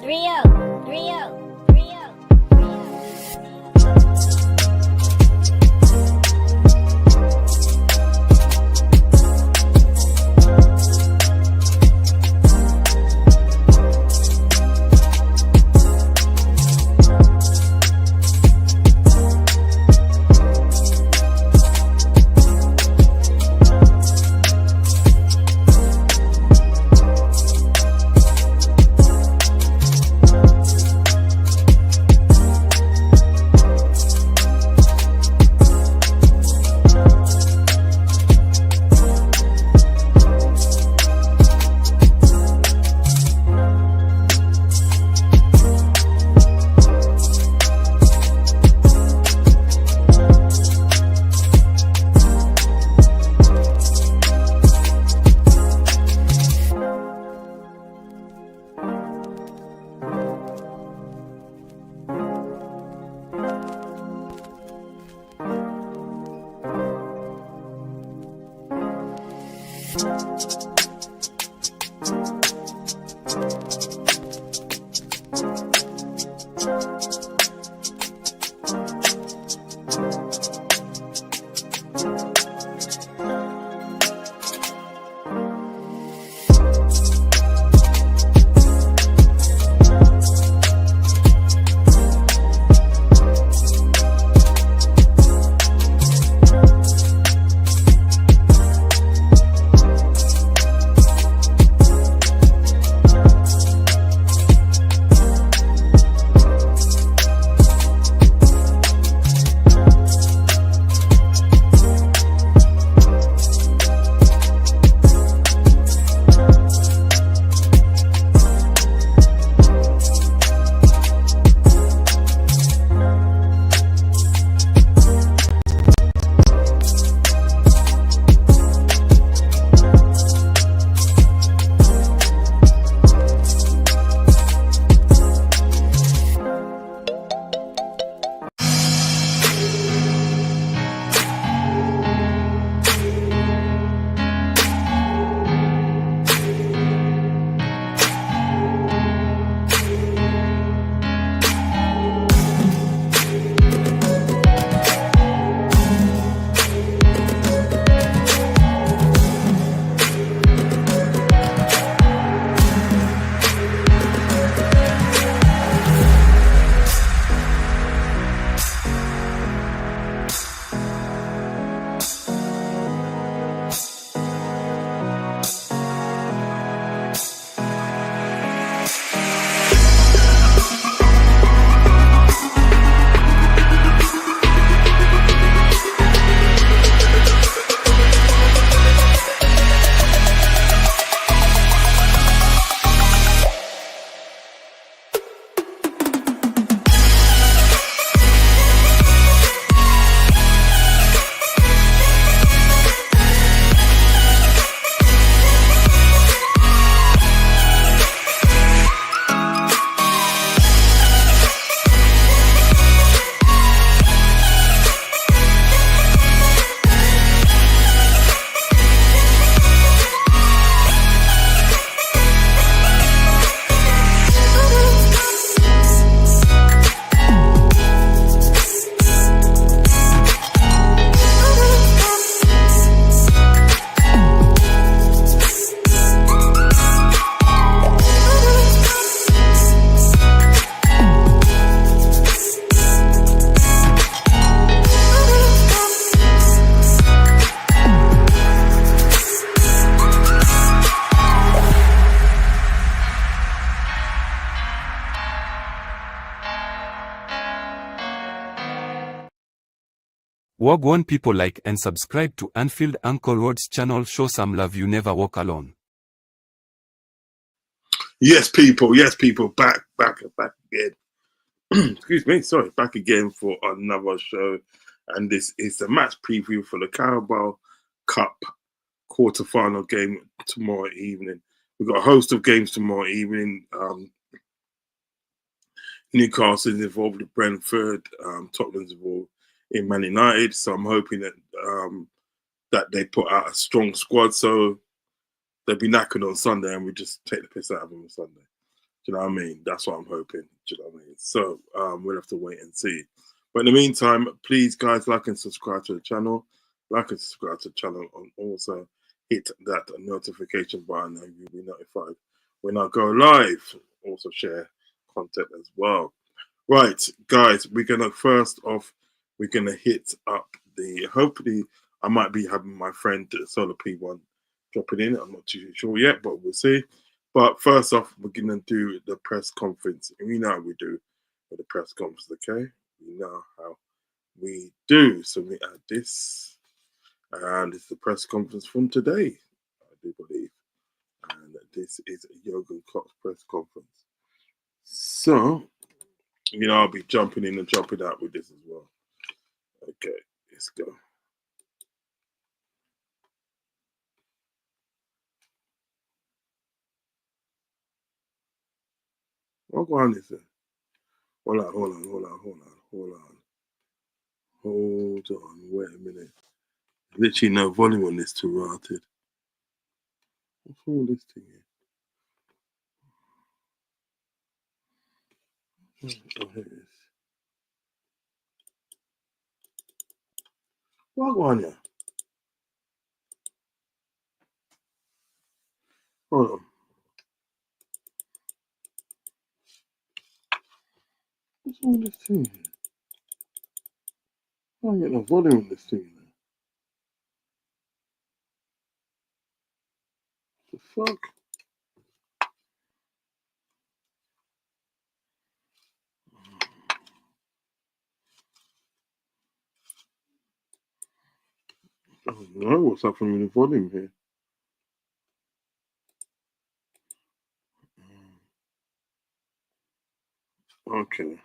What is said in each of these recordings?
Rio. Wagwan people, like and subscribe to Anfield Uncle Rodz channel. Show some love, you never walk alone. Yes, people, back again. Excuse me, sorry, back again for another show. And this is the match preview for the Carabao Cup quarter-final game tomorrow evening. We've got a host of games tomorrow evening. Newcastle is involved with Brentford, Tottenham's involved in Man United. So I'm hoping that that they put out a strong squad, so they'll be knackered on Sunday and we just take the piss out of them on Sunday. you know what I mean? That's what I'm hoping. Do you know what I mean? So we'll have to wait and see. But in the meantime, please, guys, like and subscribe to the channel. Like and subscribe to the channel, and also hit that notification button, and you'll be notified when I go live. Also share content as well. Right, guys, we're gonna first off, we're gonna hit up the. Hopefully, I might be having my friend Solar P1 dropping in. I'm not too sure yet, but we'll see. But first off, we're gonna do the press conference. And we know how we do with the press conference, okay? We know how we do. So we add this, and it's the press conference from today, I do believe. And this is Jurgen Klopp's press conference. So, I'll be jumping in and jumping out with this as well. Okay, let's go. What one is it? Hold on. Wait a minute. Literally no volume on this too rotted. What's all this thing here? Oh, here it is. What one here? Hold on. What's all this thing here? I don't get no volume on this thing. The fuck? I don't know what's happening with the volume here. Okay.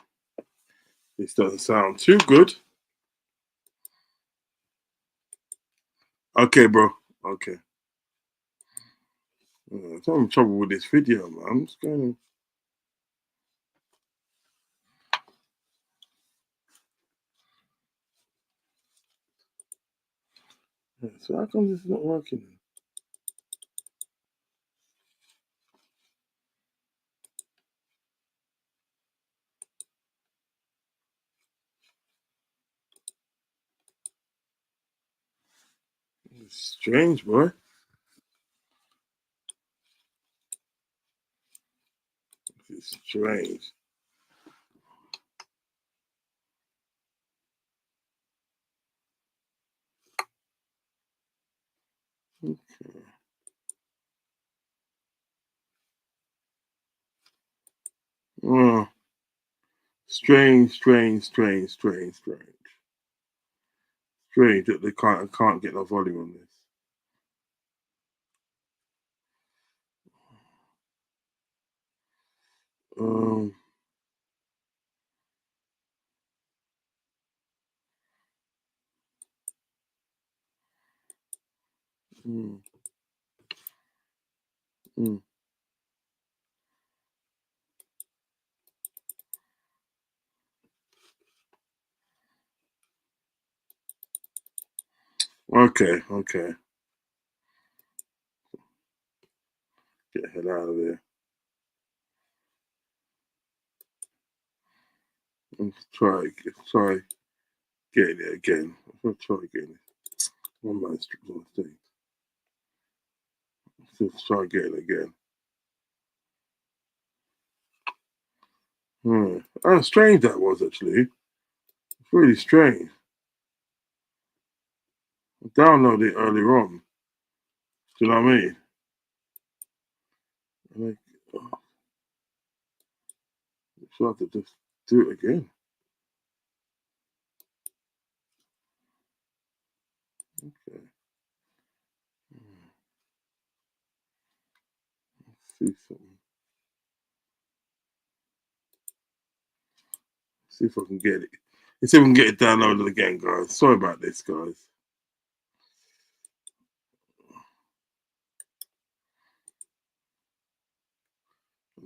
This doesn't sound too good. Okay, bro. Okay. I'm having trouble with this video, man. I'm just going to... So how come this is not working? It's strange, boy. It's strange. Okay. Oh, strange that they can't get no volume on this. Um, mm, mm. Okay. Get the hell out of there. Let's try getting it again. Let's try getting it. One man strips on the thing. Let's try getting it again. How strange that was, actually. It's really strange. I downloaded it earlier on. Do you know what I mean? Like, so I have to just do it again. Okay. Let's see something. See if I can get it. Let's see if we can get it downloaded again, guys. Sorry about this, guys.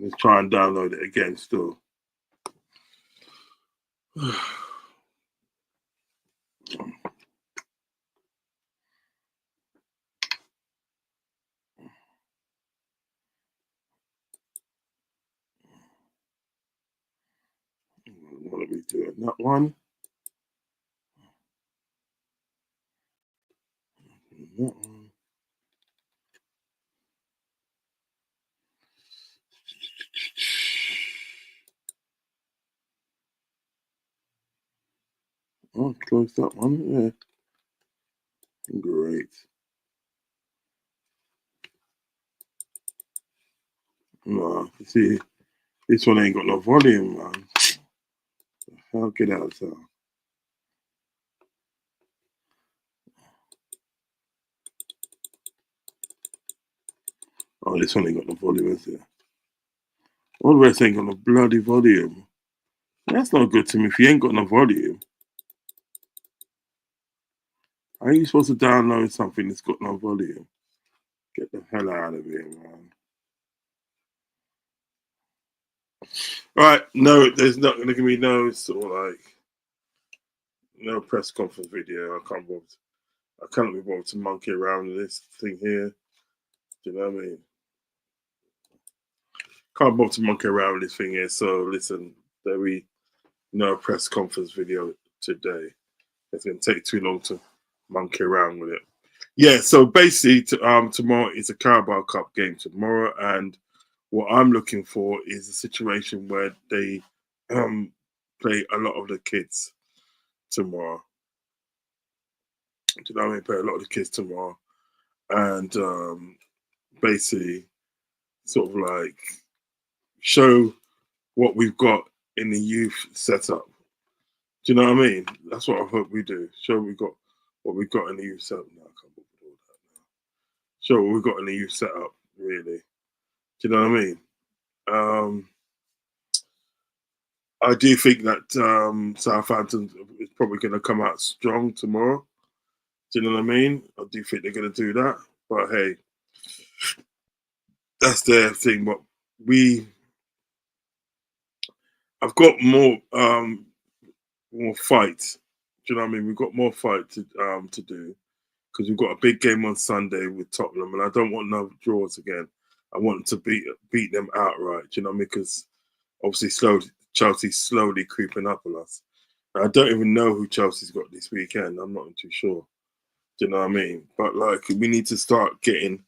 Let's try and download it again still. that one. That one. Oh, close that one. Yeah. Great. No, you see, this one ain't got no volume, man. I'll get out of there. Oh, this one ain't got no volume, is it? All the rest ain't got no bloody volume. That's not good to me if you ain't got no volume. How are you supposed to download something that's got no volume? Get the hell out of here, man. Right, no, there's not going to be no sort of like no press conference video. I can't be bothered to monkey around with this thing here. Do you know what I mean? Can't bother to monkey around with this thing here. So listen, there'll be no press conference video today. It's going to take too long to monkey around with it. Yeah, so basically, tomorrow is a Carabao Cup game tomorrow, and what I'm looking for is a situation where they play a lot of the kids tomorrow. Do you know what I mean? Play a lot of the kids tomorrow, and basically, sort of like show what we've got in the youth setup. Do you know what I mean? That's what I hope we do. Show what we've got in the youth setup. No, I can't believe all that now. Show what we've got in the youth setup, really. Do you know what I mean? I do think that Southampton is probably going to come out strong tomorrow. Do you know what I mean? I do think they're going to do that. But hey, that's their thing. But I've got more fight. Do you know what I mean? We've got more fight to do because we've got a big game on Sunday with Tottenham, and I don't want no draws again. I want to beat them outright. Do you know what I mean? Because obviously Chelsea's slowly creeping up on us. And I don't even know who Chelsea's got this weekend. I'm not too sure. Do you know what I mean? But like, we need to start getting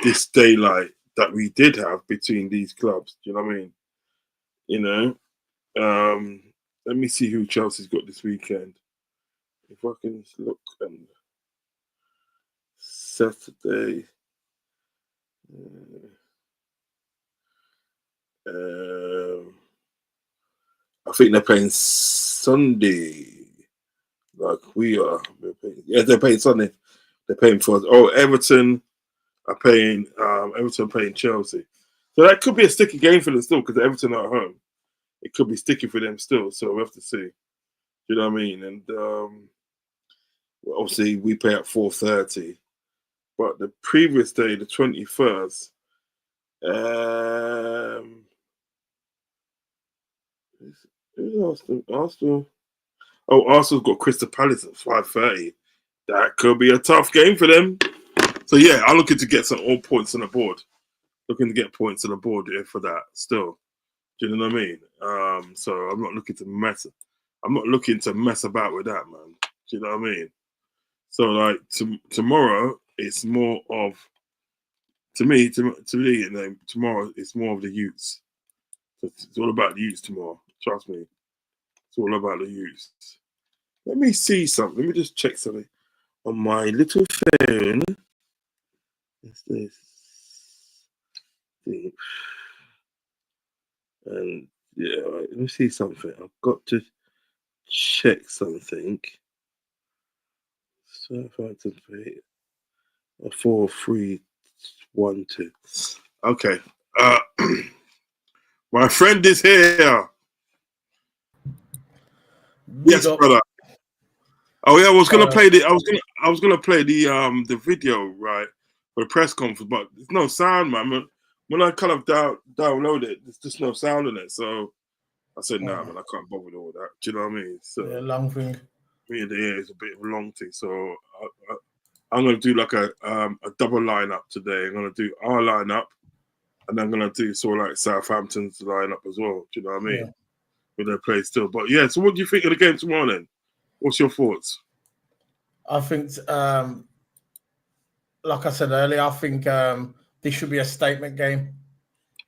this daylight that we did have between these clubs. Do you know what I mean? You know, let me see who Chelsea's got this weekend. If I can look and Saturday. I think they're playing Sunday, like we are. Yeah, they're playing Sunday. They're playing for us. Oh, Everton are playing. Everton playing Chelsea. So that could be a sticky game for them still because Everton are at home. It could be sticky for them still. So we have to see. You know what I mean? And obviously we play at 4:30. But the previous day, the 21st, who's Arsenal? Oh, Arsenal's got Crystal Palace at 5:30. That could be a tough game for them. So yeah, I'm looking to get all points on the board. Looking to get points on the board for that still. Do you know what I mean? So I'm not looking to mess. I'm not looking to mess about with that, man. Do you know what I mean? So like tomorrow, it's more of tomorrow it's more of the youths. It's all about the youths tomorrow. Trust me, it's all about the youths. Let me see something. Let me just check something on my little phone. What's this? And yeah, right, let me see something. I've got to check something. Southampton 4-3-1-2. Okay. My friend is here. Yes, brother. Oh yeah, I was gonna play the. I was gonna play the video right for the press conference, but there's no sound, man. When I kind of download it, there's just no sound in it. So I said, nah, man, I can't bother with all that. Do you know what I mean? So yeah, long thing. Yeah, it's a bit of a long thing. So I'm gonna do like a double lineup today. I'm gonna do our lineup, and I'm gonna do sort of like Southampton's lineup as well. Do you know what I mean? Yeah. with their play still. But yeah, so what do you think of the game tomorrow then? What's your thoughts? I think, like I said earlier, I think this should be a statement game.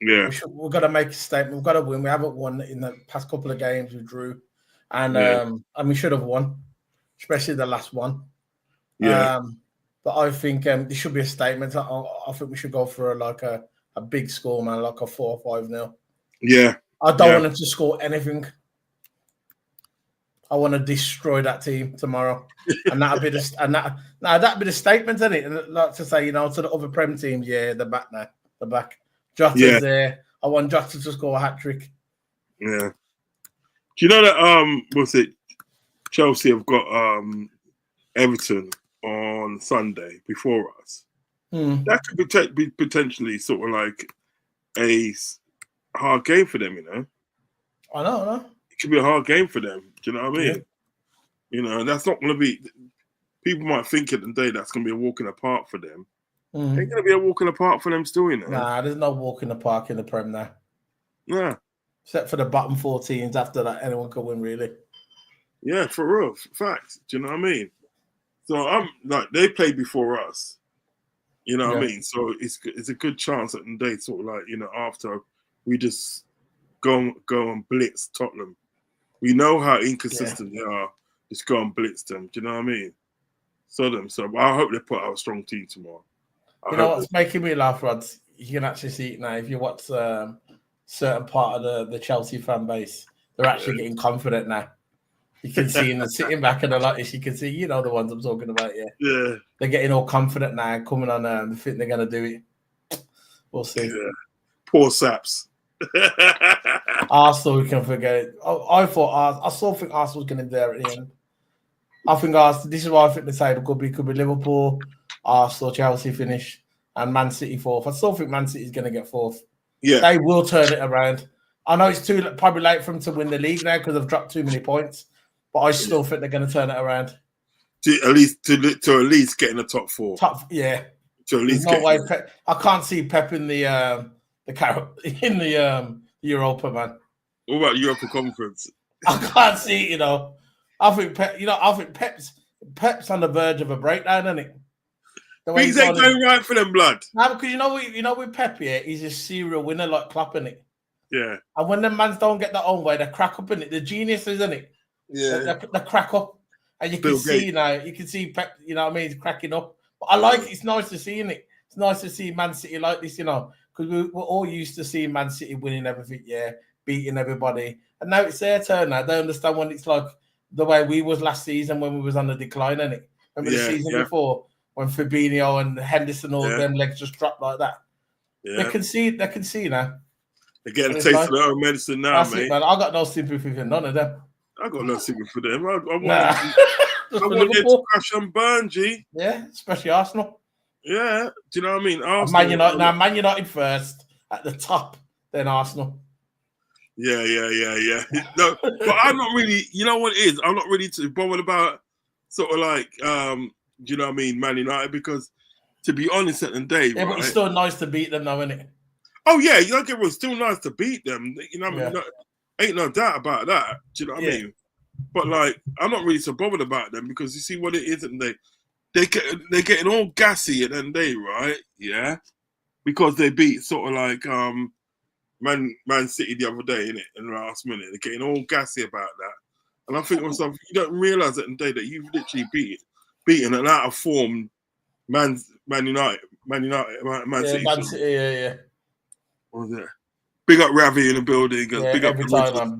Yeah. We've got to make a statement. We've got to win. We haven't won in the past couple of games. We drew, and we should have won, especially the last one. Yeah. But I think this should be a statement. I think we should go for a big score, man, like a 4 or 5-0. Yeah. I don't want them to score anything. I want to destroy that team tomorrow, and that'll be that'll be the statement, isn't it? And like to say, to the other Prem teams, they're back now. They're back. Jota's there. I want Jota to score a hat trick. Yeah. Do you know that Chelsea have got Everton on Sunday before us? That could be potentially sort of like a hard game for them, I know. It could be a hard game for them. Do you know what I mean? And that's not going to be. People might think at the day that's going to be a walk in the park for them. Ain't going to be a walk in the park for them still, Nah, there's no walk in the park in the Prem now. Yeah. Except for the bottom 4 teams. After that, anyone can win, really. Yeah, for real. Facts. Do you know what I mean? So I'm like, they played before us. You know what I mean? So it's a good chance that they sort of like, after we just go and blitz Tottenham. We know how inconsistent they are. Just go and blitz them. Do you know what I mean? So I hope they put out a strong team tomorrow. You know what's making me laugh, Rodz? You can actually see it now. If you watch certain part of the Chelsea fan base, they're actually getting confident now. You can see them sitting back and they're like this. You can see, the ones I'm talking about, Yeah. They're getting all confident now, coming on they think they're going to do it. We'll see. Yeah. Poor Saps. Arsenal, we can forget it. I still think Arsenal's going to be there at the end. I think this is why I think the table could be Liverpool, Arsenal, Chelsea finish, and Man City 4th. I still think Man City's going to get 4th. Yeah. They will turn it around. I know it's probably late for them to win the league now because they've dropped too many points, but I still think they're going to turn it around. To at least get in the top 4. To at least get. No way. I can't see Pep in the Europa, man. What about Europa Conference? I can't see it, I think Pep's on the verge of a breakdown, isn't it? Things ain't going right for them, blood. No, because with Pep, he's a serial winner like Klopp, innit? Yeah. And when them mans don't get their own way, they crack up, innit? The genius, isn't it? Yeah. They crack up. And you can see now, Pep, he's cracking up. But I like it. It's nice to see, innit? It's nice to see Man City like this, because we're all used to seeing Man City winning everything, beating everybody. And now it's their turn now. They understand when it's like the way we was last season when we was on the decline, innit? Remember the season before when Fabinho and Henderson, all them legs just dropped like that? Yeah. They can see now. They're getting a taste of their own medicine now, mate. Man. I got no sympathy for none of them. I got no sympathy for them. I want them to crash and burn, G. Yeah, especially Arsenal. Yeah, do you know what I mean? Arsenal, Man United first at the top, then Arsenal. Yeah. No, but I'm not really. You know what it is? I'm not really too bothered about sort of like, do you know what I mean, Man United, because to be honest, at the day, but it's still nice to beat them, though, isn't it? Oh yeah, you don't get it. It's still nice to beat them. You know what I mean? Ain't no doubt about that. Do you know what I mean? But like, I'm not really so bothered about them because you see what it is, and they're getting all gassy at the end of the day, right? Yeah, because they beat sort of like Man City the other day, innit? In the last minute, they're getting all gassy about that, and I think to myself, you don't realise at the end of the day that you've literally beaten an out of form Man City. Man City, yeah. What was it? Big up Ravi in the building. Big up every time, man.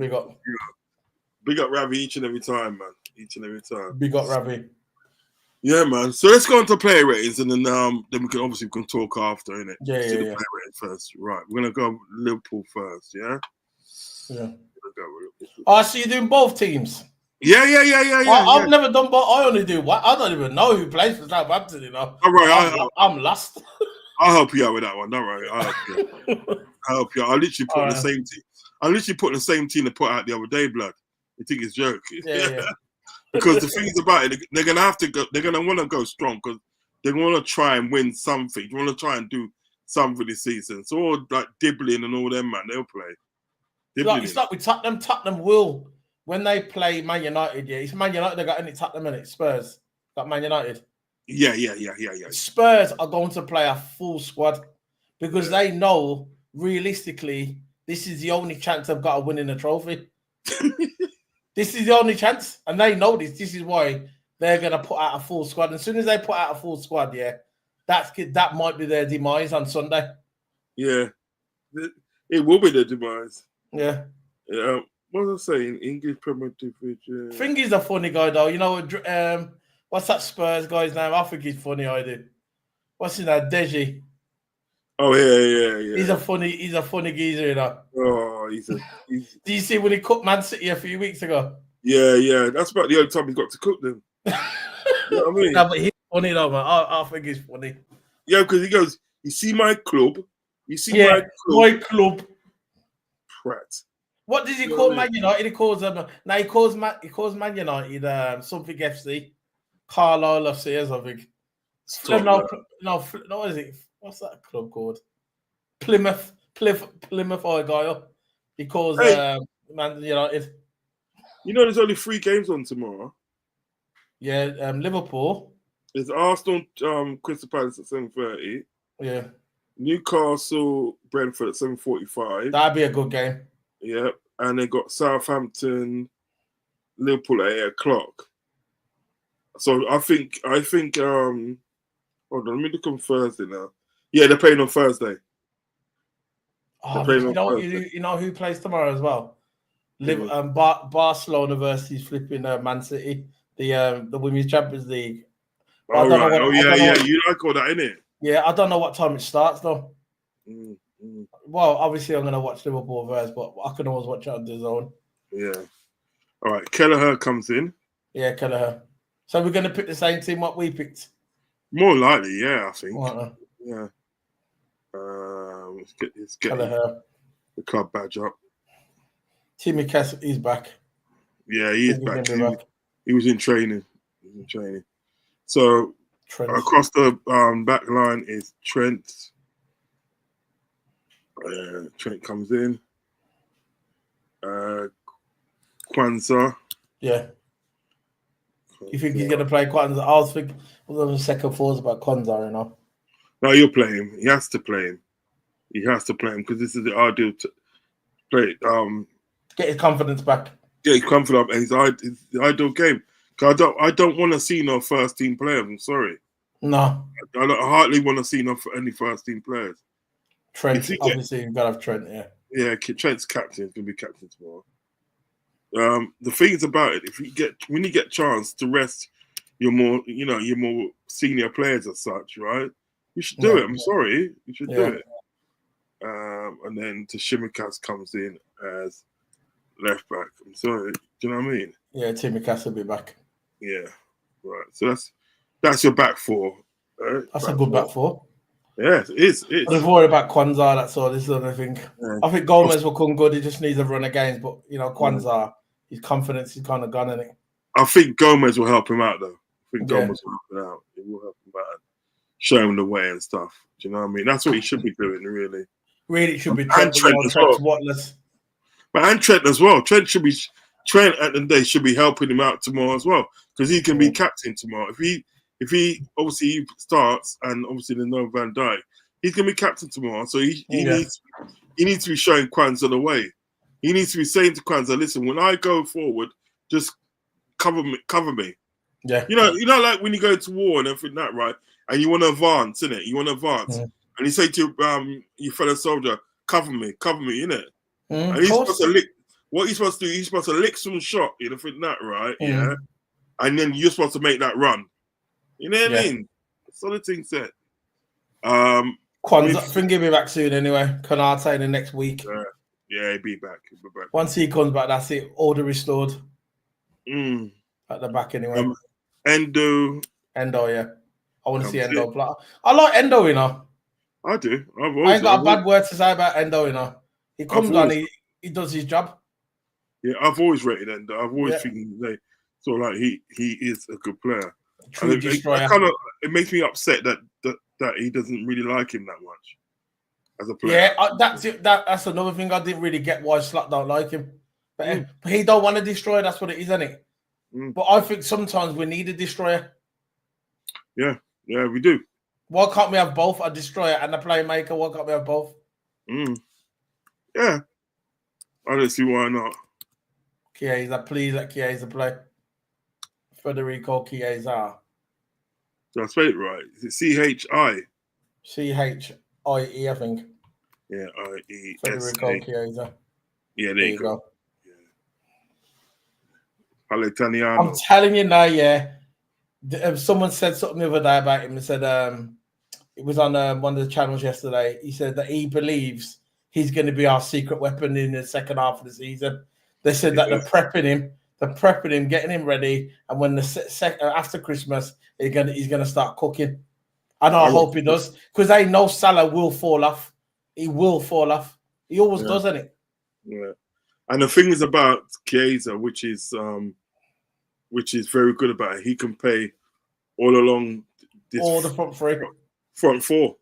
Big up Ravi each and every time, man. Each and every time. Big up Ravi. Yeah, man. So let's go on to player ratings, and then we can talk after, innit? Yeah. Player ratings first, right? We're gonna go Liverpool first, yeah. Yeah. Oh, so you're doing both teams? Yeah. I've never done both. I only do one. I don't even know who plays for Southampton. All right, I'm lost. I'll help you out with that one. Don't worry. I'll help you. I literally put the same team. I literally put the same team to put out the other day, blood. You think it's a joke? Yeah. Because the thing is about it, they're gonna have to go. They're gonna want to go strong because they're gonna try and win something. They want to try and do something this season. So all like Dibbling and all them, man, they'll play. It's like with Tottenham. Tottenham will, when they play Man United, yeah, it's Man United. They got any Tottenham in it. Spurs got Man United. Yeah. Spurs are going to play a full squad because they know realistically this is the only chance they've got of winning a trophy. This is the only chance, and they know this. This is why they're going to put out a full squad. And as soon as they put out a full squad, that might be their demise on Sunday. Yeah, it will be their demise. Yeah. What was I saying? English Premier Division. I think he's a funny guy, though. You know, what's that Spurs guy's name? I think he's funny. I do. What's his name? Deji. Oh yeah. He's a funny geezer, you know. Oh, Do you see when he cooked Man City a few weeks ago? Yeah. That's about the only time he got to cook them. You know what I mean? No, but he's funny though, man. I think he's funny. Yeah, because he goes, "You see my club? You see my club." Prat. What does he call Man United? He calls them. No, he calls Man United something FC. Carlisle FC, I think. No, what is it? What's that club called? Plymouth Argyle. He calls Man United. You know, there's only 3 games on tomorrow. Yeah, Liverpool. There's Arsenal, Crystal Palace at 7:30. Yeah. Newcastle, Brentford at 7:45. That'd be a good game. Yeah, and they got Southampton, Liverpool at 8:00. So I think. Hold on, let me look on Thursday now. Yeah, they're playing on Thursday. Oh, you know who plays tomorrow as well? Barcelona versus flipping Man City, the Women's Champions League. Oh, right. You like all that, innit? Yeah, I don't know what time it starts though. Well, obviously I'm gonna watch Liverpool first, but I can always watch it on the zone. Yeah. All right, Kelleher comes in. Yeah, Kelleher. So we're gonna pick the same team what we picked. More likely, yeah, I think. Yeah. Let's get the club badge up. Timmy Cass, he's back. Yeah, he is back. He was in training. So across the back line is Trent. Trent comes in. Kwanzaa. Yeah. You think he's going to play Kwanzaa? I was thinking the second thoughts about Kwanzaa, you know. No, you'll play him. He has to play him. Because this is the ideal play. Get his confidence back. Get his confidence up, and it's the ideal game. Cause I don't want to see no first team players. I'm sorry. No. I hardly want to see any first team players. Trent, obviously, you've got to have Trent, yeah. Yeah, Trent's captain. He's going to be captain tomorrow. The thing is about it, when you get chance to rest your more senior players as such, right? You should do it. I'm sorry. You should do it. And then Tsimikas comes in as left back. I'm sorry. Do you know what I mean? Yeah, Tsimikas will be back. Yeah. Right. So that's your back four. Right? That's a good back four. Yeah, it is. I was worried about Kwanzaa, that's all. This is the other thing. Yeah. I think Gomez will come good. He just needs a run of games. But, Kwanzaa, his confidence is kind of gone, isn't it? I think Gomez will help him out, though. Gomez will help him out. It will help him out. Show him the way and stuff. Do you know what I mean? That's what he should be doing, really. Really should be Trent as well. And Trent as well. Trent at the end of the day should be helping him out tomorrow as well. Because he can be captain tomorrow. If he obviously starts and obviously there's no Van Dijk, he's gonna be captain tomorrow. So he needs to be showing Kwanzaa the way. He needs to be saying to Kwanzaa, listen, when I go forward, just cover me. Yeah. You know, like when you go to war and everything that, right? And you want to advance, innit? You want to advance. Yeah. And you say to your fellow soldier, cover me, innit? And he's supposed to lick. What he's supposed to do, he's supposed to lick some shot, you know, for that, right? Yeah. And then you're supposed to make that run. You know what I mean? That's all the thing said. Kwanzaa, I think he'll be back soon anyway. Konate in the next week. Yeah, he'll be back. Once he comes back, that's it. Order restored. At the back anyway. Endo, yeah. I want to see Endo play. I like Endo, you know. I do. I ain't got a bad word to say about Endo, you know. He comes on, he does his job. Yeah, I've always rated Endo. I've always thinking he is a good player. It makes me upset that he doesn't really like him that much. as a player. Yeah, that's it. That's another thing I didn't really get why Slot don't like him. But he don't want to destroy. That's what it is, isn't it? But I think sometimes we need a destroyer. Yeah, we do. Why can't we have both, a destroyer and a playmaker? Why can't we have both? Yeah, I don't see why not. Chiesa, please let Chiesa play. Federico Chiesa. Did I spell it right? Is it C-H-I? C-H-I-E, I think. Yeah, I-E-S-A. Federico Chiesa. Yeah, there you go. Yeah. Paletaniano. I'm telling you now, yeah. Someone said something the other day about him. They said it was on one of the channels yesterday. He said that he believes he's going to be our secret weapon in the second half of the season. They said that they're prepping him, getting him ready, and when after Christmas, he's going to start cooking. And I hope he does, because they know Salah will fall off. He will fall off. He always does, doesn't it? Yeah. And the thing is about Chiesa, which is very good about it, he can play all along all the front three. Front four,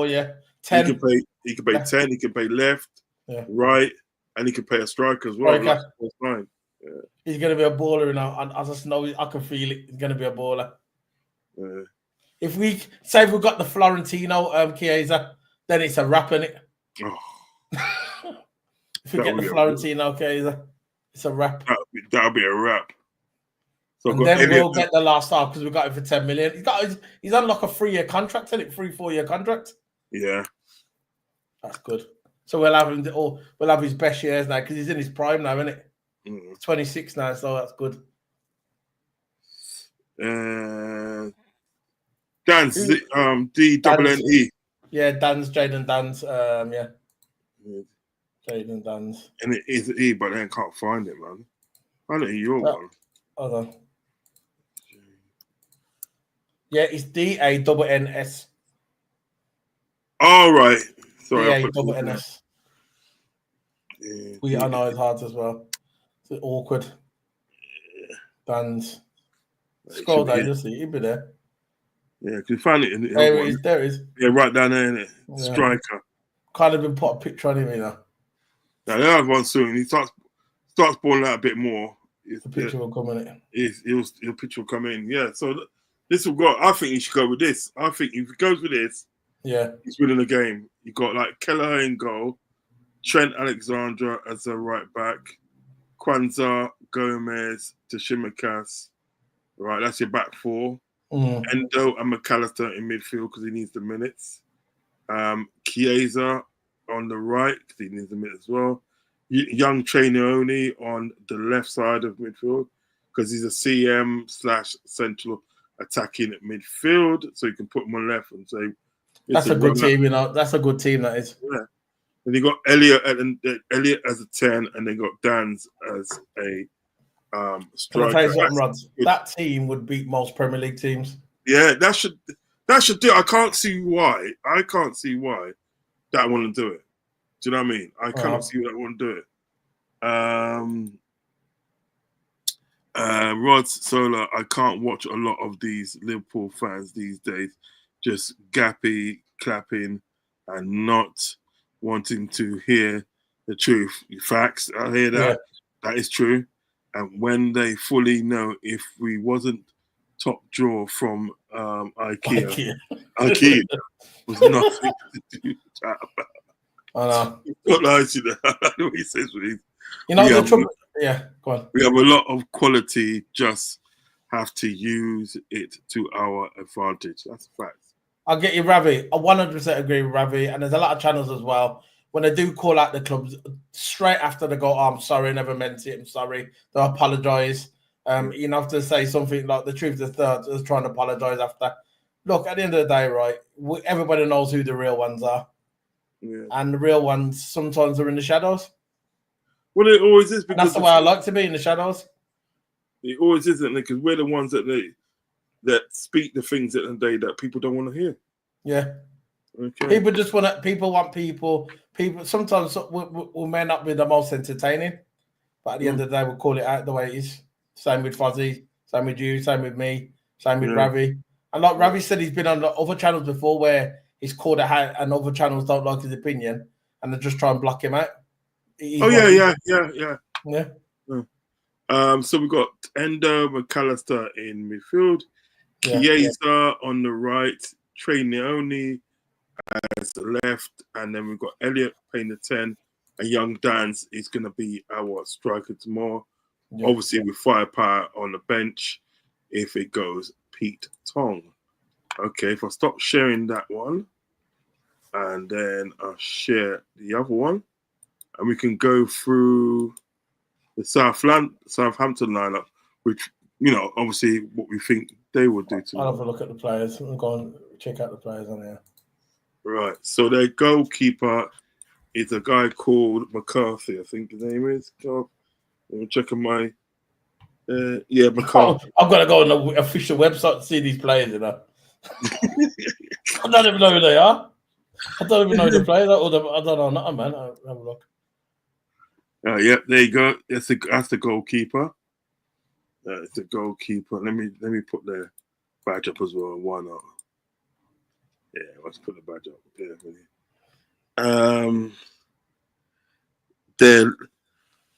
yeah. 10. He can play 10. He can play left, right, and he can play a striker as well. Yeah. Yeah. He's going to be a baller, and I just know I can feel it. He's going to be a baller. Yeah. If we got the Florentino Chiesa, then it's a wrap, isn't it? Oh. If we get the Florentino Chiesa, it's a wrap. That'll be a wrap. So and then we'll get the last half because we got it for 10 million. He's on like a 3-year contract, isn't it? 3-4-year contract. Yeah, that's good. So we'll have him. We'll have his best years now because he's in his prime now, isn't it? 26 now, so that's good. Dan's D-double-N-E. Yeah, Jaden Dan's. Yeah. Jaden Dan's. And it is E, but I can't find it, man. I don't know your one. Hold on. Yeah, it's D-A-double-N-S. All right. Sorry. D-A-double-N-S. I know it's hard as well. It's awkward. Dan's. Scroll down, you'll see. He'll be there. Yeah, because you found it in the there it is. Yeah, right down there, innit? Yeah. Striker. Can't even put a picture on him, you know. Now, they'll have one soon. He starts balling out a bit more. The picture will come in. Your picture will come in. Yeah, so this will go. I think he should go with this. I think if he goes with this, he's winning the game. You got like Kelleher in goal, Trent Alexander as a right back, Kwanzaa, Gomez, Tsimikas. Right, that's your back four. Endo and McAllister in midfield because he needs the minutes. Chiesa on the right because he needs the minutes as well. Young Trainoni on the left side of midfield because he's a CM/central attacking at midfield, so you can put him on left and say that's a good team, you know. That's a good team, that is. Yeah. And you got Elliot as a 10, and then got Dan's as a striker. Rodz, that team would beat most Premier League teams. Yeah, that should do. I can't see why that want to do it. Do you know what I mean? I cannot see why that want to do it. Rod Solar, I can't watch a lot of these Liverpool fans these days, just gappy, clapping, and not wanting to hear the truth. Facts, I hear that. Yeah. That is true. And when they fully know if we wasn't top drawer from IKEA was nothing to do with that. I know. Not nice, you know. I know what he says. You know, the trouble. Yeah, go on. We have a lot of quality, just have to use it to our advantage. That's a fact. I'll get you, Ravi. I 100% agree with Ravi. And there's a lot of channels as well. When they do call out the clubs, straight after they go, I'm sorry, never meant it, I'm sorry, they'll apologise. You have to say something like the truth is they're trying to apologise after. Look, at the end of the day, right, everybody knows who the real ones are. Yeah. And the real ones sometimes are in the shadows. Well, it always is. Because that's the way I like to be, in the shadows. It always isn't, because we're the ones that speak the things at the day that people don't want to hear. Yeah. Okay. People just want to. People want people. People sometimes we may not be the most entertaining, but at the end of the day, we'll call it out the way it is. Same with Fozzie, same with you, same with me, same with Ravi. And like Ravi said, he's been on other channels before where he's called it out and other channels don't like his opinion and they just try and block him out. Oh yeah. So we've got Endo McAllister in midfield, Chiesa on the right, Trey Neone as the left, and then we've got Elliot playing the 10, and Young Dans is going to be our striker tomorrow. Yeah. Obviously, with firepower on the bench, if it goes Pete Tong. Okay, if I stop sharing that one, and then I'll share the other one, and we can go through the Southampton lineup, which, obviously what we think they will do tomorrow. I'll have a look at the players. We'll go and check out the players on here. Right, so their goalkeeper is a guy called McCarthy, I think his name is. I'm checking my... McCarthy. I've got to go on the official website to see these players, I don't even know who they are. I don't even know who the players are. I don't know nothing, man. I'll have a look. Yeah, there you go. That's the goalkeeper. It's the goalkeeper. Let me put their badge up as well. Why not? Yeah, let's put the badge up. Yeah.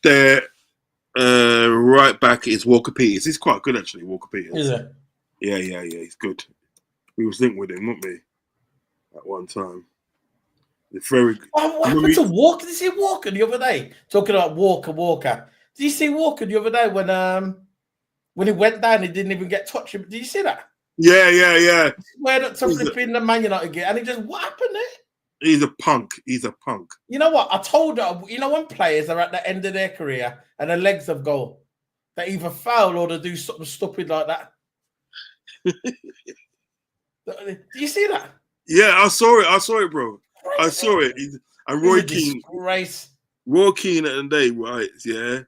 Their right back is Walker Peters. He's quite good actually. Walker Peters. Is it? Yeah. He's good. We was linked with him, weren't we? At one time. It's very good. What happened to Walker? Did you see Walker the other day? Talking about Walker. Did you see Walker the other day when he went down, he didn't even get touched? Did you see that? Yeah. He squared up to flipping the Man United game, and he just, what happened there? He's a punk. You know what? I told her, when players are at the end of their career and their legs have gone, they either foul or they do something stupid like that. Do you see that? Yeah, I saw it, bro. I saw it. And Roy Keane. Roy Keane at the day, right? Yeah.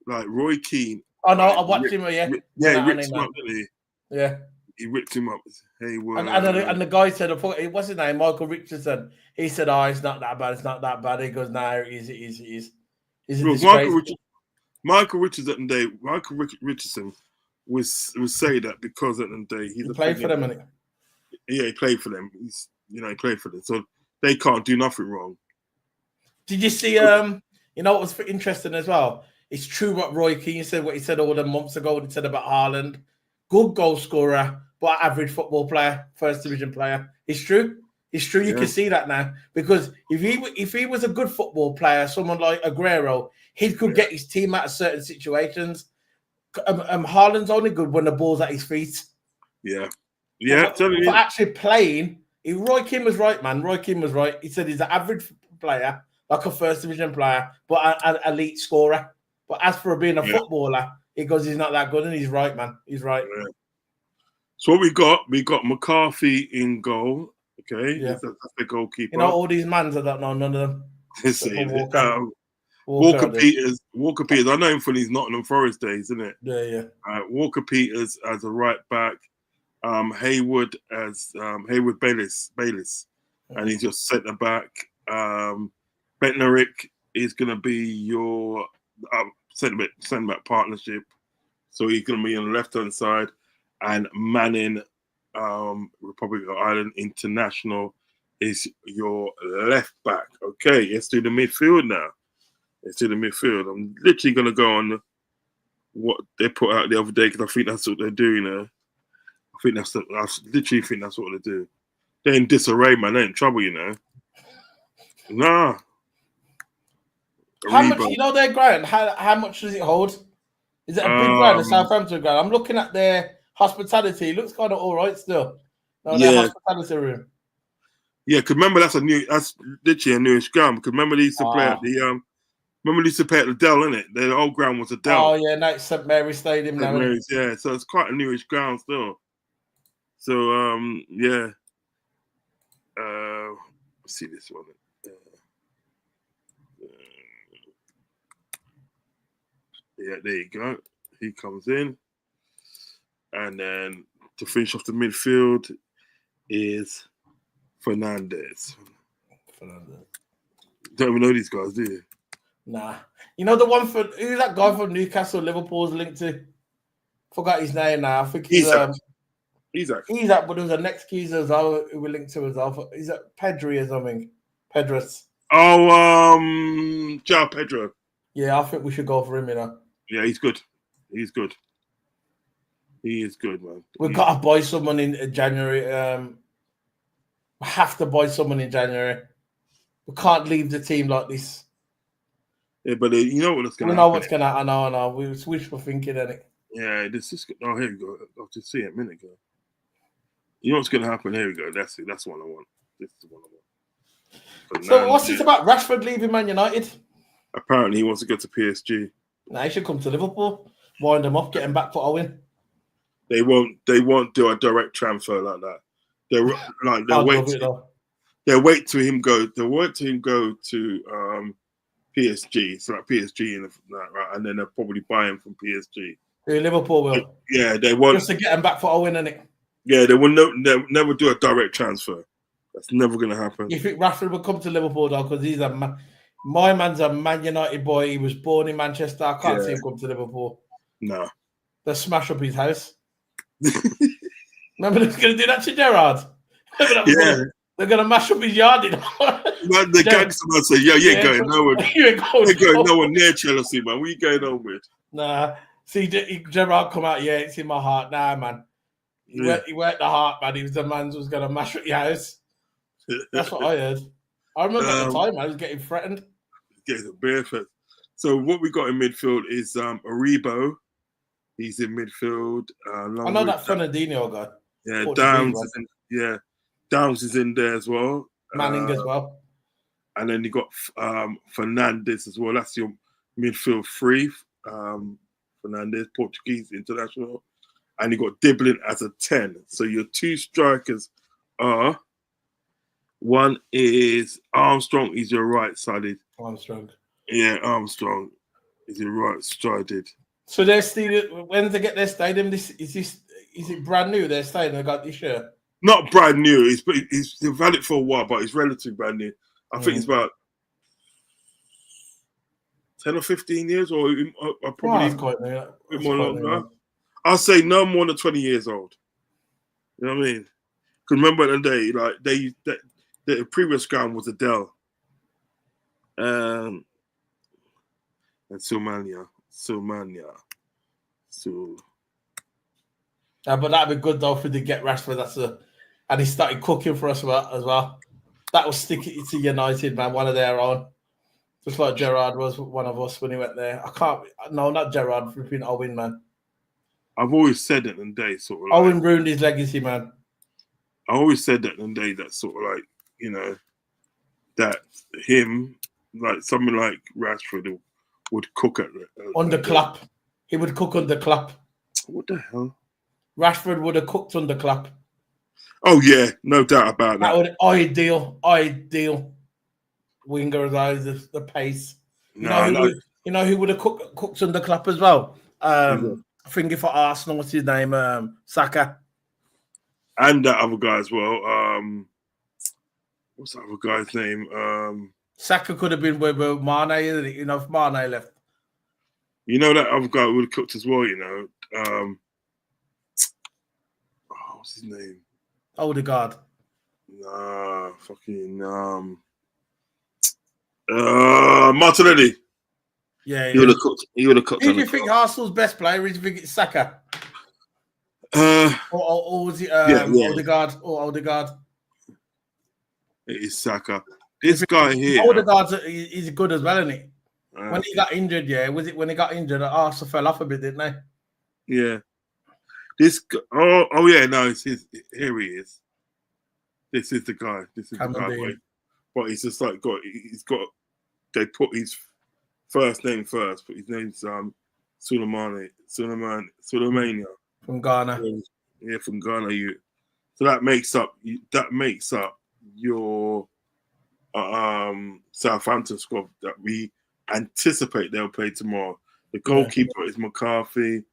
Like Roy Keane. Oh, no, I watched him, yeah. Yeah, he ripped him up, didn't he? Yeah. He ripped him up. Hey, and the guy said, what's his name? Michael Richardson. He said, it's not that bad. It's not that bad. He goes, no, it is. Michael Richardson was say that because at the day he played for them, innit? Yeah, he played for them. He played for them. So they can't do nothing wrong. Did you see, what was interesting as well? It's true what Roy Keane said, what he said all the months ago, what he said about Haaland. Good goal scorer, but average football player, first division player. It's true. It's true. You can see that now. Because if he was a good football player, someone like Aguero, he could get his team out of certain situations. Haaland's only good when the ball's at his feet. Yeah. But actually playing, Roy Keane was right, man. Roy Keane was right. He said he's an average player, like a first division player, but an elite scorer. But as for being a footballer, he goes, he's not that good, and he's right, man. He's right. Yeah. So what we got McCarthy in goal. Okay, that's the goalkeeper. All these mans, I don't know none of them. Walker Peters. I know him from his Nottingham Forest days, isn't it? Yeah. Walker Peters as a right back. Haywood as Haywood Bayliss, and he's just centre back. Bednarek is going to be your centre back partnership, so he's going to be on the left hand side, and Manning, Republic of Ireland International, is your left back. Okay, let's do the midfield now. I'm literally going to go on what they put out the other day because I think that's what they're doing. I literally think that's what they do. They're in disarray, man. They're in trouble, Nah. How much, their ground? How much does it hold? Is it a big ground, the Southampton ground? I'm looking at their hospitality. It looks kind of all right still. Their hospitality room. Yeah, because remember that's literally a newish ground. Because remember they used to play at the the Dell, innit? The old ground was a Dell. Oh yeah, now it's St Mary's Stadium now. Yeah, so it's quite a newish ground still. So let's see this one. Yeah, there you go. He comes in, and then to finish off the midfield is Fernandez. Don't even know these guys, do you? Nah. The one who's that guy from Newcastle, Liverpool's linked to? Forgot his name now. I think he's Isak. Isak, but there was a next geezer as well who we linked to as well. Is it Pedri or something? Pedros. Oh, João Pedro. Yeah, I think we should go for him, you know. Yeah, he's good. He's good. He is good, man. We've got to buy someone in January. We have to buy someone in January. We can't leave the team like this. Yeah, but you know what's going to happen. We know what's going to happen. I know. We wishful thinking, innit? Yeah, this is. Oh, here we go. I'll just see it a minute ago. You know what's going to happen? Here we go. That's it. That's the one I want. This is the one I want. So what's this about Rashford leaving Man United? Apparently, he wants to go to PSG. Nah, he should come to Liverpool. Wind him up, get him back for Owen. They won't do a direct transfer like that. They'll wait to him go. They'll wait to him go to PSG. So like PSG and that, right? And then they'll probably buy him from PSG. Yeah, Liverpool will. Yeah, they won't. Just to get him back for Owen, innit? Yeah, they will they'll never do a direct transfer. That's never going to happen. You think Rashford will come to Liverpool though? Because he's my man's a Man United boy. He was born in Manchester. I can't see him come to Liverpool. No. They'll smash up his house. Remember, they're going to do that to Gerrard. Yeah. They're going to mash up his yard. You know? Man, the gangster man say, "Yo, you ain't going nowhere. You ain't going nowhere near Chelsea, man. What are you going on with?" Nah. See, Gerrard come out. Yeah, it's in my heart. Nah, man. He worked the heart, man. He was the man who was going to mash up your house. That's what I heard. I remember at the time I was getting threatened. Getting barefoot. So what we got in midfield is Aribo. He's in midfield. I know that Fernandinho guy. Yeah, Downs is in there as well. Manning as well. And then you got Fernandes as well. That's your midfield three. Fernandes, Portuguese international. And you got Diblin as a 10. So your two strikers are, one is Armstrong, he's your right-sided. Armstrong. Yeah, Armstrong is your right-sided. So they're still, when they get their stadium, is it brand new, their stadium they got this year? Not brand new. It's valid for a while, but it's relatively brand new. I think it's about 10 or 15 years, or probably quite new. A bit more longer. I'll say no more than 20 years old. You know what I mean? Because remember the day, like the previous ground was Adele. And Silmania. But that'd be good though if we did get Rashford. And he started cooking for us as well. That will stick it to United, man. One of their own, just like Gerrard was one of us when he went there. No, not Gerrard. Flipping Owen, man. I've always said that in the day, sort of. Owen ruined his legacy, man. I always said that in the day, that sort of like, you know, that him, like someone like Rashford would cook under Klopp. He would cook under Klopp. What the hell? Rashford would have cooked under Klopp. Oh yeah, no doubt about that. That would ideal winger as well, the pace. You know who would have cooked under Klopp as well? I think for Arsenal, what's his name? Saka. And that other guy as well. What's that other guy's name? Saka could have been with Mane, isn't it? You know, if Mane left. You know that other guy would have cooked as well, you know. What's his name? Odegaard. Nah, fucking Martinelli. Yeah, he would have cooked. Who do you think Arsenal's best player is? Do you think it's Saka? Or was it Odegaard? Or Odegaard? It is Saka. This guy here. Odegaard's he's good as well, isn't he? When he got injured, when he got injured, Arsenal fell off a bit, didn't they? Yeah. This it's his. Here he is. This is the guy. This is the guy. But he's just like they put his first name first, but his name's Sulemania from Ghana. Yeah, from Ghana. So that makes up your Southampton squad that we anticipate they'll play tomorrow. The goalkeeper is McCarthy.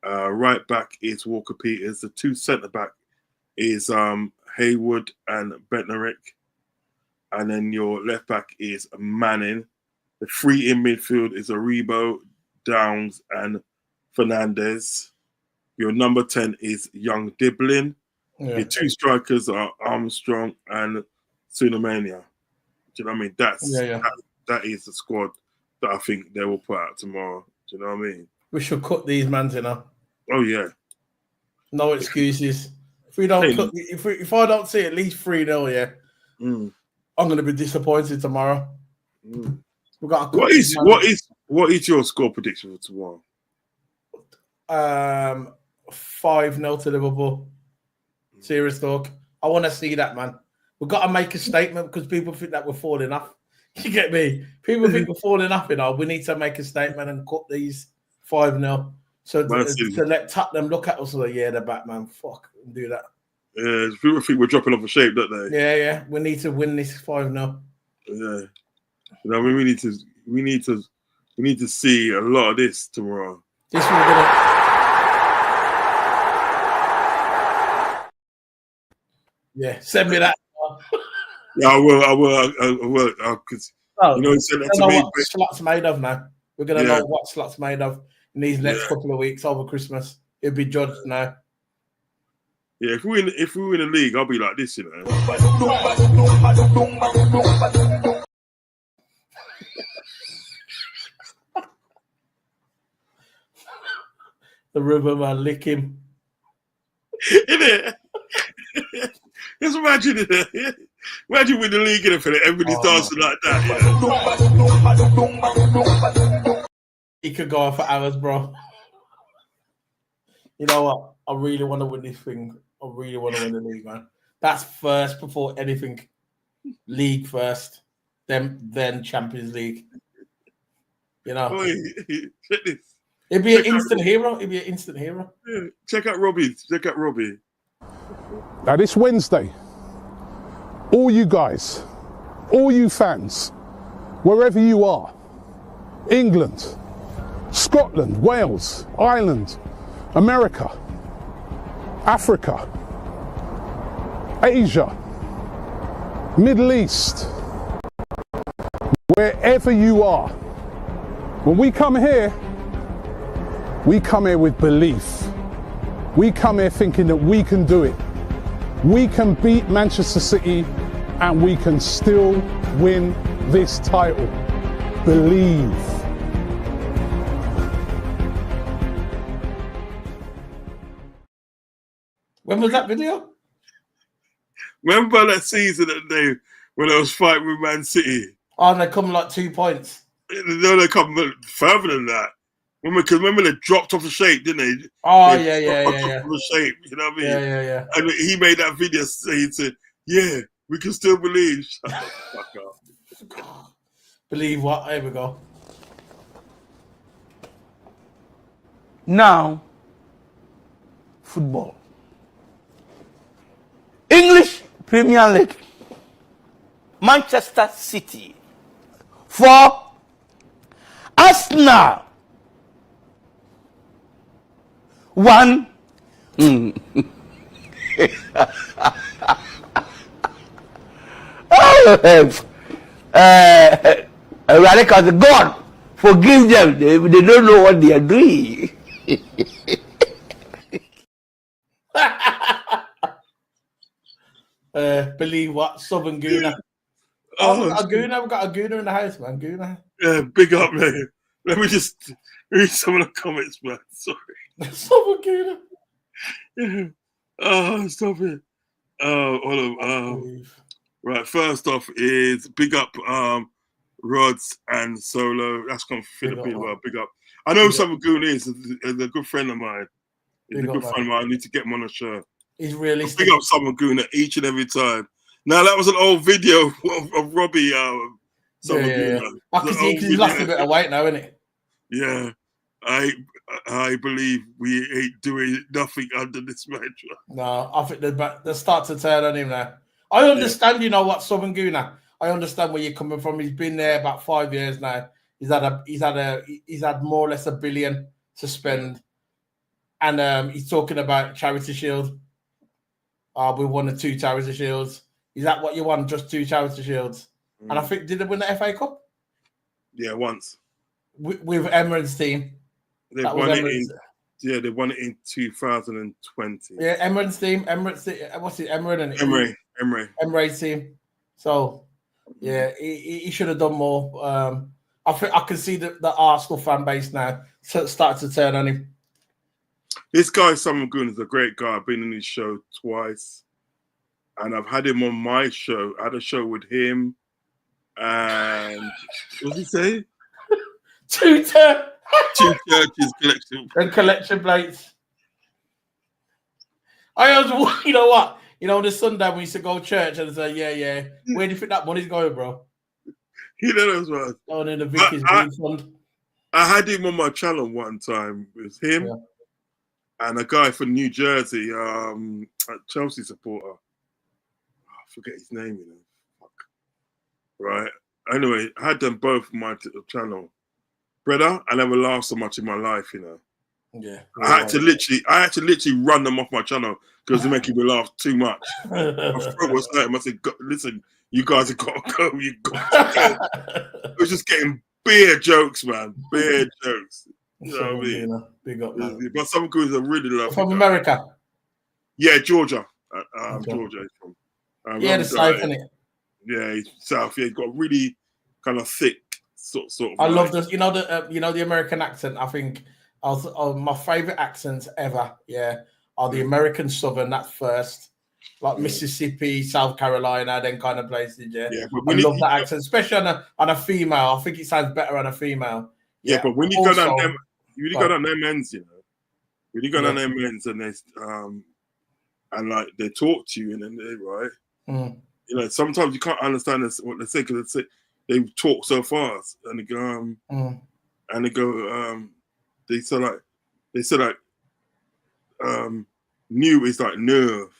Right back is Walker Peters. The two centre back is Haywood and Bednarek. And then your left back is Manning. The three in midfield is Aribo, Downs, and Fernandes. Your number 10 is Young Diblin. Yeah. Your 2 strikers are Armstrong and Sunamania. Do you know what I mean? That is the squad that I think they will put out tomorrow. Do you know what I mean? We should cut these mans, you know. Oh yeah. No excuses. If we don't cut, if I don't see at least 3-0, yeah, I'm gonna be disappointed tomorrow. We got what is your score prediction for tomorrow? 5-0 to Liverpool. Serious talk. I want to see that, man. We've got to make a statement because people think that we're falling off. You get me? People think we're falling off, you know. We need to make a statement and cut these 5-0. So to let Tottenham look at us like, yeah, the Batman, fuck, and do that. Yeah, people think we're dropping off a shape, don't they? Yeah. We need to win this 5-0. Yeah. You know, we need to see a lot of this tomorrow. This we're gonna. Yeah, send me that. Yeah, I will. Because you know, he sent that to me. What Slot's made of now. We're gonna know what Slot's made of in these next couple of weeks over Christmas. It'll be judged now. Yeah, if we win a league, I'll be like this, you know. The Riverman lick him. Innit? Just imagine it. Imagine with the league in it for everybody's dancing like that. Yeah. He could go on for hours, bro. You know what? I really want to win this thing. I really want to win the league, man. That's first before anything. League first, then Champions League. You know. Check this. It'd be an instant hero. Yeah. Check out Robbie. Now this Wednesday, all you guys, all you fans, wherever you are, England, Scotland, Wales, Ireland, America, Africa, Asia, Middle East, wherever you are, when we come here with belief. We come here thinking that we can do it. We can beat Manchester City and we can still win this title. Believe. When was that video? Remember that season when I was fighting with Man City? Oh, and they come like 2 points. No, they come further than that. Remember they dropped off the shape, didn't they? Oh, yeah. Yeah. The shape, you know what I mean? Yeah. And he made that video saying, "Yeah, we can still believe." Shut the fuck up. Believe what? Here we go. Now, football. English Premier League. Manchester City. For Arsenal. 1. God, forgive them. They don't know what they are doing. Believe what? Southern Gooner. We've got a Gooner in the house, man. Gooner. Yeah, big up, man. Let me just read some of the comments, man. Sorry. Southern Gooner. Yeah. Oh, stop it. Hold on. Right, first off is big up Rodz and Solo. That's come from Philippines. Well, big up. I know Southern Goon is a good friend of mine. He's a good friend of mine. I need to get him on the show. He's really big up Southern Goon each and every time. Now that was an old video of Robbie. Yeah. I can see because he's lost a bit of weight now, isn't it? Yeah, I believe we ain't doing nothing under this mantra. No, I think they start to turn on him now. I understand, you know what, Southern Gooner. I understand where you're coming from. He's been there about 5 years now. He's had more or less $1 billion to spend, and he's talking about Charity Shield. We won the 2 Charity Shields. Is that what you want? Just 2 Charity Shields? And I think, did they win the FA Cup? Yeah, once. With Emirates team. They've won it Yeah, they won it in 2020. Yeah, Emirates team. What's it? Emirates team. So, yeah, he should have done more. I think I can see the Arsenal fan base now start to turn on him. This guy, Simon Goon, is a great guy. I've been in his show twice, and I've had him on my show. I had a show with him, and what did he say? Two churches collection and collection plates. I was, you know what? You know, on the Sunday we used to go to church and say, yeah. Where do you think that money's going, bro? You know those ones. Oh, in the Vicky's fund. I had him on my channel one time. It was him and a guy from New Jersey, a Chelsea supporter. I forget his name, you know. Fuck. Right. Anyway, I had them both on my channel. Brother, I never laughed so much in my life, you know. Yeah. I had to literally run them off my channel because they're making me laugh too much. My throat was hurting. I said, listen, you guys have got to go. You got to go. It was just getting beer jokes, man. Beer jokes. You know what I mean? Big up, man. But some guys are really lovely. From America? Yeah, Georgia. Georgia is from. The South, isn't it? Yeah, he's South. Yeah, he's got really kind of thick sort of. I love this. You know the American accent. I think my favorite accents ever. Yeah, are the American Southern. That's first, like Mississippi, South Carolina, then kind of places. Yeah, I love that accent, especially on a female. I think it sounds better on a female. Yeah, but when you go down them, you go down them ends, you know, when you go down them ends and they and like they talk to you and then they you know, sometimes you can't understand what they say because they talk so fast and they go they say like new is like nerve.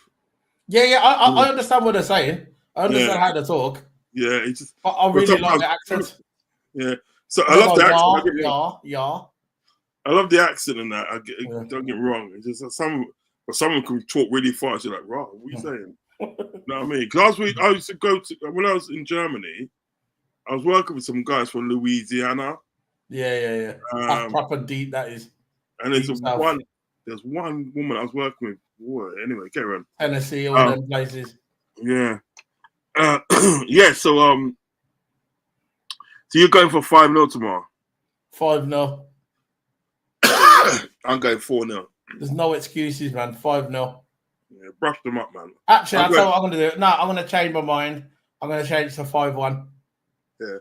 Yeah, I understand what they're saying. I understand how they talk. Yeah, it's just. But I really like the accent. Yeah, so I love the accent. Yeah. I love the accent and that. Don't get me wrong. It's just someone can talk really fast. You're like, "Right, what are you saying?" You know what I mean? Because I used to go to when I was in Germany. I was working with some guys from Louisiana. Yeah. That's proper deep. That is. And there's one woman I was working with. Whoa, anyway, get around. Tennessee, all them places. Yeah. Yeah. So you're going for 5-0 tomorrow. 5-0. I'm going 4-0. There's no excuses, man. 5-0. Yeah, brush them up, man. Actually, I'll tell you what I'm going to do. No, I'm going to change my mind. I'm going to change to 5-1. Yeah.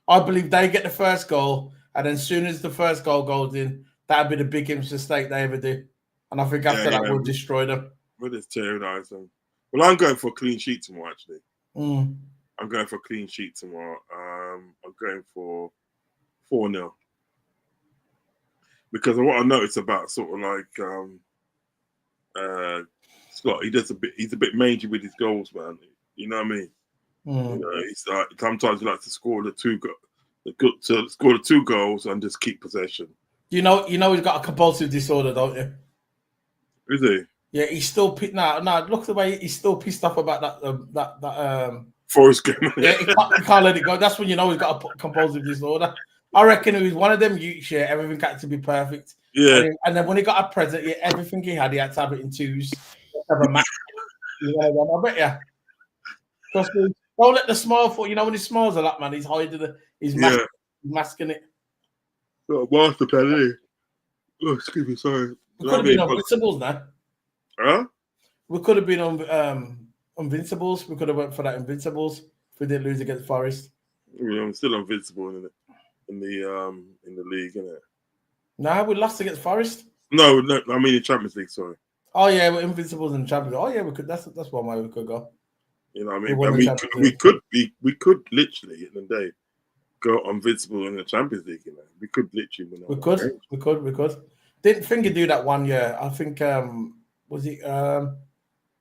I believe they get the first goal, and then as soon as the first goal goes in, that'll be the biggest mistake they ever do. And I think after that, we'll destroy them. We'll just terrorize them. Well, I'm going for a clean sheet tomorrow, actually. I'm going for a clean sheet tomorrow. I'm going for 4-0. Because what I noticed about sort of like Scott, he's a bit mangy with his goals, man. You know what I mean? You know, he's like sometimes he likes to score the two goals and just keep possession. You know he's got a compulsive disorder, don't you? Is he? Yeah, he's still pissed. No, look at the way he's still pissed off about that Forest game. Yeah, he can't let it go. That's when you know he's got a compulsive disorder. I reckon it was one of them youths, everything had to be perfect. Yeah. And then when he got a present, everything he had to have it in twos. Have a match. I bet you. Trust me. Don't let the smile fall. You know when he smiles a lot, man, he's hiding he's masking it. Got a master plan, isn't he? Oh, excuse me, sorry. We could have been Invincibles now. Huh? We could have been on Invincibles. We could have went for that Invincibles if we didn't lose against Forest. Yeah, I'm still invincible in the league, isn't it? No, we lost against Forest. No, I mean in Champions League. Sorry. Oh yeah, we're Invincibles in Champions League. Oh yeah, we could. That's one way we could go. You know what I mean? We could literally in the day go invincible in the Champions League. You know, we could literally win. We could. Didn't think he'd do that one year. I think was it?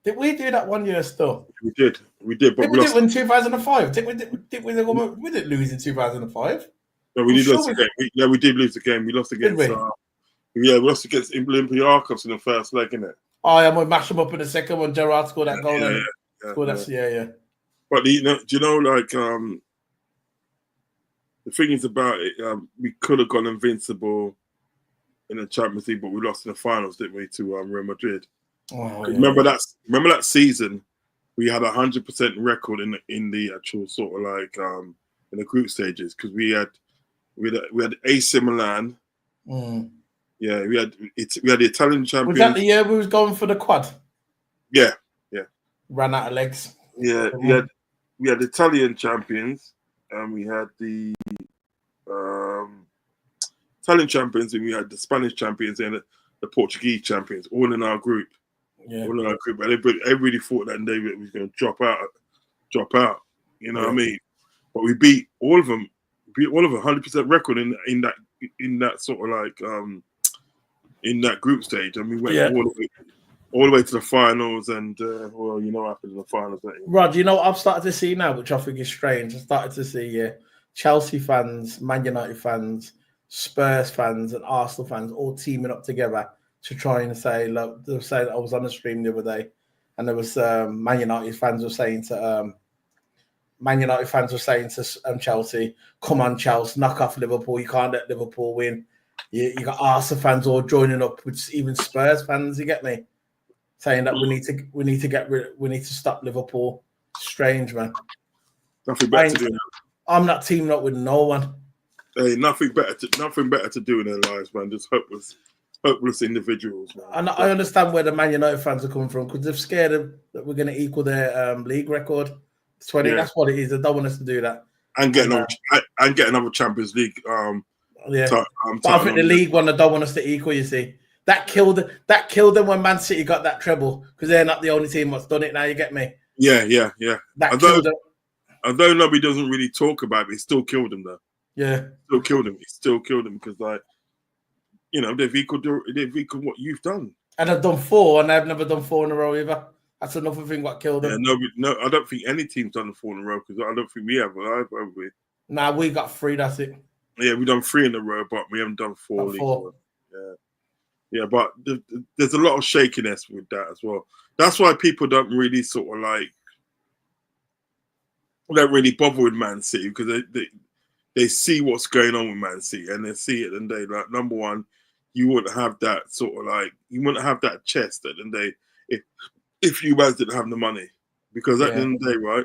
Did we do that one year still? We did. But we did in 2005. Did we didn't lose in 2005? No, we did lose the game. We did lose the game. We lost against. We lost against Olympiacos in the first leg, innit? Oh yeah, we mashed them up in the second when Gerrard scored that goal. Yeah. But do you know, like the thing is about it, we could have gone invincible in the Champions League, but we lost in the finals, didn't we, to Real Madrid? Oh, yeah. Remember that season, we had 100% record in the actual sort of like in the group stages because we had AC Milan. Mm. Yeah, we had the Italian champions. Was that the year we was going for the quad? Yeah. Ran out of legs. Yeah, we had the Italian champions, and we had the Italian champions, and we had the Spanish champions and the Portuguese champions, all in our group. Yeah. All in our group. And everybody thought that day was going to drop out. You know what I mean? But we beat all of them. 100% record in that sort of like in that group stage, and we went all the way to the finals. And well, you know what happened in the finals. Rod, you know what I've started to see now, which I think is strange. I started to see Chelsea fans, Man United fans, Spurs fans, and Arsenal fans all teaming up together to try and say, look, they were saying, I was on the stream the other day, and there was Man United fans were saying to Chelsea, come on, Chelsea, knock off Liverpool. You can't let Liverpool win. You got Arsenal fans all joining up with even Spurs fans. You get me? Saying that we need to stop Liverpool. Strange, man. Nothing better to do. I'm not teaming up with no one. Hey, nothing better to do in their lives, man. Just hopeless individuals, man. And I understand where the Man United fans are coming from because they're scared that we're going to equal their league record. 20. Yeah. That's what it is. They don't want us to do that. And get another Champions League. But I think the league one, they don't want us to equal. You see, that killed them when Man City got that treble because they're not the only team that's done it. Now you get me? Yeah. That killed them. Although nobody doesn't really talk about it, it still killed them though. Yeah, it still killed them because like, you know, they've equaled what you've done. And I've done 4, and I've never done 4 in a row either. That's another thing what killed them. Yeah, no, I don't think any team's done the 4 in a row because I don't think we have we? Nah, we got 3. That's it. Yeah, we've done 3 in a row, but we haven't done 4 leagues. Yeah, but there's a lot of shakiness with that as well. That's why people don't really sort of like don't really bother with Man City because they see what's going on with Man City and they see it and they like number one, you wouldn't have that sort of like you wouldn't have that chest at the end of the day if you guys didn't have the money. Because at the end of the day, right?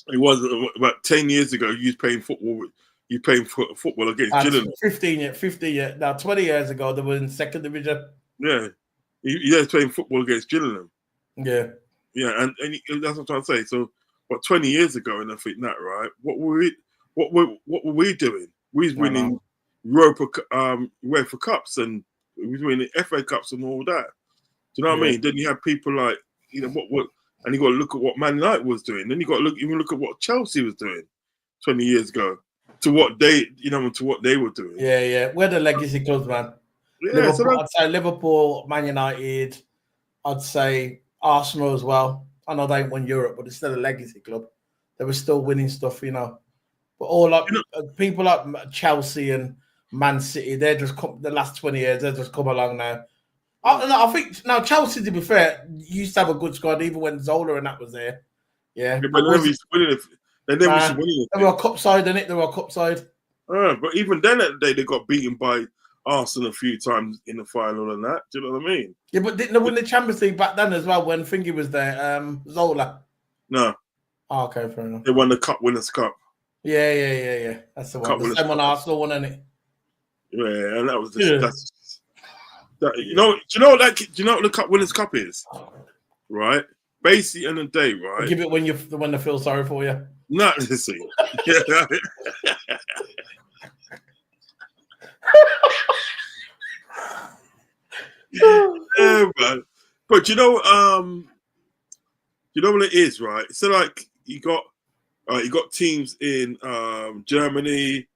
It was about 10 years ago you was playing football against Gillingham. 15 years. Now 20 years ago they were in 2nd division. Yeah. You was playing football against Gillingham. Yeah. Yeah, and that's what I'm trying to say. So what 20 years ago and I think that, right? What were we doing? We was winning UEFA Cups and we was winning FA Cups and all that. Do you know what I mean? Then you have people like, you know, what and you got to look at what Man United was doing. Then you got to look at what Chelsea was doing 20 years ago to what they were doing. Yeah. We're the legacy clubs, man. Yeah, I'd say Liverpool, Man United, I'd say Arsenal as well. I know they ain't won Europe, but it's still a legacy club. They were still winning stuff, you know. But all like people like Chelsea and Man City, they're just the last 20 years, they've just come along now. I think now Chelsea, to be fair, used to have a good squad even when Zola and that was there. Yeah, but they never used to win it. They were a cup side, innit? They were a cup side. But even then, at the day, they got beaten by Arsenal a few times in the final and that. Do you know what I mean? Yeah, but didn't they win the Champions League back then as well when Thingy was there? Zola. No. Oh, okay, fair enough. They won the Cup Winners' Cup. Yeah. That's the one. The same one Arsenal won, innit? Yeah, and that was you know what the Cup Winners' Cup is, right? Basically, in the day, right? Give it when they feel sorry for you. No, listen. Yeah, man. But you know what it is, right? So like you got teams in Germany,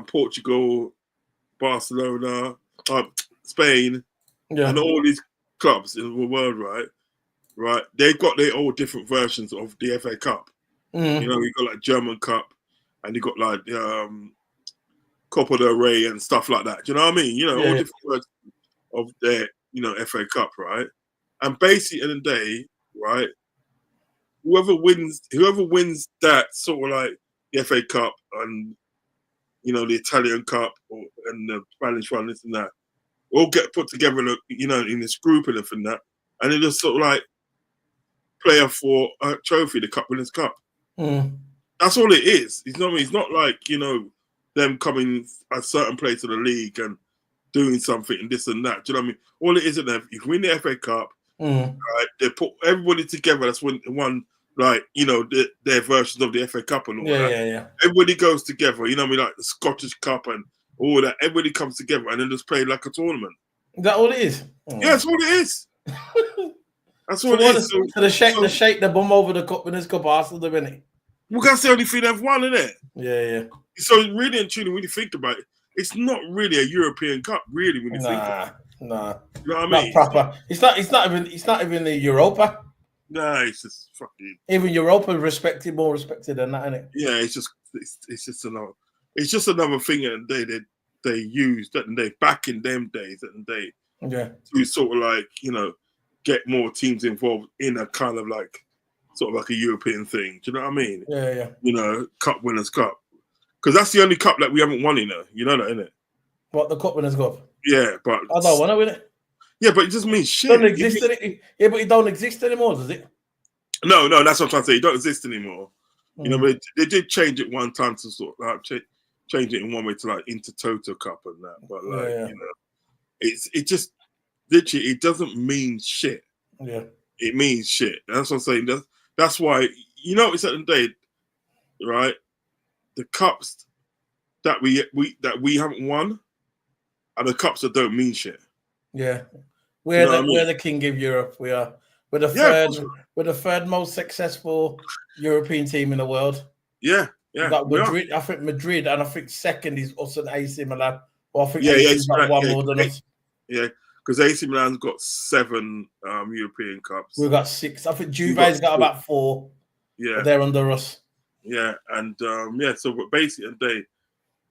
Portugal, Barcelona, Spain, and all these clubs in the world, right? Right, they've got their all different versions of the FA Cup. You know, you got like German Cup, and you got like Copa del Rey and stuff like that. Do you know what I mean? You know, all different versions of their FA Cup, right? And basically, in the day, right, whoever wins that sort of like the FA Cup and you know, the Italian Cup and the Spanish one, this and that, all get put together, you know, in this group and everything that, and they just sort of like player for a trophy, the Cup Winners' Cup. That's all it is. You know what I mean? It's not like, you know, them coming a certain place of the league and doing something and this and that. Do you know what I mean? All it is, if you win the FA Cup, they put everybody together. That's one, like, you know, their versions of the FA Cup and all that. Yeah. Everybody goes together. You know what I mean? Like the Scottish Cup and all that. Everybody comes together and then just play like a tournament. Is that all it is? Yeah, that's all it is. That's all it is. So they shake the bum over the Cup Winners' Cup Arsenal, the minute. Well, that's the only thing they've won, isn't it? Yeah. So really and truly, when you think about it, it's not really a European Cup, really. When you think about it. Nah. You know what I mean? Not proper. It's not even the Europa. Nah, it's just fucking. Even Europa more respected than that, isn't it? Yeah, it's just another thing that they used that they back in them days to sort of like, you know, get more teams involved in a kind of like sort of like a European thing. Do you know what I mean? Yeah. You know, Cup Winners' Cup, because that's the only cup that we haven't won in there. You know that, innit? What, the Cup Winners' Cup? Yeah, but I don't want to win it. Yeah, but it just means shit. Don't exist yeah, but it don't exist anymore, does it? No, that's what I'm trying to say. It don't exist anymore. You know, but they did change it one time to sort of like change it in one way to like Intertoto Cup and that. But like, you know, it just literally it doesn't mean shit. Yeah, it means shit. That's what I'm saying. That's why, you know, it's at the day, right? The cups that we haven't won are the cups that don't mean shit. Yeah, we're the king of Europe. We are. We're the third most successful European team in the world. Yeah. Got Madrid, I think Madrid, and I think second is us and AC Milan. Well, I think AC's got one more than us. Yeah, because AC Milan's got 7 European Cups. We've got 6. I think Juve's got about 4. Yeah, but they're under us. Yeah, and so but basically,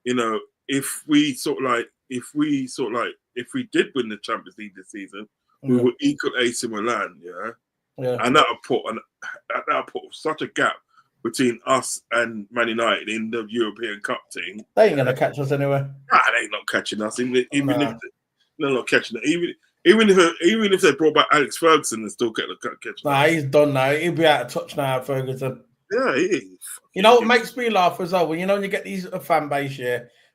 you know, if we did win the Champions League this season, we would equal AC Milan, and that'll put such a gap between us and Man United in the European Cup team. They ain't gonna catch us anyway. Nah, they ain't not catching us. Even if they're not catching it, even if they brought back Alex Ferguson, they still catch us. Nah, he's done now. He'll be out of touch now, Ferguson. Yeah, he is. You know what makes me laugh as well? When you get these fan base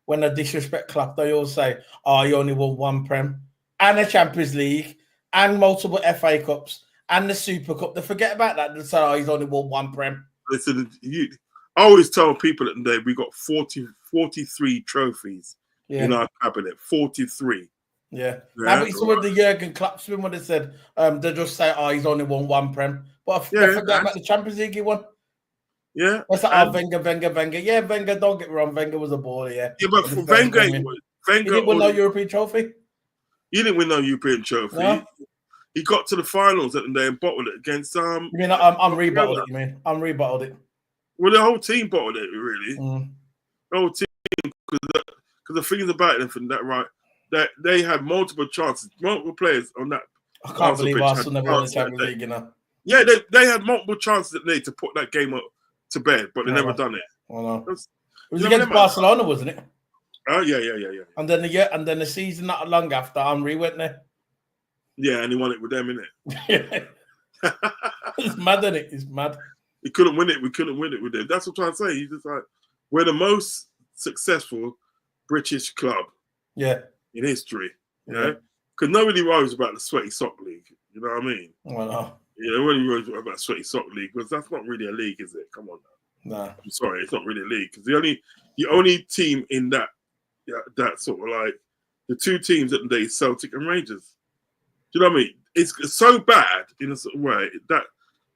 when they disrespect Klopp, they all say, "Oh, he only won 1 Prem and a Champions League and multiple FA Cups and the Super Cup." They forget about that. They say, "Oh, he's only won 1 Prem." Listen, I always tell people that we got 43 trophies in our cabinet. 43. Yeah. But it's with the Jurgen Klopp spin when they said they just say, "Oh, he's only won 1 Prem," but I forget about the Champions League he won. Yeah. That's like, Wenger. Yeah, Wenger, don't get me wrong, Wenger was a baller, Yeah, but for Wenger he didn't win no European trophy. He didn't win no European trophy. No. He got to the finals and then bottled it against You mean I'm rebottled it, you mean? I'm rebottled it. Well, the whole team bottled it, really. The whole team, because the thing is about it, from that, right, that they had multiple chances, multiple players on that. I can't believe Arsenal never won the Champions League, you know. Yeah, they had multiple chances that they to put that game up to bed, but they never done it. Well, no. It was against Barcelona, wasn't it? Oh yeah. And then the season not long after, Henry went there. Yeah, and he won it with them, innit? It's mad, isn't it? It's mad. He couldn't win it. We couldn't win it with them. That's what I'm trying to say. He's just like, we're the most successful British club, in history. Yeah, because nobody worries about the Sweaty Sock League. You know what I mean? Well, no. Yeah, nobody worries about Sweaty Sock League because that's not really a league, is it? Come on now. Nah. I'm sorry, it's not really a league because the only team in that sort of like the 2 teams at the day is Celtic and Rangers. Do you know what I mean? It's so bad in a sort of way that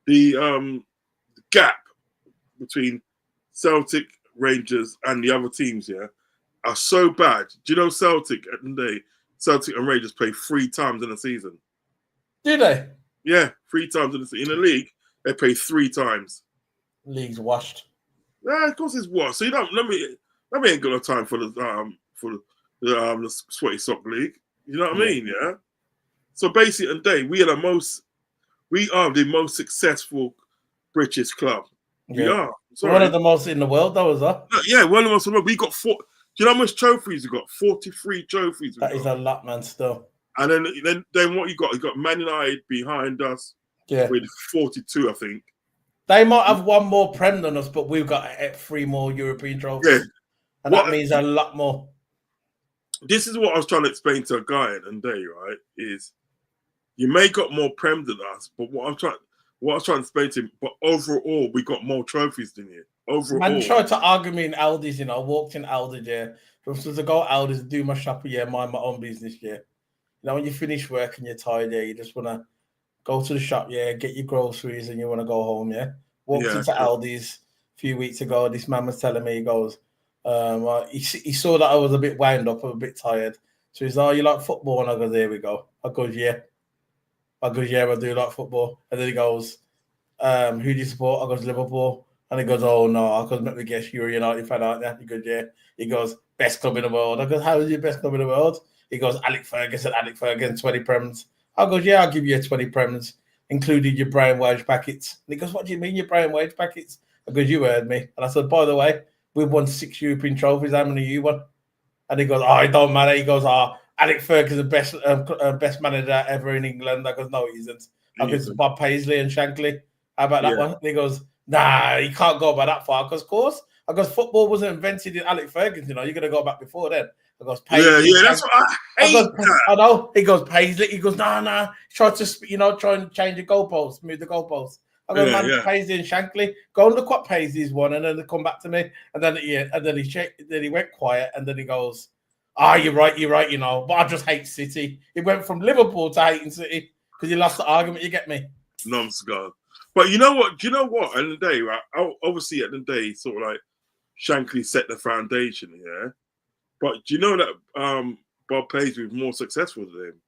the gap between Celtic, Rangers, and the other teams are so bad. Do you know Celtic at the day? Celtic and Rangers play 3 times in a season. Do they? Yeah, 3 times in a season. In a league, they play 3 times. League's washed. Yeah, of course it's washed. So you don't let me ain't got no time for the Sweaty Sock League. You know what I mean? Yeah. So basically, today we are the most successful British club. We are. Sorry. One of the most in the world, though, is that? Yeah, one of the most. We got 4. you know how much trophies we got? 43 trophies. That is a lot, man. Still. And then what you got? You got Man United behind us with 42, I think. They might have one more Prem than us, but we've got 3 more European trophies. Yeah. And that means a lot more. This is what I was trying to explain to a guy at the day, right? Is you may got more Prem than us, but what I was trying to explain to him, but overall we got more trophies than you. Overall. Man tried to argue me in Aldi's, walked in Aldi's, yeah. So to go Aldi's, do my shopping, mind my own business, yeah. When you finish work and you're tired, you just want to go to the shop, get your groceries and you want to go home, Walked into Aldi's a few weeks ago. This man was telling me, he goes, he saw that I was a bit wound up, a bit tired. So he's like, you like football? And I go, there we go. I go, yeah. I do like football. And then he goes, who do you support? I goes, Liverpool. And he goes, oh, no. I goes, let me guess, you're a United fan, aren't you? He goes, yeah. He goes, best club in the world. I goes, how is your best club in the world? He goes, Alex Ferguson, 20 Prems. I goes, yeah, I'll give you 20 Prems, including your Brian wage packets. And he goes, what do you mean your Brian wage packets? I goes, you heard me. And I said, by the way, we've won 6 European trophies. How many you won? And he goes, oh, it don't matter. He goes, Alex Ferguson, best manager ever in England. I goes, no, he isn't. I goes, Bob Paisley and Shankly. How about that one? And he goes, nah, you can't go by that far. Because, of course, football wasn't invented in Alex Ferguson. You're going to go back before then. I goes, Paisley. Yeah, that's what I hate. I know. He goes, Paisley. He goes, nah. Try to, try and change the goalposts, move the goalposts. I go, Paisley and Shankly. Go and look what Paisley's won, and then they come back to me, and then he went quiet, and then he goes, you're right, But I just hate City. He went from Liverpool to hating City because he lost the argument. You get me? Numbskull. But you know what? Do you know what? At the day, right? Obviously, at the day, sort of like Shankly set the foundation, yeah. But do you know that Bob Paisley was more successful than him?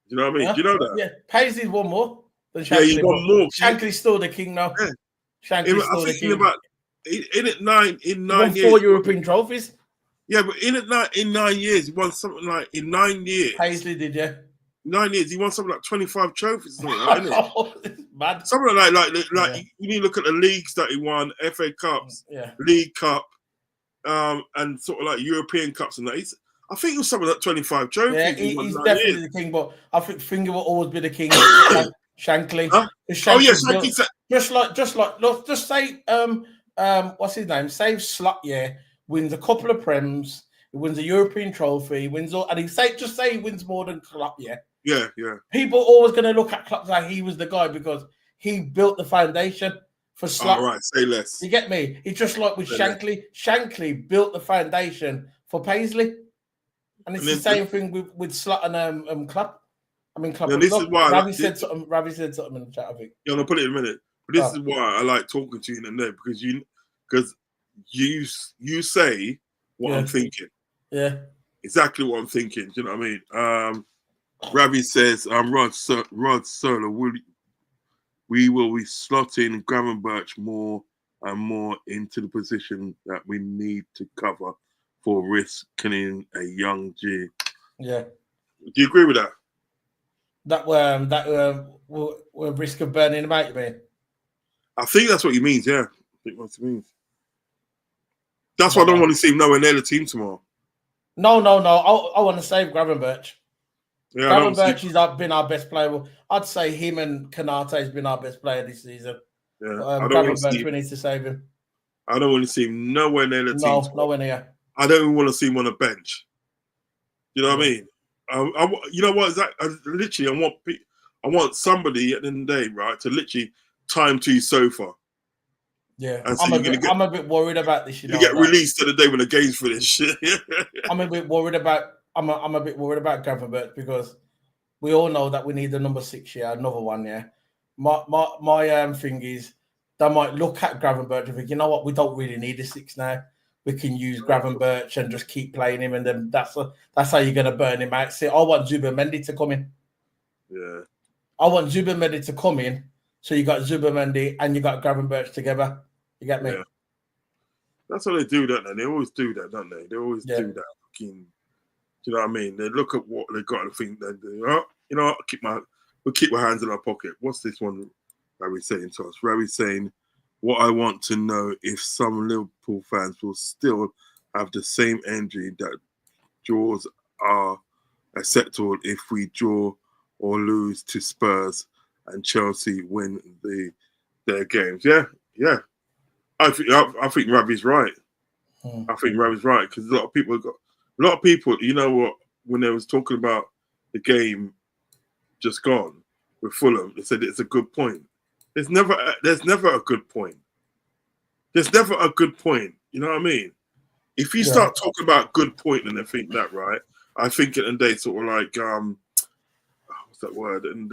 You know what I mean? Do you know that? Yeah, Paisley's won more than Shankly. Yeah, he won more. Shankly's still the king now. Yeah. Shankly's still the king. In 9 years, 4 European trophies. Yeah, but in 9 years, he won something like in 9 years. Paisley did, yeah. 9 years, he won something like 25 trophies. Isn't it? Mad. Something like you need to look at the leagues that he won, FA Cups, League Cup, and sort of like European Cups and that. I think it was something like 25 trophies. Yeah, he's definitely the king, but I think Finger will always be the king. Shankly. Huh? Shankly. Just say what's his name? Save Slot, wins a couple of Prems, he wins a European trophy, wins all, and he say he wins more than Klopp, Yeah. People are always going to look at Klopp like he was the guy because he built the foundation for Slot. All right, say less. You get me? It's just like with Shankly. Shankly built the foundation for Paisley, and it's the same thing with Slot and Klopp. I mean, Klopp. This is why Ravi said something in the chat. I think. Yeah, I'm gonna put it in a minute. But this is why I like talking to you in there because you say what I'm thinking. Yeah, exactly what I'm thinking. Do you know what I mean? Ravi says, Rod Solar, we will be slotting Gravenberch more and more into the position that we need to cover for risking a young G. Yeah. Do you agree with that? That will risk of burning him out, you mean? I think that's what he means, yeah. I think that's what he means. That's why I don't want to see him nowhere near the team tomorrow. No. I want to save Gravenberch. Yeah, Gravenberch has been our best player. I'd say him and Kanate has been our best player this season. Yeah, Gravenberch, we need to save him. I don't want to see him nowhere near the team. No, nowhere near. I don't even want to see him on a bench. You know what I mean? You know what? I want somebody at the end of the day, right, to literally tie him to his sofa. Yeah, I'm a bit worried about this. You get released to the day when the game's finished. I'm a bit worried about. I'm a bit worried about Gravenberch because we all know that we need a number 6 here, another one. Yeah, my thing is they might look at Gravenberch and think, you know what, we don't really need a 6 now. We can use Gravenberch and just keep playing him, and then that's how you're going to burn him out. See, I want Zubimendi to come in. Yeah, I want Zubimendi to come in. So you got Zubimendi and you got Gravenberch together. You get me? Yeah. That's how they do that. Then they always do that, don't they? They always do that. Do you know what I mean? They look at what they got and think that you know, we'll keep our hands in our pocket. What's this one? Ravi's saying to us. Ravi's saying, what I want to know if some Liverpool fans will still have the same energy that draws are acceptable if we draw or lose to Spurs and Chelsea win their games. Yeah. I think Ravi's right. I think Ravi's right because a lot of people, you know what, when they was talking about the game just gone with Fulham, they said it's a good point. There's never a good point. There's never a good point. You know what I mean? If you start talking about good point and I think that, right, I think at the end of the day sort of like what's that word? And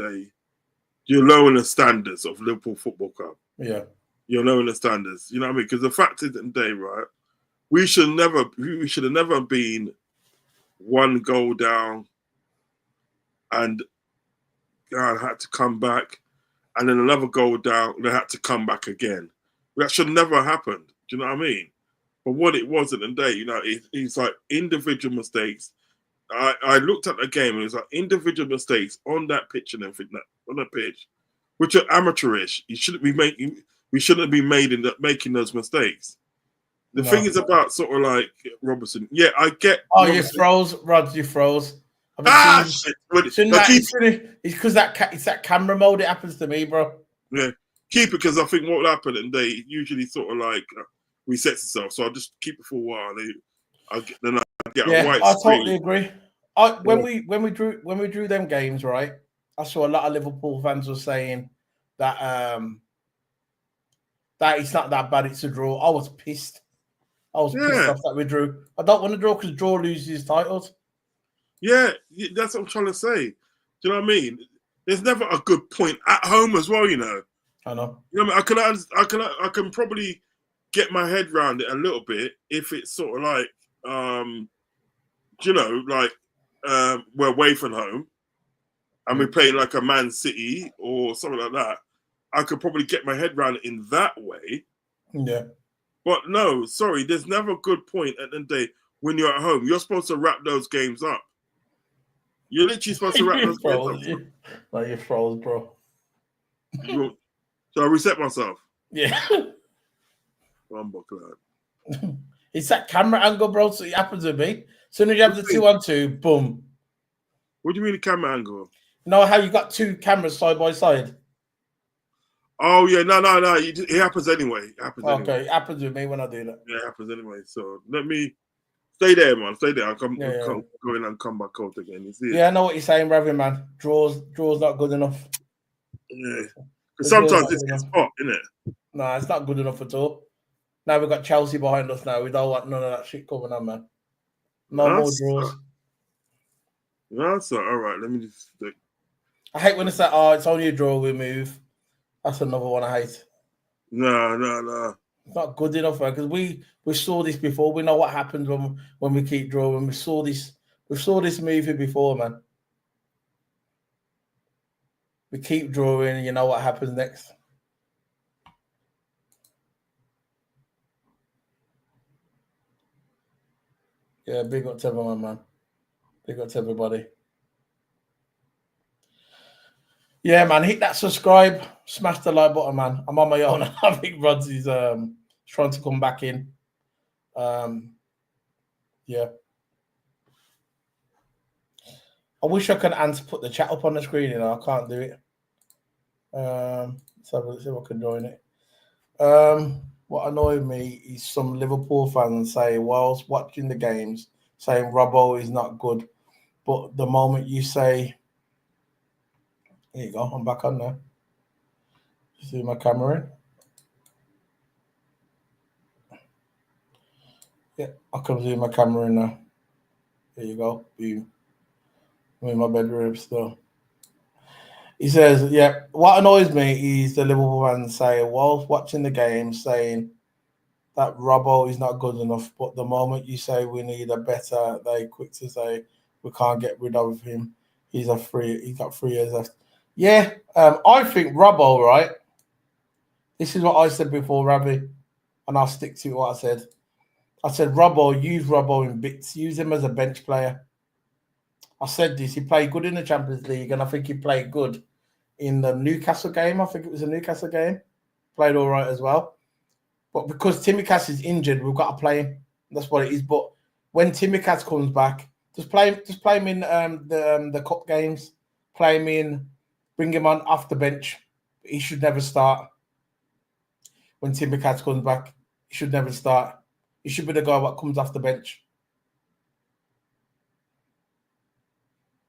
you're lowering the standards of Liverpool Football Club. Yeah. You're lowering the standards. You know what I mean? Because the fact is, at the end of the day, right, we should have never been one goal down and had to come back, and then another goal down, they had to come back again. That should never have happened. Do you know what I mean? But what it was at the day, you know, it's like individual mistakes. I looked at the game and it was like individual mistakes on that pitch and everything, on that pitch, which are amateurish. We shouldn't be making those mistakes. The thing is about sort of like Robertson. Yeah, I get. Oh, you froze, Rod. You froze. Shit. It's because it's that camera mode. It happens to me, bro. Yeah, keep it because I think what will happen and they usually sort of like resets itself. So I'll just keep it for a while. Then I get a white screen. Totally agree. When we drew them games, right? I saw a lot of Liverpool fans were saying that that it's not that bad. It's a draw. I was pissed. I was pissed off that we drew. I don't want to draw because draw loses titles. Yeah, that's what I'm trying to say. Do you know what I mean? There's never a good point at home as well, you know. I know. You know what I mean? I can probably get my head around it a little bit if it's sort of like, you know, like we're away from home and we play like a Man City or something like that. I could probably get my head around it in that way. Yeah. But no, sorry, there's never a good point at the end of the day when you're at home. You're supposed to wrap those games up. You're literally supposed to wrap those games up. Like you froze, bro. So I reset myself. Yeah. Unbuckle. It's that camera angle, bro. So it happens with me. As soon as you have the 2-on-2, boom. What do you mean the camera angle? You know how you got two cameras side by side? Oh yeah, no. It happens anyway. It happens with me when I do that. Yeah, it happens anyway. So let me stay there, man. Stay there. I'll go in and come back out again. You see it? Yeah, I know what you're saying, Ravi, man. Draw's not good enough. Yeah, because sometimes it's hot, isn't it? No, it's not good enough at all. Now we've got Chelsea behind us. Now we don't want none of that shit coming on, man. No more draws. No, so all right. Let me just. I hate when it's like, it's only a draw. We move. That's another one I hate. No. It's not good enough, man, because we saw this before. We know what happens when we keep drawing. We saw this movie before, man. We keep drawing, and you know what happens next. Yeah, big up to everyone, man. Big up to everybody. Yeah, man, hit that subscribe, smash the like button, man. I'm on my own. I think Rodz is trying to come back in. Yeah. I wish I could put the chat up on the screen, you know. I can't do it. Let's see if I can join it. What annoyed me is some Liverpool fans say, whilst watching the games, saying Robbo is not good. But the moment you say, here you go, I'm back on now. See my camera in? Yeah, I can see my camera in now. There you go. Boom. I'm in my bedroom still. He says, yeah, what annoys me is the Liverpool fans say, whilst watching the game, saying that Robbo is not good enough, but the moment you say we need a better, they quick to say we can't get rid of him. He's got 3 years left. Yeah, I think Robbo, right? This is what I said before, Ravi, and I'll stick to what I said. I said, Robbo, use Robbo in bits. Use him as a bench player. I said this. He played good in the Champions League, and I think he played good in the Newcastle game. I think it was a Newcastle game. Played all right as well. But because Timmy Cass is injured, we've got to play him. That's what it is. But when Tsimikas comes back, just play him in the cup games. Play him in, bring him on off the bench. He should never start. When Tsimikas comes back, he should never start. He should be the guy that comes off the bench.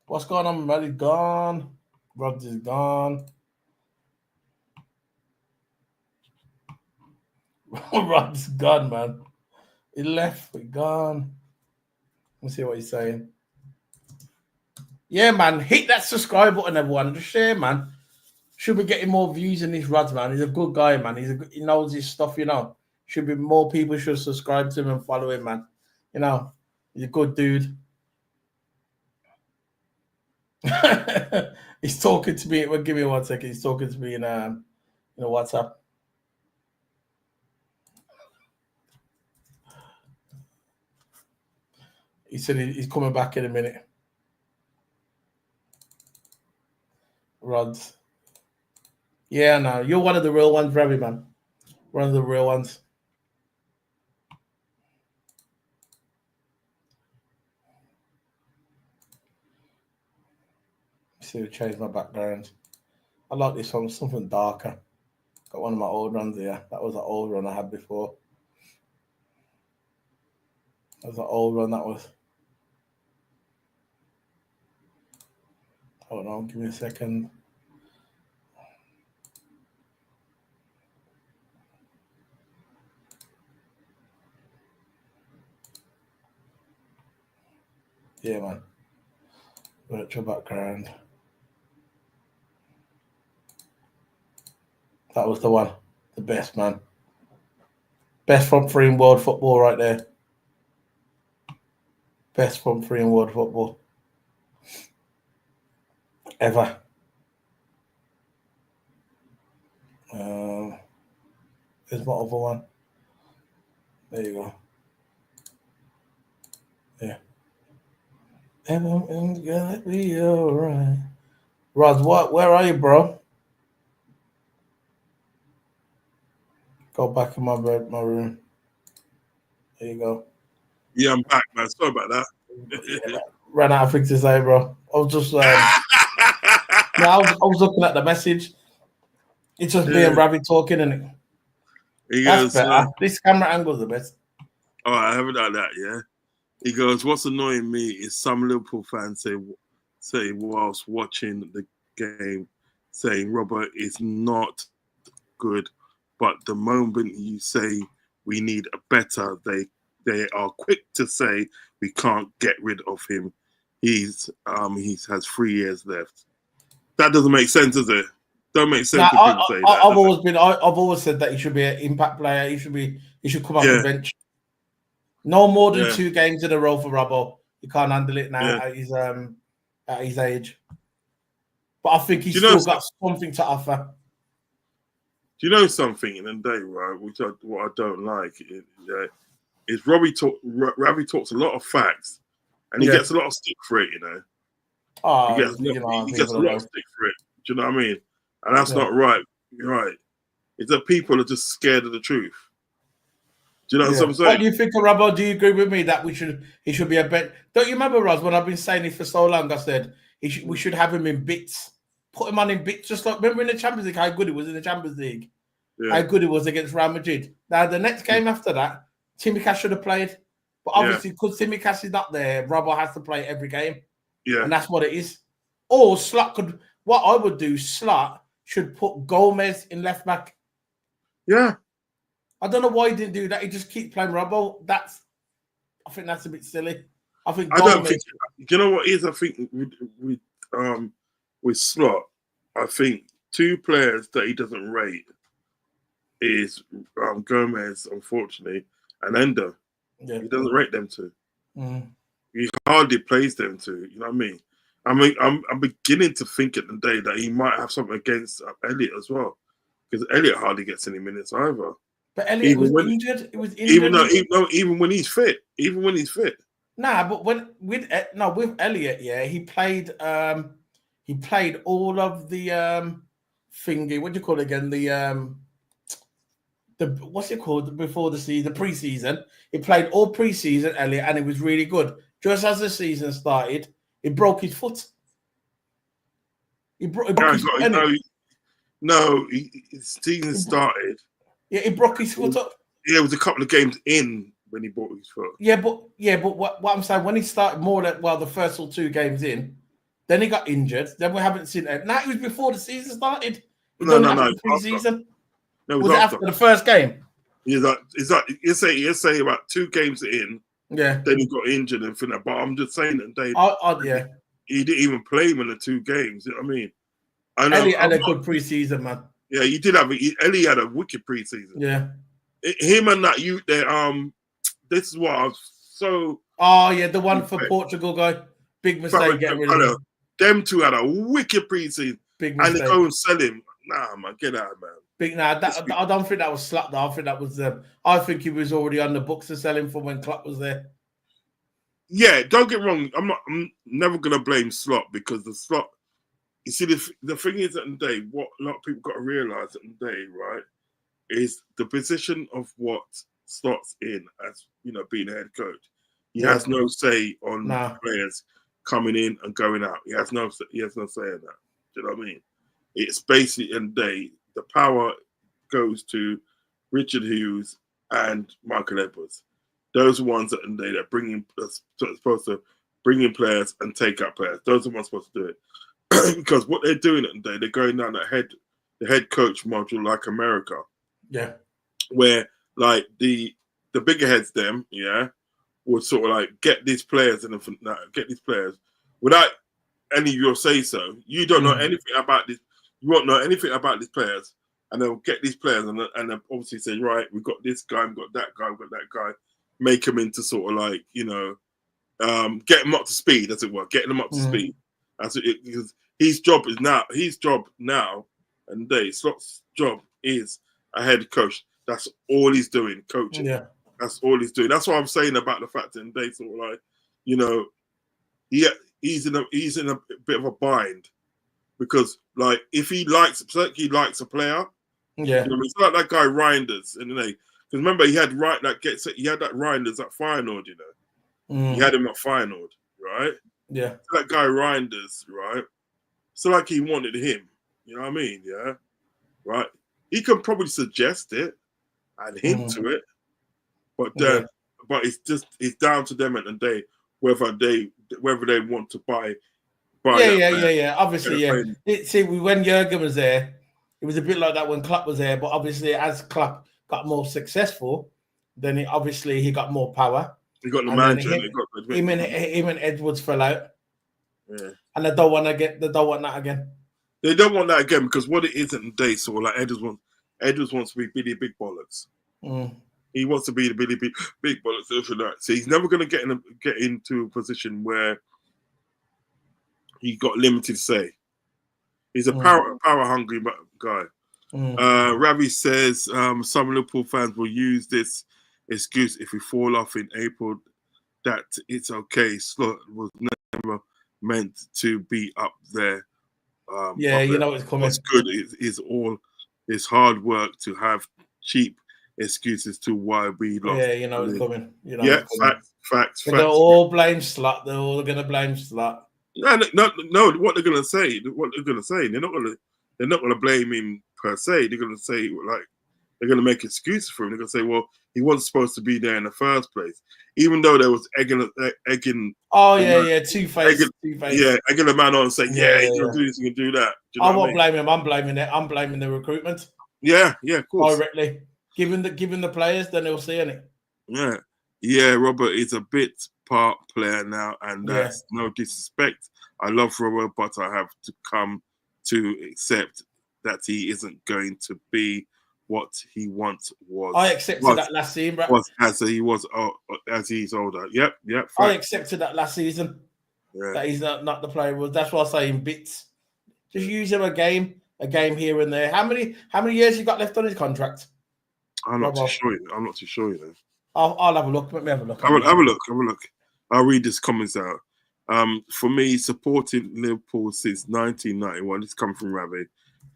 What's going on, man? He's gone. Rodz is gone. Rod's gone, man. He left, but gone. Let's see what he's saying. Yeah, man. Hit that subscribe button, everyone. Just share, man. Should be getting more views in this Rodz, man. He's a good guy, man. He knows his stuff, you know. Should be more people should subscribe to him and follow him, man. You know, he's a good dude. He's talking to me. Well, give me 1 second. He's talking to me in WhatsApp. He said he's coming back in a minute. Rodz. Yeah, no, you're one of the real ones, Ravi, man. One of the real ones. See, change my background. I like this one, something darker. Got one of my old ones here. That was an old one I had before. That was an old one. That was. Hold on, give me a second. Yeah, man. Virtual background. That was the one. The best, man. Best front three in world football right there. Best front three in world football. Ever. There's my other one. There you go. Yeah. Everything's gonna be alright. Rodz, where are you, bro? Go back in my room. There you go. Yeah, I'm back, man. Sorry about that. Yeah, ran out of things to say, bro. I was just I was looking at the message. It's just me and Ravi talking, and that's better. This camera angle's the best. Oh, I haven't done that, yeah. He goes, what's annoying me is some Liverpool fans say whilst watching the game, saying Robert is not good, but the moment you say we need a better, they are quick to say we can't get rid of him. He has 3 years left. That doesn't make sense, does it? Don't make sense. Now, people say that. I've always said that he should be an impact player. He should come off the bench. No more than 2 games in a row for Robbo. He can't handle it now at his age. But I think he's still got something to offer. Do you know something in the day, right? What I don't like is Ravi talks a lot of facts, and he gets a lot of stick for it. You know, he gets a lot of stick for it. Do you know what I mean? And that's not right. You're right. It's that people are just scared of the truth. Do you know what I'm saying? What do you think of Robbo? Do you agree with me that he should be a bet? Don't you remember, Roz, when I've been saying it for so long? I said we should have him in bits. Put him on in bits, just like remember in the Champions League how good he was in the Champions League, how good he was against Real Madrid. Now the next game after that, Tsimikas should have played, but obviously because Tsimikas is not there, Robbo has to play every game, and that's what it is. Or Slot could. What I would do, Slot should put Gomez in left back. Yeah, I don't know why he didn't do that. He just keeps playing Robbo. I think that's a bit silly. I think Gomez, I don't think. You know what is? I think with Slot, I think 2 players that he doesn't rate is Gomez, unfortunately, and Endo. Yeah. He doesn't rate them 2. He hardly plays them 2. You know what I mean? I'm beginning to think at the day that he might have something against Elliot as well, because Elliot hardly gets any minutes either. But Elliot was injured. It was injured. Even when he's fit. Even when he's fit. Nah, but with Elliot, he played. He played all of the thingy. What do you call it again? what's it called before the pre-season. He played all pre-season, Elliot, and it was really good. Just as the season started, he broke his foot. He broke his foot. His season started. Yeah, he broke his foot up. Yeah, it was a couple of games in when he broke his foot. Yeah, but what I'm saying, when he started the first or 2 games in, then he got injured. Then we haven't seen it. Now it was before the season started. No. Pre-season. No, was it after the first game? You say about 2 games in. Yeah. Then he got injured and finished. But I'm just saying that he didn't even play him in the 2 games. You know what I mean? I know Ellie had a good pre-season, man. Yeah, he did have. Ellie had a wicked pre-season. Yeah. Him and that youth there. This is what I was so. Oh yeah, the one for Portugal guy. Big mistake. Getting rid of him. Them 2 had a wicked pre-season. Big mistake. And they go and sell him. Nah, man, get out, man. I don't think that was slap. I think that was. I think he was already on the books to sell him for when Klopp was there. Yeah, don't get wrong. I'm never gonna blame Slot because the Slot. You see, the thing is at the day, what a lot of people got to realize at the day, right, is the position of what Slot's in as being a head coach. He has no say on players coming in and going out. He has no say in that. Do you know what I mean? It's basically in the day, the power goes to Richard Hughes and Michael Edwards. Those are ones that they're supposed to bring in players and take out players. Those are the ones supposed to do it. Because what they're doing at the day, they're going down the head coach module like America. Yeah. Where like the bigger heads would sort of like get these players without any of your say so. You don't know anything about this. You won't know anything about these players. And they'll get these players and they'll obviously say, right, we've got this guy, we've got that guy, we've got that guy. Make them into sort of like, get them up to speed, as it were, getting them up to speed. Because his job now, and Slot's job is a head coach. That's all he's doing, coaching. Yeah. That's all he's doing. That's what I'm saying about the fact that they sort of like, he's in a bit of a bind because like if he likes a player, it's like that guy Reinders, because remember he had that Reinders at Feyenoord, he had him at Feyenoord, right? Yeah, so that guy Reinders, right? So like he wanted him, you know what I mean? Yeah, right. He can probably suggest it and hint to it, but it's down to them at the day whether they want to buy. Yeah. Obviously, yeah. See, when Jurgen was there, it was a bit like that when Klopp was there. But obviously, as Klopp got more successful, then he got more power. He got the manager. Him and Edwards fell out. Yeah, and they don't want that again. They don't want that again because what it is at the day, so like Edwards wants to be Billy Big Bollocks. He wants to be the Billy Big Bollocks. So he's never going to get into a position where he got limited say. He's a power hungry guy. Ravi says some Liverpool fans will use this excuse if we fall off in April that it's okay. Slot was never meant to be up there. It's coming. What's good is all his hard work to have cheap excuses to why we lost. It's coming. Facts. They'll all blame Slot. They're all going to blame Slot. No. What they're going to say? They're not going to blame him per se. They're going to say like they're going to make excuses for him. They're going to say, well, he wasn't supposed to be there in the first place, even though there was egging. Oh yeah, two-faced. Yeah, egging the man on and saying, you can do this, you can do that. Do I won't blame him. I'm blaming it. I'm blaming the recruitment. Yeah, of course. Directly, given the players, then they'll see it. Yeah. Robert is a bit part player now, and that's no disrespect. I love Robert, but I have to come to accept that he isn't going to be what he once was. I accepted that last season, bro. As he's older. Yep. I accepted that last season. Yeah. That he's not the player he was. That's why I say in bits. Just use him a game here and there. How many years you got left on his contract? I'm not too sure. I'll have a look. Let me have a look. Have a look. I'll read this comments out. For me, supporting Liverpool since 1991, this comes from Ravi.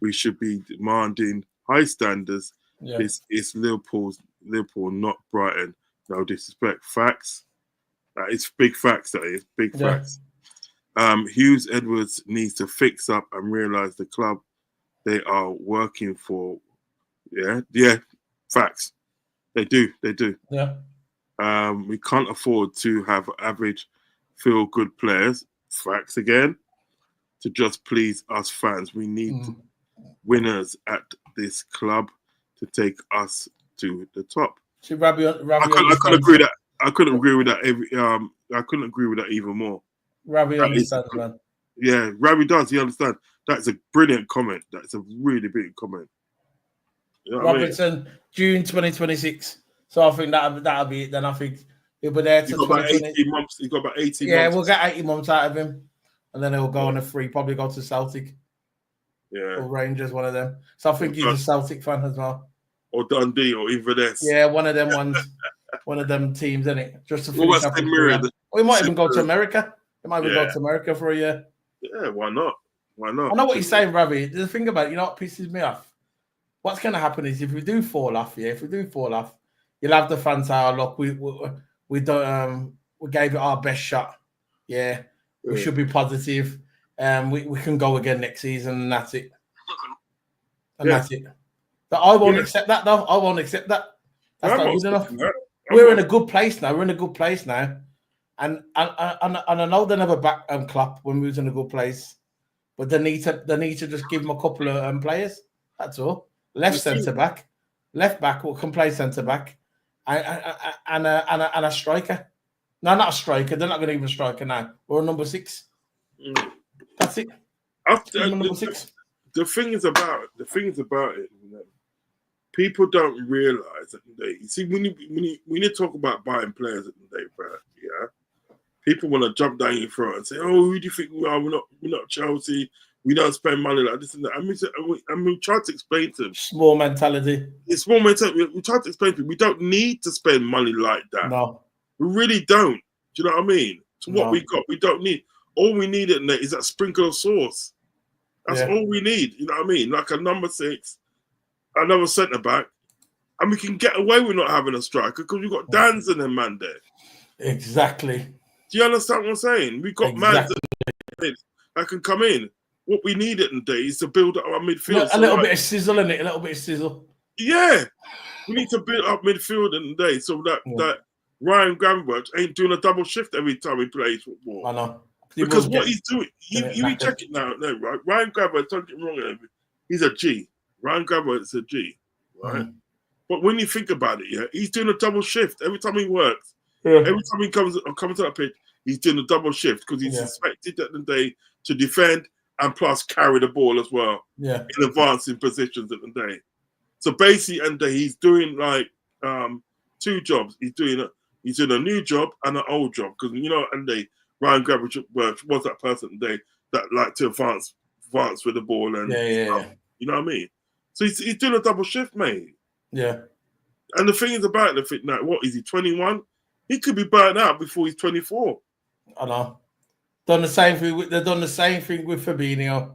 We should be demanding high standards Yeah. It's Liverpool, not Brighton. No disrespect. Facts. That is big facts. That is big facts. Hughes Edwards needs to fix up and realise the club they are working for. Yeah, facts. They do. Yeah. We can't afford to have average, feel-good players. Facts again. To just please us fans, we need winners at this club to take us to the top. See, Ravi I couldn't agree that. I couldn't agree with that. I couldn't agree with that even more. Ravi understands, man. Yeah, Ravi does. He understands. That's a brilliant comment. That's a really big comment. You know Robertson, June 2026. So I think that'll be it. Then I think he'll be there till 2020. 18 months. He's got about 18 months. Yeah, we'll get 18 months out of him, and then he'll go on a free. Probably go to Celtic. Yeah. Or Rangers, one of them. So I think he's a Celtic fan as well. Or Dundee, or Inverness. Yeah, one of them ones. One of them teams, isn't it? Just to finish up. We might even go to America. We might even go to America for a year. Yeah, why not? Why not? I know what you're saying, Ravi. The thing about it, you know what pisses me off? What's going to happen is if we do fall off, you'll have the fans say, "Oh, look, we don't we gave it our best shot. Yeah, we should be positive. We can go again next season, and that's it. That's it. But I won't accept that, though. I won't accept that. That's not good enough. We're in a good place now. And I know they never back Klopp when we was in a good place, but they need to just give him a couple of players. That's all. Left back who can play centre back, and a striker. No, not a striker. They're not going to give a striker now. We're a number 6. That's it. Number 6. The thing is about it. You know, people don't realise that you see when you talk about buying players at the day, yeah. People want to jump down your throat and say, "Oh, who do you think we are? We're not Chelsea. We don't spend money like this and that." I mean, try to explain to them. Small mentality. It's small mentality. We try to explain to them. We don't need to spend money like that. No. We really don't. Do you know what I mean? So what we got, we don't need. All we need in there is that sprinkle of sauce. That's all we need. You know what I mean? Like a number 6, another centre back, and we can get away with not having a striker because we've got Dan's and them man there. Exactly. Do you understand what I'm saying? We've got man that can come in. What we need in the day is to build up our midfield. A little bit of sizzle in it. A little bit of sizzle. Yeah, we need to build up midfield in the day so that Ryan Gravenberch ain't doing a double shift every time he plays football. I know. Because what he's doing, you check it now, right? Ryan Gravenberch, don't get me wrong, he's a G. Ryan Gravenberch is a G, right? But when you think about it, he's doing a double shift every time he works. Yeah. Every time he comes to that pitch, he's doing a double shift because he's expected at the day to defend and plus carry the ball as well. Yeah. In advancing positions at the day. So basically, and he's doing like 2 jobs. He's doing a new job and an old job because Ryan Gravenberch was that person today that liked to advance with the ball and you know what I mean. So he's doing a double shift, mate. Yeah. And the thing is about the fit now. What is he? 21? He could be burnt out before he's 24. I know. They've done the same thing with Fabinho.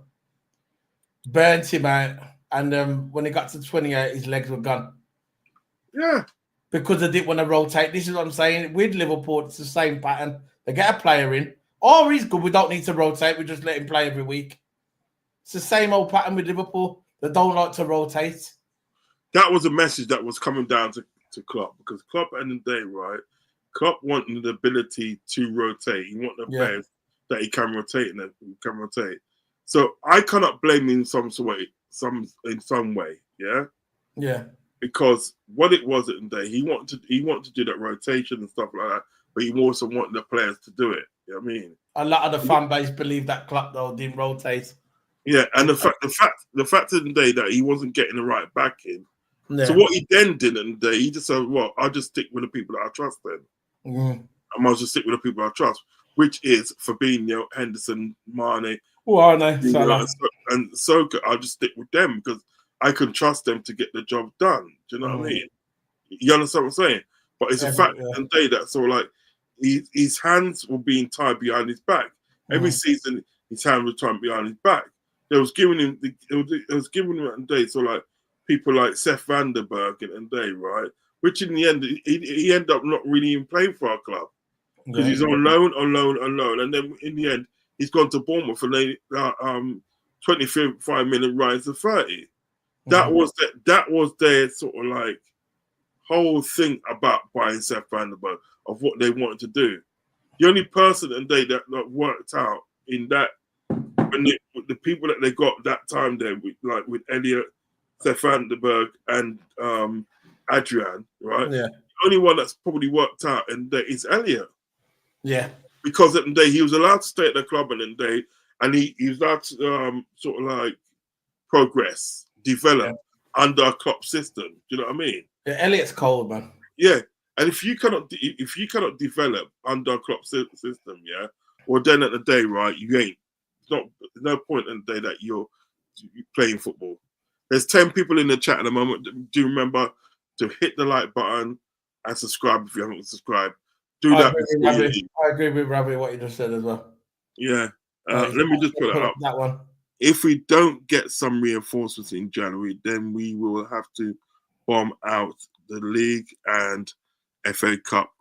Burnt him out, and when he got to 28, his legs were gone. Yeah. Because they didn't want to rotate. This is what I'm saying. With Liverpool, it's the same pattern. They get a player in. Oh, he's good. We don't need to rotate. We just let him play every week. It's the same old pattern with Liverpool. They don't like to rotate. That was a message that was coming down to Klopp because Klopp at the end of the day, right? Klopp wanted the ability to rotate. He wanted the players that he can rotate So I cannot blame him in some way, yeah? Yeah. Because what it was at the day, he wanted to do that rotation and stuff like that, but he also wanted the players to do it. You know what I mean? A lot of the fan base believed that Klopp though didn't rotate. Yeah, and the fact of the day that he wasn't getting the right backing. Yeah. So what he then did in the day, he just said, "Well, I'll just stick with the people that I trust then. I might just stick with the people I trust," which is Fabinho, Henderson, Mane, and Soka. I'll just stick with them because I can trust them to get the job done. Do you know what I mean? You understand what I'm saying? But it's a fact of the day that so like his hands were being tied behind his back. Every season, his hands were tied behind his back. It was giving him a day. So like people like Seth Vandenberg and they, right? Which in the end, he ended up not really even playing for our club because he's on loan, and then in the end, he's gone to Bournemouth and they 25 million rise to 30. That was their sort of like whole thing about buying Seth Vandenberg of what they wanted to do. The only person and they that worked out in that when the people that they got that time there with Elliot, Seth Vandenberg and Adrian, right? Yeah. The only one that's probably worked out and that is Elliot. Yeah. Because at the day he was allowed to stay at the club and day and he was allowed to sort of like progress, develop under a Klopp system. Do you know what I mean? Yeah, Elliot's cold, man. Yeah. And if you cannot develop under a Klopp system, yeah, well then at the day, right, you ain't. There's no point in the day that you're playing football. There's 10 people in the chat at the moment. Do remember to hit the like button and subscribe if you haven't subscribed. Do that. I agree with Ravi what you just said as well. Yeah. Let me just put it up. That one. If we don't get some reinforcements in January, then we will have to bomb out the league and FA Cup,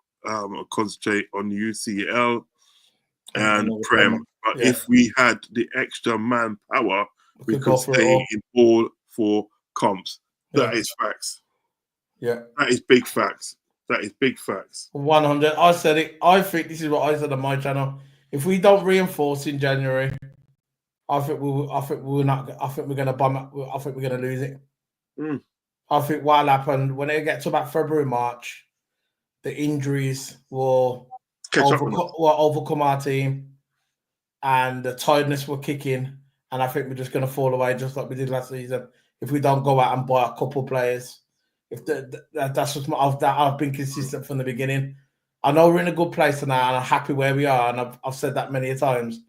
concentrate on UCL and Prem. But if we had the extra manpower, we could stay in all 4 comps. That is facts. Yeah. That is big facts. That is big facts. 100. I said it. I think this is what I said on my channel. If we don't reinforce in January, I think we're gonna bomb it. I think we're gonna lose it. I think what'll happen when it gets to about February, March, the injuries will overcome our team, and the tiredness will kick in, and I think we're just gonna fall away just like we did last season. If we don't go out and buy a couple players, that's just I've been consistent from the beginning. I know we're in a good place now, and I'm happy where we are, and I've said that many times.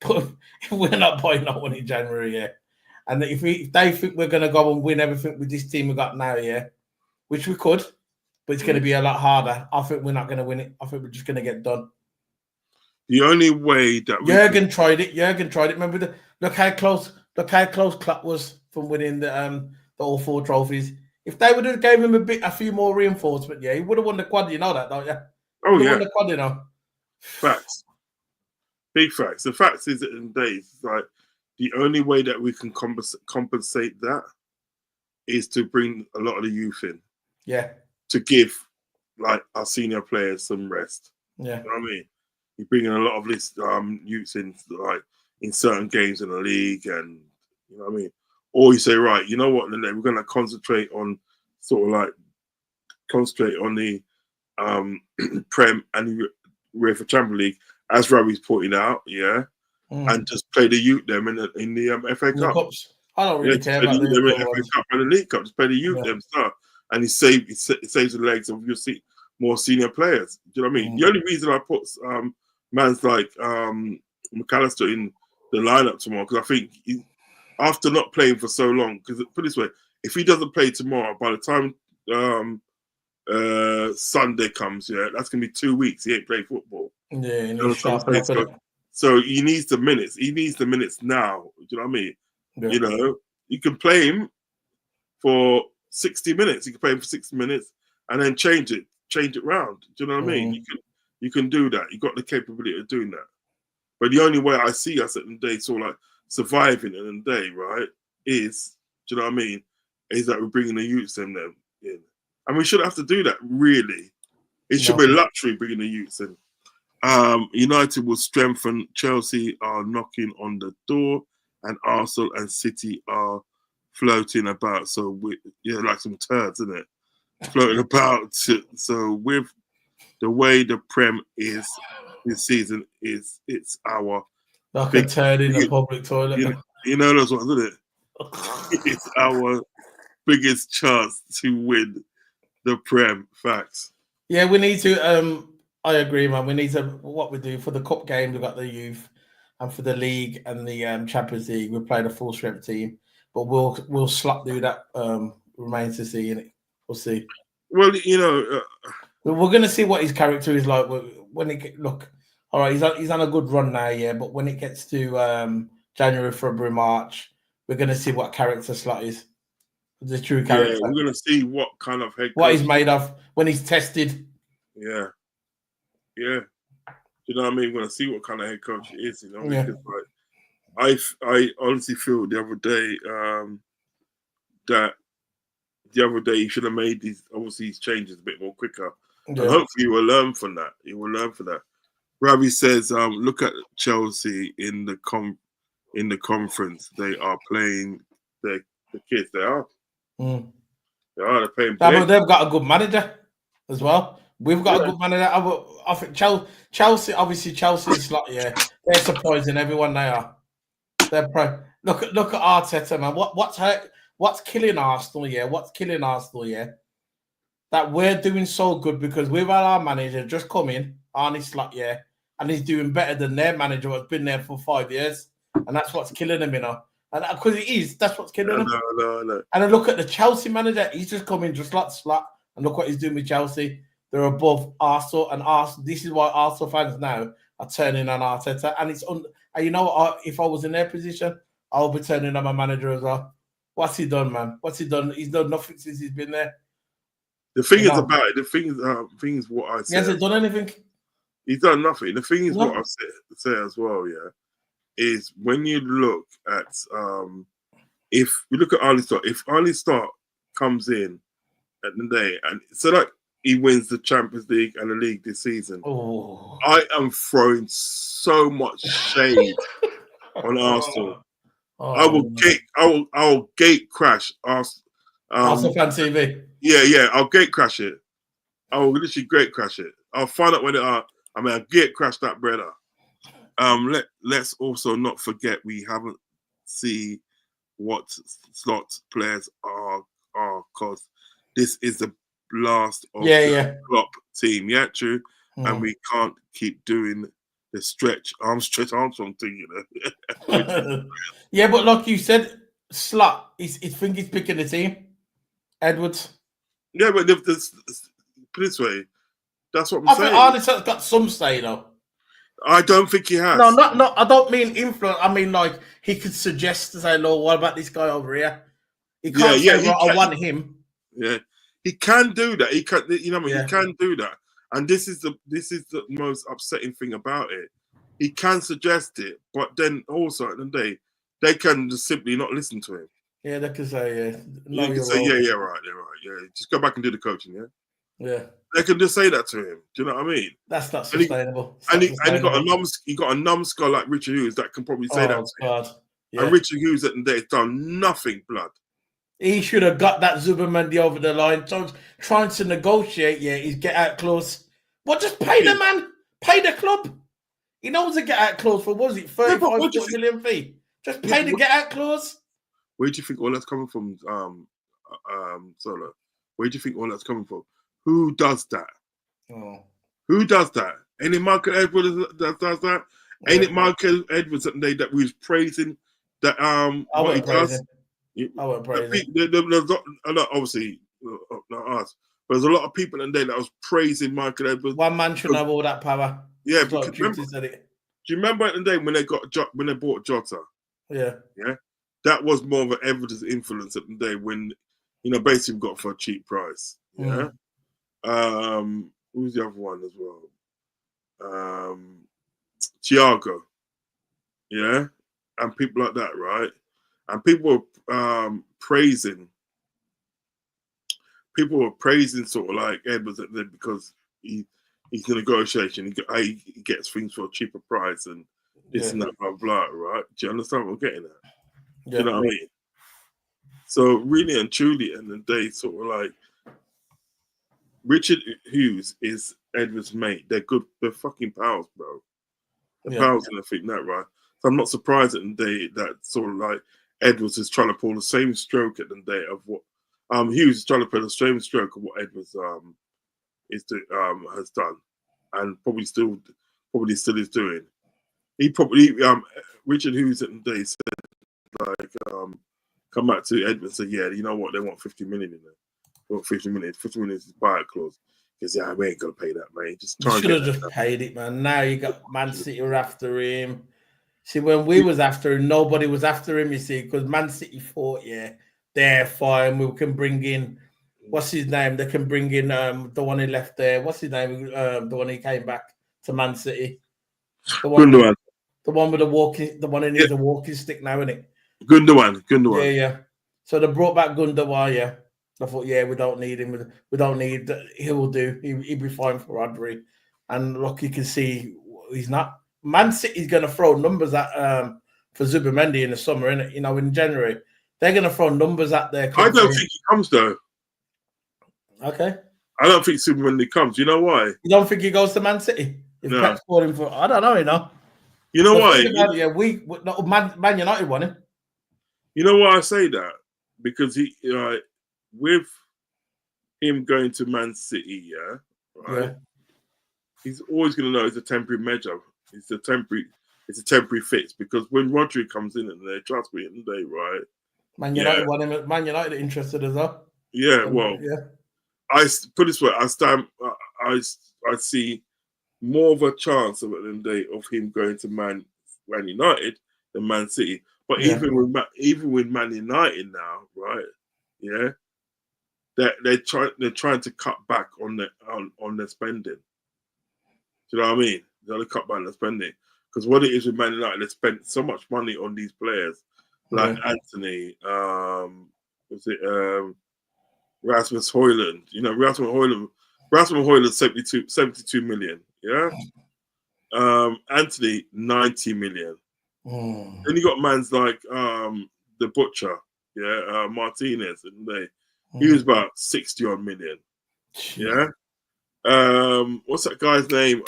But if we're not buying no one in January, and if they think we're going to go and win everything with this team we got now, which we could, but it's going to be a lot harder. I think we're not going to win it. I think we're just going to get done. The only way that Jurgen tried it. Remember look how close Klopp was from winning the all 4 trophies. If they would have gave him a few more reinforcement, he would have won the quad. You know that, don't you? Oh yeah, won the quad, you know. Facts. Big facts. The fact is that in days, like the only way that we can compensate that is to bring a lot of the youth in. Yeah. To give like our senior players some rest. Yeah. You know what I mean? You bring in a lot of this youths in like in certain games in the league, and you know what I mean? Or you say, right, you know what, we're gonna concentrate on the Prem and UEFA Champions League. As Robbie's pointing out, and just play the youth them in the FA Cup. I don't really care about the FA Cup and the League Cup. Just play the youth them stuff, and it saves the legs of your more senior players. Do you know what I mean? The only reason I put man's like McAllister in the lineup tomorrow because I think after not playing for so long, because put it this way, if he doesn't play tomorrow, by the time Sunday comes, that's gonna be 2 weeks. He ain't played football. Yeah, so he needs the minutes. He needs the minutes now. Do you know what I mean? Yeah. You know, you can play him for 60 minutes. You can play him for 60 minutes and then change it round. Do you know what I mean? You can do that. You got the capability of doing that. But the only way I see us at the day, sort of like surviving in the day, right, is, do you know what I mean? Is that we're bringing the youths in there. And we shouldn't have to do that, really. It should be a luxury bringing the youths in. United will strengthen. Chelsea are knocking on the door, and Arsenal and City are floating about. So like some turds, isn't it? Floating about. So with the way the Prem is this season, it's our like a turd in a public toilet. You know those ones, isn't it? It's our biggest chance to win the Prem. Facts. Yeah, we need to. I agree, man. We need to. What we do for the cup game, we've got the youth, and for the league and the Champions League, we played a full strength team. But we'll slot do that. Remains to see, innit? We'll see. Well, you know, we're gonna see what his character is like when it look. All right, he's on a good run now, but when it gets to January, February, March, we're gonna see what character slot is. The true character. Yeah, we're gonna see what kind of head coach. What he's made of when he's tested. Yeah. Yeah. You know what I mean? We're gonna see what kind of head coach he is, you know, Yeah. because like I honestly feel the other day that the other day he should have made these changes a bit more quicker. Yeah. And hopefully he will learn from that. He will learn from that. Ravi says, look at Chelsea in the conference. They are playing the kids. They are. Mm. They are. They're playing. But they've got a good manager as well. We've got a good manager. I think Chelsea, obviously Chelsea's like, yeah, they're surprising everyone. They are. They're look at Arteta, man. What's killing Arsenal? Yeah, what's killing Arsenal? Yeah, that we're doing so good because we've had our manager just come in, Arne Slot, yeah, and he's doing better than their manager who's been there for 5 years, and that's what's killing him, you know. And because it is, that's what's killing him. No. And I look at the Chelsea manager; he's just come in just like Slot, and look what he's doing with Chelsea. They're above Arsenal, and Arsenal. This is why Arsenal fans now are turning on Arteta, and it's and you know what? If I was in their position, I'll be turning on my manager as well. What's he done, man? What's he done? He's done nothing since he's been there. The thing is about it. The thing is what I said. He hasn't done anything. He's done nothing. The thing is what I say as well. Yeah, is when you look at if you look at Arne Slot, if Arne Slot comes in at the day and so like he wins the Champions League and the league this season, I am throwing so much shade on Arsenal. I will gate crash Arsenal fan TV. Yeah, I'll gate crash it. I will literally gate crash it. I'll find out when it are. I mean, I'll gate crash that brother. Let's also not forget we haven't seen what slot players are because this is the last of the Klopp team. Yeah, true. And we can't keep doing the stretch Armstrong thing, you know. Yeah, but like you said, Slot, I think he's picking the team. Edwards. Yeah, but put this way, that's what I'm saying. I think Arne's got some say though. I don't think he has. No, I don't mean influence. I mean like he could suggest to say, "No, what about this guy over here?" He can't say, "I want him." Yeah, he can do that. He can, you know what I mean? He can do that. And this is the most upsetting thing about it. He can suggest it, but then also at the end of the day, they can just simply not listen to him. Yeah, they can say, yeah. No, you can say, right. Yeah, just go back and do the coaching, yeah? Yeah. They can just say that to him. Do you know what I mean? That's not sustainable. And he got a numbskull like Richard Hughes that can probably say that to God. him. Yeah. And Richard Hughes at the end of the day has done nothing, blood. He should have got that Zubermandi over the line. So trying to negotiate, his get out clause. Well, just pay the man. Pay the club. He knows a get out clause for, what was it, 35 million fee? Just pay the get out clause. Where do you think all that's coming from, Solo? Where do you think all that's coming from? Who does that? Who does that? Ain't it Michael Edwards that does that? Ain't it Michael Edwards that we was praising that what he does? I won't praise him. There's obviously not us, but there's a lot of people in there that was praising Michael Edwards. One man shouldn't have all that power. Yeah, because do you remember at the day when they bought Jota? Yeah. That was more of an Edwards influence at the day when, basically got for a cheap price. Yeah. Who's the other one as well? Thiago. Yeah, and people like that, right? And people were praising. People were praising sort of like Edwards because he's in negotiation. He gets things for a cheaper price and this and that, blah, blah, right? Do you understand what I'm getting at? Yeah. You know what I mean? So really and truly, and the day sort of like Richard Hughes is Edwards' mate. They're good. They're fucking pals, bro. They're pals and I think that, right? So I'm not surprised at the day that sort of like Edwards is trying to pull the same stroke at the day of what Hughes is trying to pull the same stroke of what Edwards has done, and probably still is doing. He probably Richard Hughes at the day said like come back to Edwards and say, yeah, you know what, they want 50 million in there. They want 50 million. 50 million is buyout clause. Because we ain't gonna pay that, man. Just should have just paid it, man. Now you got Man City were after him. See, when we was after him, nobody was after him, you see, because Man City thought, they're fine. We can bring in what's his name? They can bring in the one who left there. What's his name? The one who came back to Man City. The one with the walking, the one who needs a walking stick now, isn't it? Gundogan. Yeah. So they brought back Gundogan, yeah. I thought, we don't need him. We don't need. He will do. He'll be fine for Rodri. And look, you can see he's not. Man City's going to throw numbers at for Zubimendi in the summer, innit? In January they're going to throw numbers at their. I don't think he comes though. Okay. I don't think Zubimendi comes. You know why? You don't think he goes to Man City? If Pep's called him for, I don't know. You know why? Man United won him. You know why I say that? Because he, with him going to Man City, he's always going to know it's a temporary measure. It's a temporary fix. Because when Rodri comes in and they trust me in the day, right? Man United won him. Man United are interested as well. Yeah, I put it this way: I see more of a chance of the day of him going to Man United than Man City. But even with Man United now, right? Yeah, they're trying to cut back on their spending. Do you know what I mean? They're going to cut back on their spending because what it is with Man United, they spent so much money on these players like Anthony. Rasmus Højlund. Rasmus Højlund 72 million. Yeah. Anthony 90 million. Then you got mans like the Butcher, Martinez, and he was about 60 odd million. Yeah. What's that guy's name?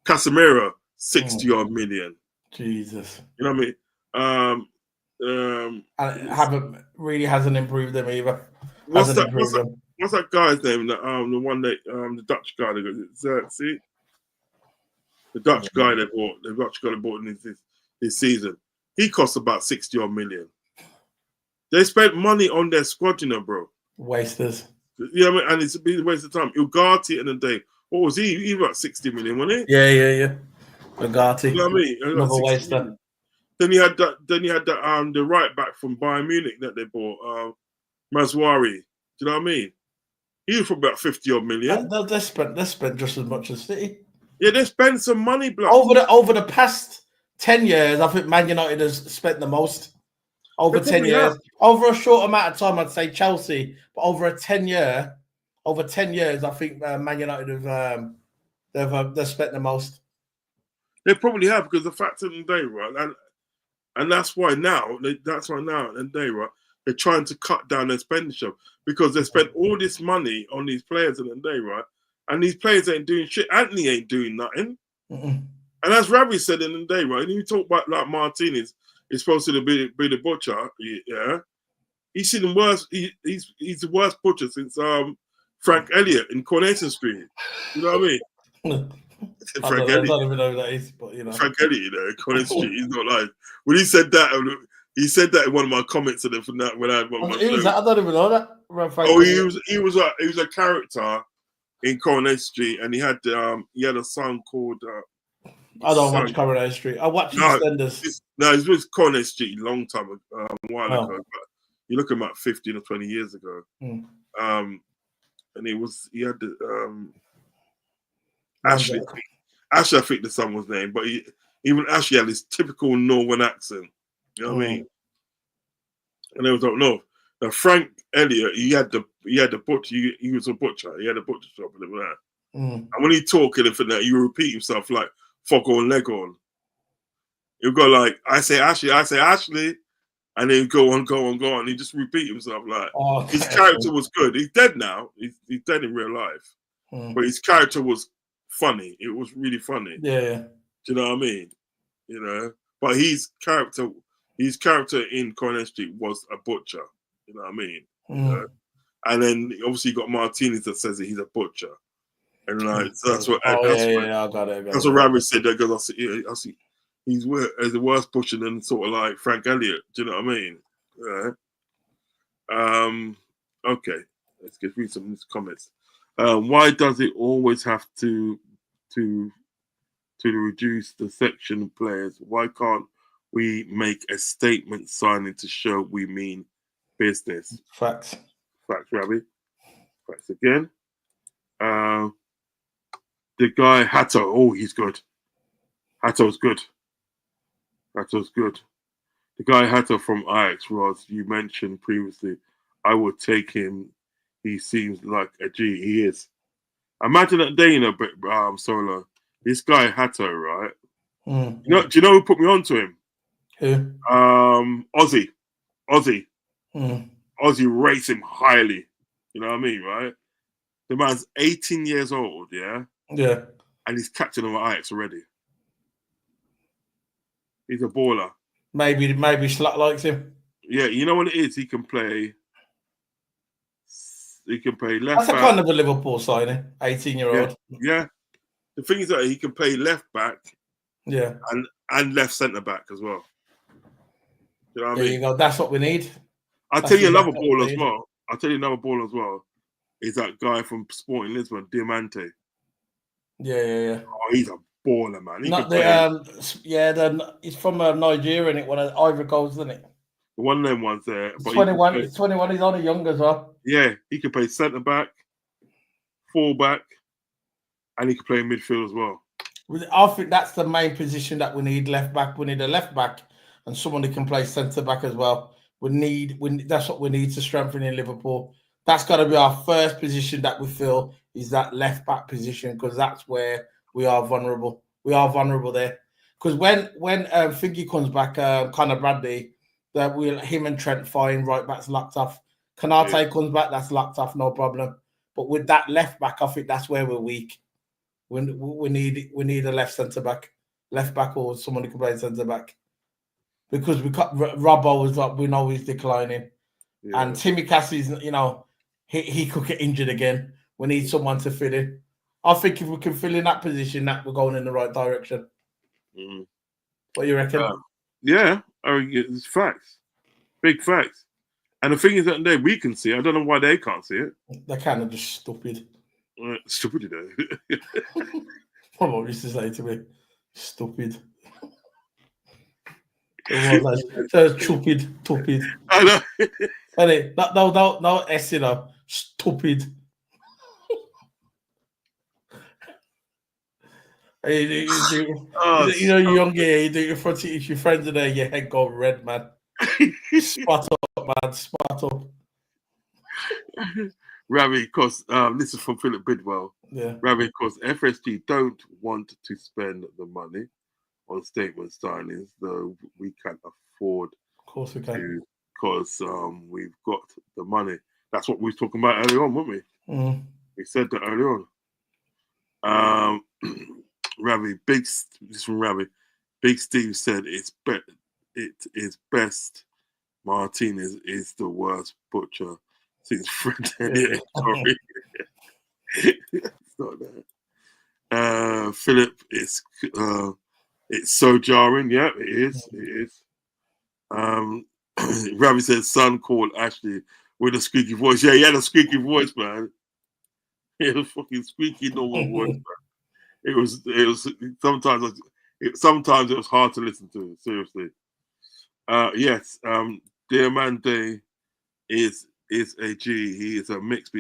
Casemiro, 60 odd million. Jesus. You know what I mean? And hasn't improved them either. What's that guy's name? The one that the Dutch guy that goes, see? The Dutch guy they bought, in this season. He cost about 60 odd million. They spent money on their squad, bro. Wasters. You know what I mean? And it's been a waste of time. Ugarte in the day. What was he? He was about 60 million, wasn't he? Yeah. Ugarte. You know what I mean? Another waster. Million. Then you had the right back from Bayern Munich that they bought, Mazwari. Do you know what I mean? He was for about 50 odd million. They spent just as much as City. Yeah, they spent some money, blood. Over the past 10 years, I think Man United has spent the most. Over 10 years. Over a short amount of time, I'd say Chelsea. But over 10 years, I think Man United they've spent the most. They probably have, because the fact of the day, right? And that's why now, right? They're trying to cut down their expenditure because they spent all this money on these players in the day, right? And these players ain't doing shit. Anthony ain't doing nothing. And as Ravi said in the day, right? And you talk about like Martinez is supposed to be the Butcher, yeah. He's seen the worst. He's the worst butcher since Frank Elliott in Coronation Street. You know what I mean? I don't even know who that is, but Frank Elliott, Coronation Street. He's not like when he said that. He said that in one of my comments to them from that when I had one of my shows. I don't even know that. He was a character in Coronation Street, and he had a song called. I don't watch Coronation Street. I watch EastEnders. It was Coronation Street a long time ago, a while ago. But you look at about 15 or 20 years ago. And he had the Ashley. Ashley, I think the son was named, but even Ashley had this typical Northern accent. You know what I mean? And they don't know. Now Frank Elliott, he had the butcher. He was a butcher. He had a butcher shop and everything like that. And when he talk and everything, he repeat himself like "fuck on, leg on." He'll go like, "I say Ashley," and then he'll go on. He just repeat himself like his character was good. He's dead now. He's dead in real life, but his character was funny. It was really funny. Yeah. Do you know what I mean? You know, but his character in Coronation Street was a butcher. You know what I mean? You know? And then obviously you got Martinez that says that he's a butcher, and like so that's what. I got it. That's what Rabbit said. Because I see, he's the worst butcher than sort of like Frank Elliott. Do you know what I mean? Yeah. Okay, let's get read some of these comments. Why does it always have to reduce the section of players? Why can't we make a statement signing to show we mean business. Facts. Facts, Rabbi. Facts again. The guy Hato. Oh, he's good. Hato's good. Hato's good. The guy Hato from Ajax, Roz, you mentioned previously. I would take him. He seems like a G. He is. Imagine that day, Solo. This guy Hato, right? Mm. Do you know who put me onto him? Who? Ozzy. Mm. Ozzy rates him highly. You know what I mean, right? The man's 18 years old, yeah? Yeah. And he's captain of Ajax already. He's a baller. Maybe Slut likes him. Yeah, you know what it is? He can play left That's a back. kind of a Liverpool signing, 18-year-old. Yeah. The thing is that he can play left back and left centre back as well. You know what I mean? There you go. That's what we need. I'll tell you another ball as well. Is that guy from Sporting Lisbon, Diamante. Yeah. Oh, he's a baller, man. He's from Nigeria, and it one of Ivory Coast, isn't it? One of them ones there. He's 21. He's 21. He's only young as well. Yeah, he can play centre back, full back, and he can play in midfield as well. I think that's the main position that we need. Left back. We need a left back and someone who can play centre back as well. That's what we need to strengthen in Liverpool. That's got to be our first position that we feel is that left back position, because that's where we are vulnerable. We are vulnerable there. Because when Figgy comes back, Conor Bradley, him and Trent fine, right back's locked off. Kanate comes back, that's locked off, no problem. But with that left back, I think that's where we're weak. We need a left centre back, or someone who can play centre back. Because we got Robbo is like, we know he's declining, and Timmy Cassie's, he could get injured again. We need someone to fill in. I think if we can fill in that position, that we're going in the right direction. Mm-hmm. What do you reckon? It's facts, big facts. And the thing is that we can see it. I don't know why they can't see it. They're kind of just stupid. Stupid, you know. What about used to say to me? Stupid. Stupid. I know. No, S, stupid. You're young, you do your front if your friends are there, your head go red, man. Spot up, man. Spot up. Ravi, because this is from Philip Bidwell. Yeah. Ravi, because FSG don't want to spend the money on statement signings, though we can't afford. Of course we can. Because we've got the money. That's what we were talking about earlier on, weren't we? Mm. We said that earlier on. Ravi, this from Ravi. Big Steve said it is best. Martinez is the worst butcher since Fred. Yeah. Sorry, it's not that. Philip, it's so jarring. Yeah, it is. It is. Ravi said, son called Ashley with a squeaky voice. Yeah, he had a squeaky voice, man. He had a fucking squeaky normal voice, man. It was sometimes it was hard to listen to. Seriously. Yes. Diamante is a G. He is a mix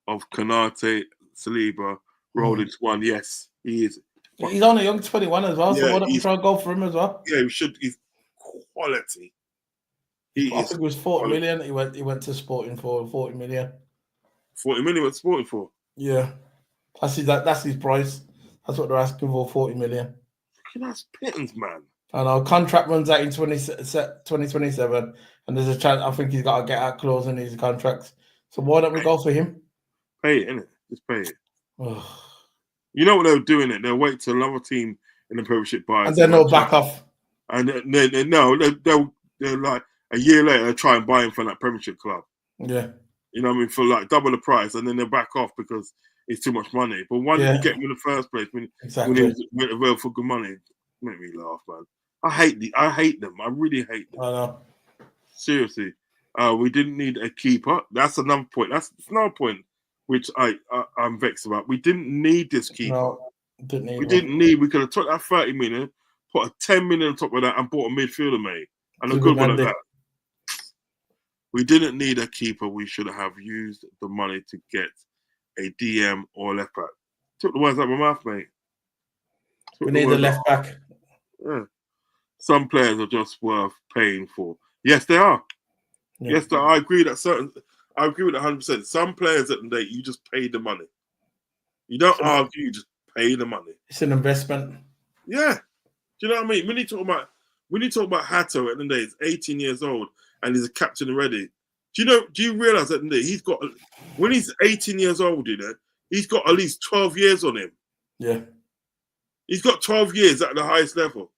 of Kanate, Saliba, Rollins one. Yes, he is. He's only young, 21 as well. Yeah, so why don't we try and go for him as well? Yeah, we should. He's quality. I think it was 40 million. He went to Sporting for 40 million. 40 million went Sporting for? Yeah. That's his price. That's what they're asking for, 40 million. That's pittance, man. And our contract runs out in 2027, and there's a chance. I think he's got a get out clause in his contracts. So why don't we go for him? Pay it, innit? Just pay it. You know what they're doing? They'll wait till another team in the Premiership buys, and then they'll back off. And they'll like a year later try and buy him from that Premiership club. Yeah. You know what I mean? For like double the price, and then they back off because it's too much money. But why did you get him in the first place when he went available for good money? Make me laugh, man. I hate them. I really hate them. I know. Seriously. We didn't need a keeper. That's another point. That's another point which I'm vexed about. We didn't need this keeper. No, we didn't need. We could have took that 30 million, put a 10 million on top of that, and bought a midfielder, mate, and a good one at that. We didn't need a keeper. We should have used the money to get a DM or left back. Took the words out of my mouth, mate. We need a left back. Yeah. Some players are just worth paying for. Yes, they are. Yeah. Yes, I agree that I agree with 100%. Some players at the day, you just pay the money. You don't argue, you just pay the money. It's an investment. Yeah. Do you know what I mean? When you talk about Hato at the day, he's 18 years old and he's a captain already. Do you realize that he's got, when he's 18 years old, he's got at least 12 years on him. Yeah. He's got 12 years at the highest level.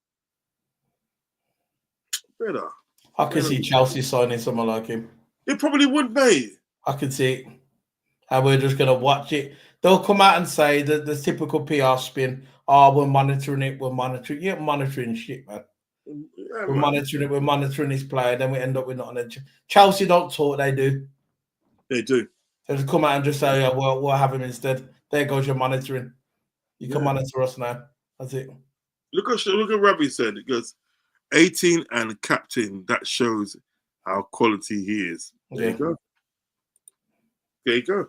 Better. I can see Chelsea signing someone like him. It probably would, mate. I can see it. And we're just going to watch it. They'll come out and say that the typical PR spin, we're monitoring it, we're monitoring. You're monitoring shit, man. Yeah, we're monitoring it, we're monitoring this player, then we end up with not on it. Chelsea don't talk, they do. They do. They just come out and just say, we'll have him instead. There goes your monitoring. You can monitor us now. That's it. Look at Robbie said. It goes, 18 and captain, that shows how quality he is. There you go. There you go.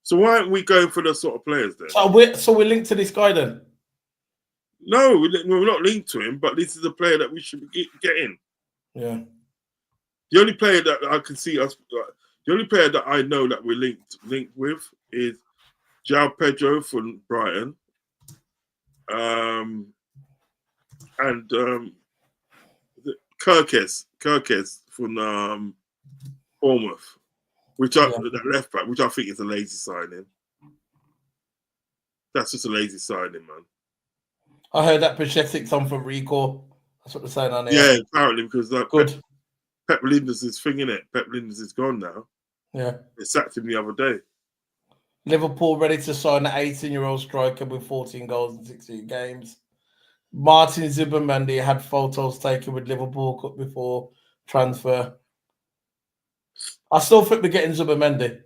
So why aren't we going for those sort of players then? So we're linked to this guy then? No, we're not linked to him, but this is a player that we should get in. Yeah. The only player that I can see us, the only player that I know that we're linked with is João Pedro from Brighton, and Kirkes from Bournemouth, that left back, which I think is a lazy signing. That's just a lazy signing, man. I heard that Pachetic's on for recall. That's what they're saying on here. Yeah, apparently, because good. Pep Linders' thing, innit? Pep Linders is gone now. Yeah. They sacked him the other day. Liverpool ready to sign an 18-year-old striker with 14 goals in 16 games. Martin Zubimendi had photos taken with Liverpool before transfer. I still think we're getting Zubimendi.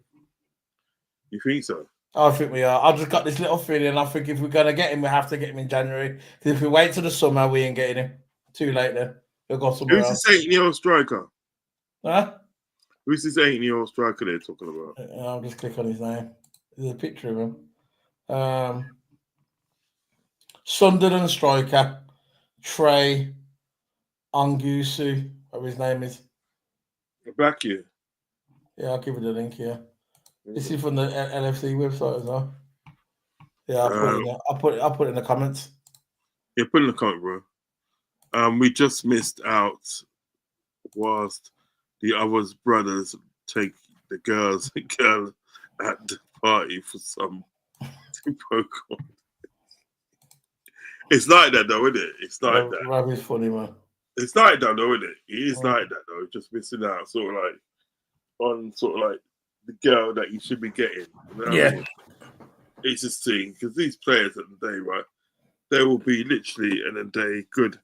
You think so? I think we are. I've just got this little feeling. I think if we're going to get him, we have to get him in January. Because if we wait till the summer, we ain't getting him. Too late then. We'll go somewhere else. Who's this 18-year-old striker? Huh? Who's this 18-year-old striker they're talking about? I'll just click on his name. There's a picture of him. Sunderland striker, Trey Angusu, whatever his name is. Back you. Yeah, I'll give you the link here. This is from the LFC website as well. Yeah, I'll put it in the comments. Yeah, put it in the comment, bro. We just missed out whilst the other brothers take the girl at the party for some Pokemon. It's like that though, isn't it? It's like that. Rabbit's funny, man. It's like that though, isn't it? It is like that though. Just missing out, sort of like the girl that you should be getting. You know what I mean? It's just thing because these players at the day, right? They will be literally in a day good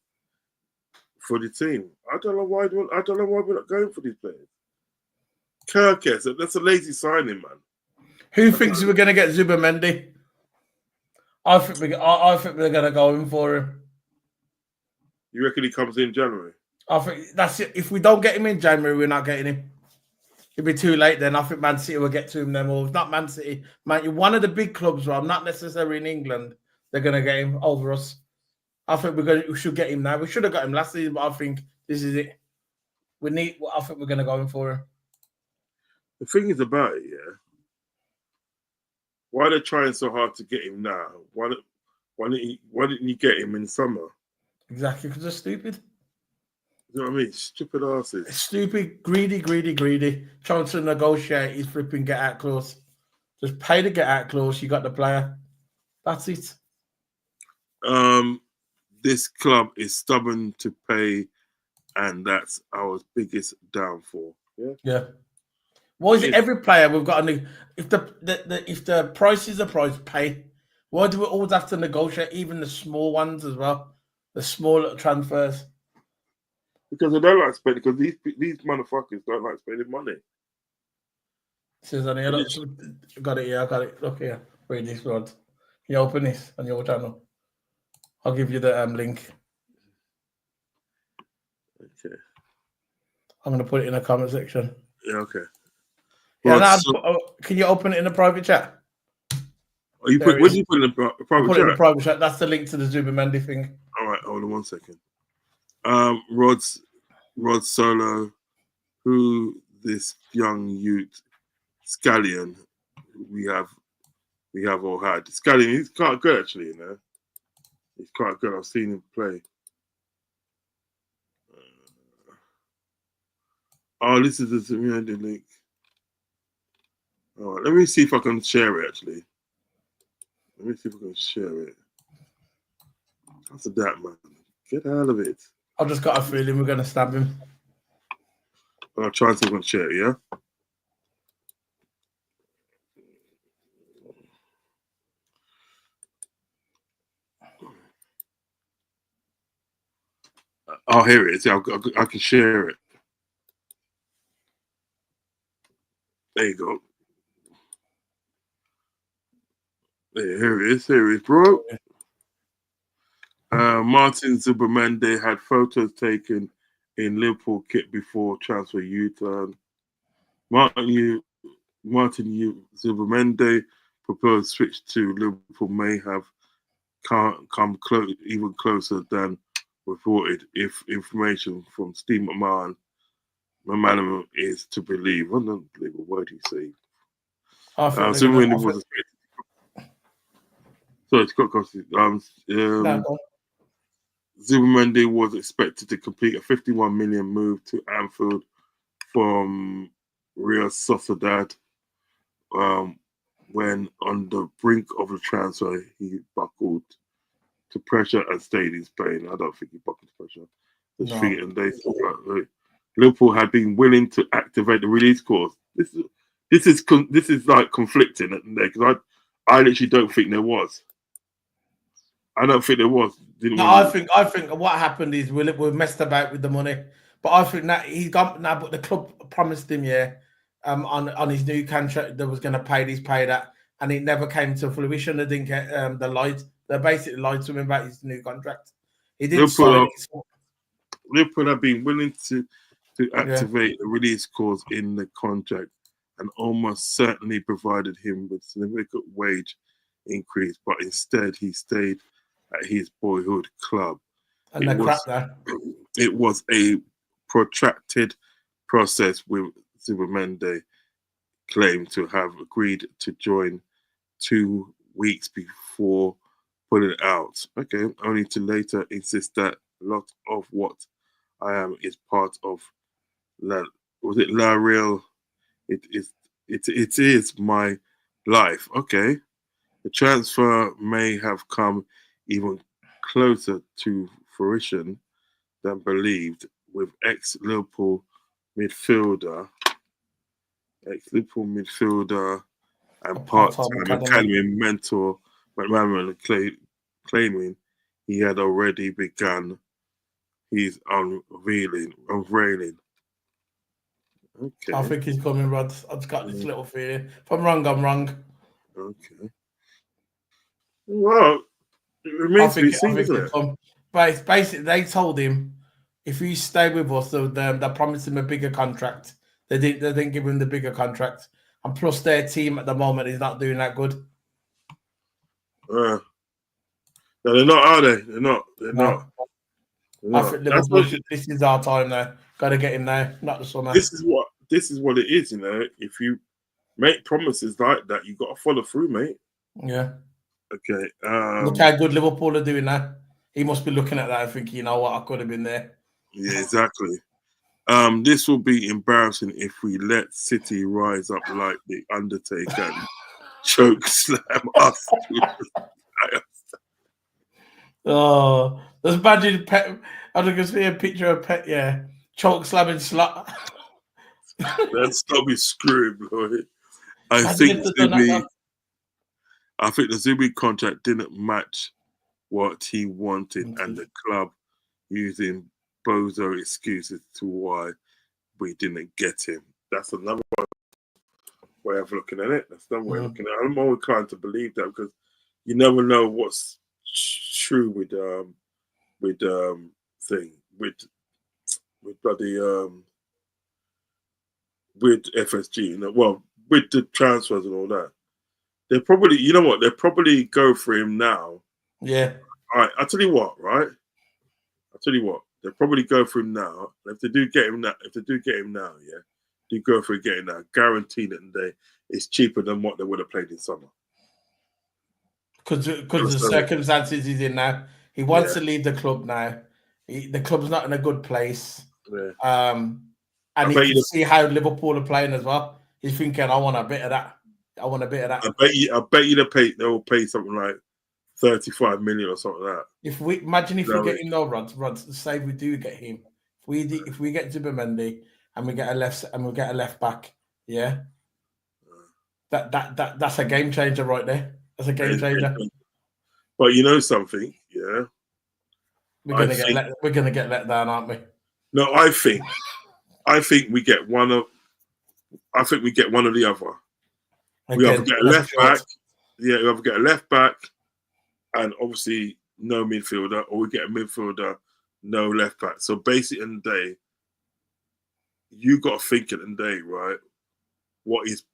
for the team. I don't know why we're not going for these players. Kirkes, that's a lazy signing, man. Who thinks we're going to get Zubimendi? I think we're going to go in for him. You reckon he comes in January? I think that's it. If we don't get him in January, we're not getting him. It'll be too late then. I think Man City will get to him then. Or if not Man City, man, one of the big clubs, right? Not necessarily in England. They're going to get him over us. I think we should get him now. We should have got him last season, but I think this is it. I think we're going to go in for him. The thing is about it, yeah. Why are they trying so hard to get him now? Why didn't you get him in summer? Exactly, because they're stupid. You know what I mean? Stupid asses. Stupid, greedy. Trying to negotiate his flipping get out clause. Just pay the get out clause. You got the player. That's it. This club is stubborn to pay, and that's our biggest downfall. Yeah. Why is it every player we've got to? If the price is the price, pay. Why do we always have to negotiate even the small ones as well? The small transfers. Because they don't like spending. Because these motherfuckers don't like spending money. Says on here, look, got it here. I got it. Look here. Read this one. You open this on your channel. I'll give you the link. Okay. I'm going to put it in the comment section. Yeah, okay. Yeah, Right, can you open it in the private chat? Where did you put it in the private Put chat? it in the private chat. That's the link to the Zubimendi thing. All right, hold on 1 second. Rod Solo, who this young youth Scallion we have all had. Scallion, he's quite good actually, you know. He's quite good. I've seen him play. This is the Zubimendi link. All right, let me see if I can share it actually. Let me see if I can share it. After that, man, get out of it. I've just got a feeling we're going to stab him. I'll try and see if I can share it, yeah? Oh, here it is. Yeah, I can share it. There you go. Here it is, bro. Martin Zubimendi had photos taken in Liverpool kit before transfer U-turn. Martin Zubimendi proposed switch to Liverpool may have come even closer than reported if information from Steve McManaman is to believe. I don't believe a word he said. Zubimendi was expected. Sorry, Scott Costi. Zubimendi was expected to complete a 51 million move to Anfield from Real Sociedad. When on the brink of the transfer, he buckled to pressure and stayed in Spain. I don't think he buckled to pressure. Liverpool had been willing to activate the release clause. This is like conflicting because I literally don't think there was. I don't think there was. I think what happened is we messed about with the money, but I think that he's got now. But the club promised him, on his new contract that was going to pay that, and it never came to fruition. They didn't get the light. They basically lied to him about his new contract. He didn't sign it. Liverpool have been willing to activate the release clause in the contract, and almost certainly provided him with significant wage increase, but instead he stayed at his boyhood club. And it was a protracted process with Zubimendi claimed to have agreed to join 2 weeks before putting it out. Okay, only to later insist that a lot of what I am is part of La Real. It is my life. Okay. The transfer may have come even closer to fruition than believed, with ex-Liverpool midfielder and part-time academy mentor McManaman claiming he had already begun his unveiling. Okay. I think he's coming, Rod. I've just got this little feeling. If I'm wrong, I'm wrong. Okay. Well, it remains to be seen, isn't it? But it's basically, they told him, if you stay with us, they promised him a bigger contract. They didn't give him the bigger contract. And plus, their team at the moment is not doing that good. No, they're not, are they? They're not. I think Liverpool, this is our time now. Got to get him now, not the summer. This is what it is, you know. If you make promises like that, you got to follow through, mate. Yeah. Okay. Look how good Liverpool are doing that. He must be looking at that and thinking, you know what, I could have been there. Yeah, exactly. This will be embarrassing if we let City rise up like the Undertaker and choke slam us. Oh, there's imagine Pep. I can see a picture of Pep. Yeah, choke slamming slut. That's not be screwed, boy. I think the Zubi contract didn't match what he wanted, and the club using bozo excuses to why we didn't get him. That's another way of looking at it. That's another way of looking at it. I'm always inclined to believe that because you never know what's true with bloody with FSG, well, with the transfers and all that. They probably, you know what? They probably go for him now. Yeah. All right, I'll tell you what, right? I'll tell you what. They probably go for him now. If they do get him now, yeah, do go for getting now. Guaranteed that it's cheaper than what they would have played in summer. Because the circumstances he's in now, he wants to leave the club now. The club's not in a good place. Yeah. And he can see how Liverpool are playing as well. He's thinking, I want a bit of that. I bet you they'll pay something like 35 million or something like that. If we get him though, Rodz, say we do get him. If we get Zubimendi and we get a left back, yeah. That's a game changer right there. That's a game changer. But you know something, yeah. We're gonna get let down, aren't we? No, I think we get one of the other. We either get a left back, we either get a left back, and obviously no midfielder, or we get a midfielder, no left back. So basically, in the day, you got to think at the day, right? What is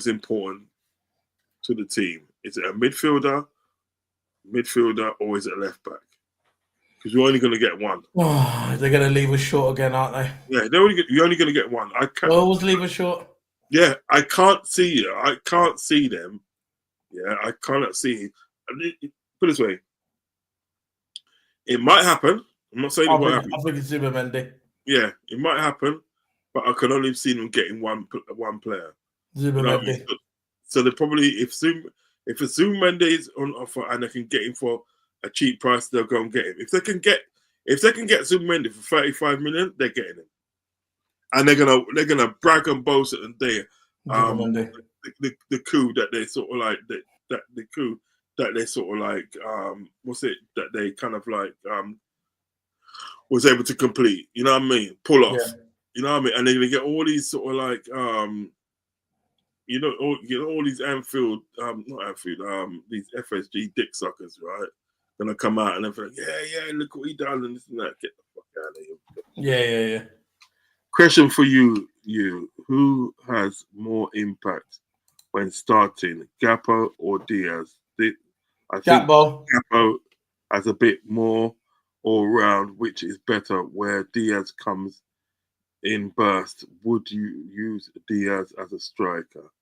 important to the team? Is it a midfielder, or is it a left back? Because you're only going to get one. Oh, they're going to leave us short again, aren't they? Yeah, you're only going to get one. They always leave us short. Yeah, I can't see them. Yeah, I cannot see. Put it this way, it might happen. I'm not saying it won't happen. I think it's Zubimendi. Yeah, it might happen, but I can only see them getting one player. Zubimendi. You know what I mean? So they probably, if Zubimendi is on offer and they can get him for a cheap price, they'll go and get him. If they can get Zubimendi for 35 million, they're getting him. And they're gonna brag and boast at the day, the coup that they sort of like the coup that they sort of like that they kind of like was able to complete. You know what I mean? Pull off. Yeah. You know what I mean? And they're gonna get all these sort of like all these Anfield these FSG dick suckers, right? Gonna come out and they're like, yeah, look what he done and this and that. Get the fuck out of here. Yeah. Question for you. Who has more impact when starting, Gakpo or Diaz? I think Gakpo has a bit more all round, which is better, where Diaz comes in burst. Would you use Diaz as a striker?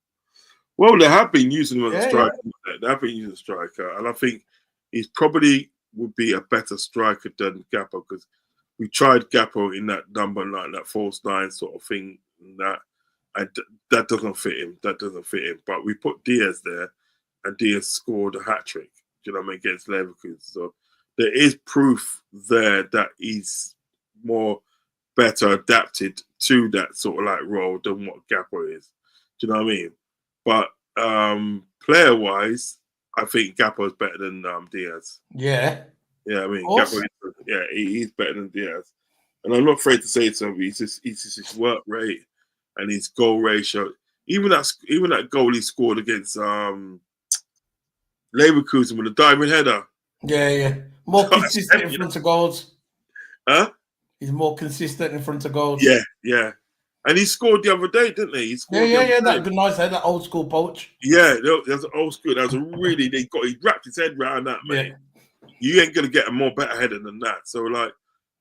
Well, they have been using him as a striker. Yeah. They have been using a striker, and I think he's probably would be a better striker than Gakpo, because we tried Gakpo in that number, like that false nine sort of thing, and that doesn't fit him. But we put Diaz there, and Diaz scored a hat trick. You know what I mean, against Leverkusen. So there is proof there that he's more better adapted to that sort of like role than what Gakpo is. Do you know what I mean? But player wise, I think Gakpo is better than Diaz. Yeah. Yeah, I mean, Gakpo, he's better than Diaz, and I'm not afraid to say it. So he's just his work rate and his goal ratio. Even that goal he scored against Leverkusen with a diving header. Yeah. More consistent in front of goals. Huh? He's more consistent in front of goals. Yeah. And he scored the other day, didn't he? That good nice head, that old school poach. Yeah, that's an old school. That was he wrapped his head around that, man. Yeah. You ain't gonna get a more better header than that. So, like,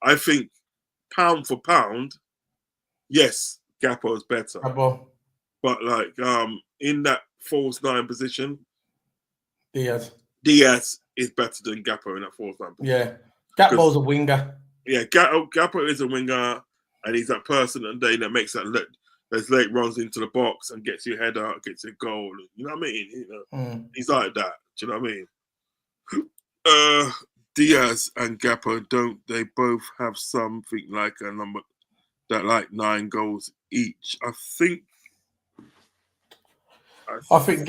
I think pound for pound, yes, Gakpo is better. But like, in that false nine position, Diaz is better than Gakpo in that false nine position. Yeah, Gakpo's a winger. Yeah, Gakpo is a winger, and he's that person that makes those late runs into the box and gets your head out, gets your goal. You know what I mean? He's like that. Do you know what I mean? Diaz and Gakpo, don't they both have something like a number that like 9 goals each? I think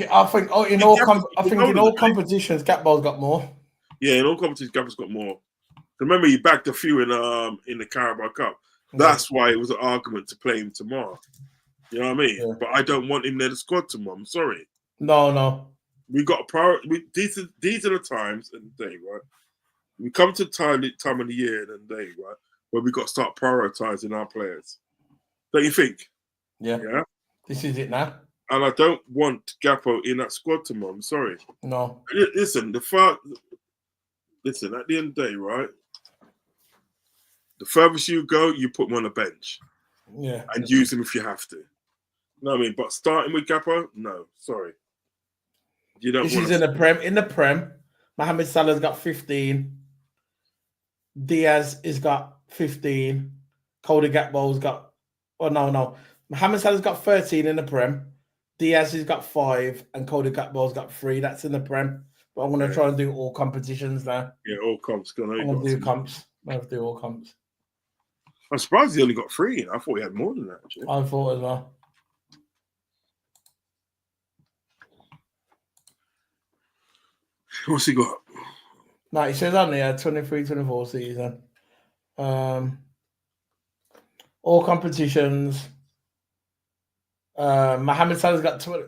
in all competitions, Gakpo's got more. Yeah, in all competitions, Gakpo's got more. Remember, he backed a few in the Carabao Cup. That's why it was an argument to play him tomorrow. You know what I mean? Yeah. But I don't want him near the squad tomorrow. I'm sorry. No. We got these are the times and the day, right? We come to time of the year and the day, right, where we got to start prioritizing our players. Don't you think? Yeah. This is it now. And I don't want Gakpo in that squad tomorrow. I'm sorry. No. Listen, listen, at the end of the day, right? The furthest you go, you put him on the bench. Yeah. And use him if you have to. You know what I mean? But starting with Gakpo, no, sorry. You don't This want is in the Prem. In the Prem, Mohamed Salah's got 15. Diaz has got 15. Cody Gakpo's got... Oh, no. Mohamed Salah's got 13 in the Prem. Diaz has got 5. And Cody Gakpo's got 3. That's in the Prem. But I'm going to try and do all competitions now. Yeah, all comps. I'm going to do comps. I'm going to do all comps. I'm surprised he only got 3. I thought he had more than that, actually. I thought as well. What's he got? No, it says on there 23-24 season. All competitions. Mohamed Salah's got 20.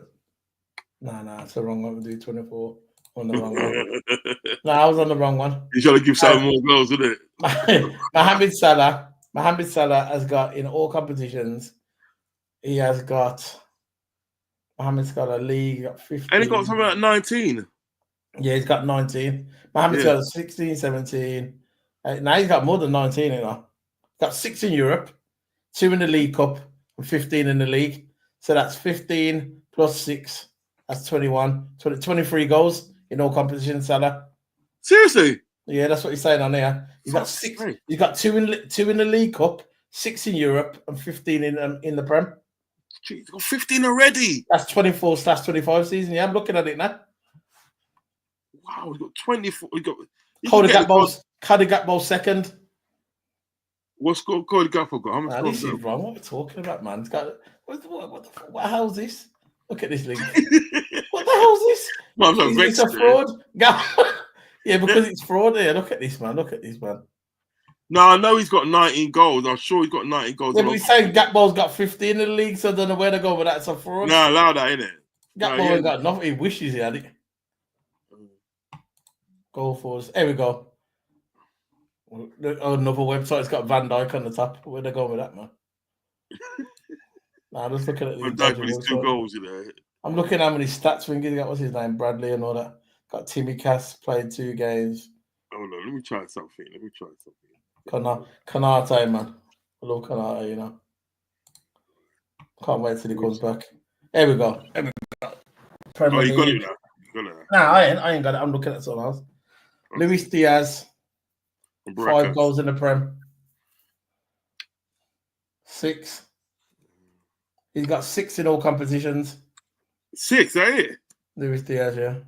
No, it's the wrong one. We'll do 24 on the wrong one. No, I was on the wrong one. You're trying to give Salah more goals, isn't it? Mohamed Salah has got in all competitions. He has got Mohamed Salah league got 15. And he got something like 19. Yeah, he's got 19. Mohamed Salah 16, 17. Now he's got more than 19, you know. Got 6 in Europe, 2 in the League Cup, and 15 in the league. So that's 15 plus 6. That's 21. 23 goals in all competitions, Salah. Seriously? Yeah, that's what he's saying on here. He's got 6. He's got 2 in the League Cup, 6 in Europe, and 15 in the Prem. Jeez, he's got 15 already. That's 24/25 season. Yeah, I'm looking at it now. Wow, he's got 24. Cody Gakpo's second. What's Cody Gakpo got? How much This is wrong. What are we talking about, man? It's got, what the hell's this? Look at this link. What the hell's this? It's a fraud. Yeah, because it's fraud here. Look at this, man. No, I know he's got 19 goals. I'm sure he's got 19 goals. Yeah, but he's saying Gakpo's got 15 in the league, so I don't know where to go with that. It's a fraud. No, allow that, innit? Gakpo ain't got nothing. He wishes he had it. Goal for us. Here we go. Another website's got Van Dijk on the top. Where they going with that, man? Nah, I'm just looking at Van Dijk with 2 goals, you know. I'm looking at how many stats we can get. What's his name? Bradley and all that. Got Timmy Cass played 2 games. Hold on, let me try something. Kanate, man. I love Kanate, you know. Can't wait till he comes back. Here we go. Oh, you got it now. Nah, I ain't got it. I'm looking at someone else. Okay. Luis Diaz. 5 goals in the Prem. 6. He's got 6 in all competitions. 6, ain't it? Luis Diaz, yeah.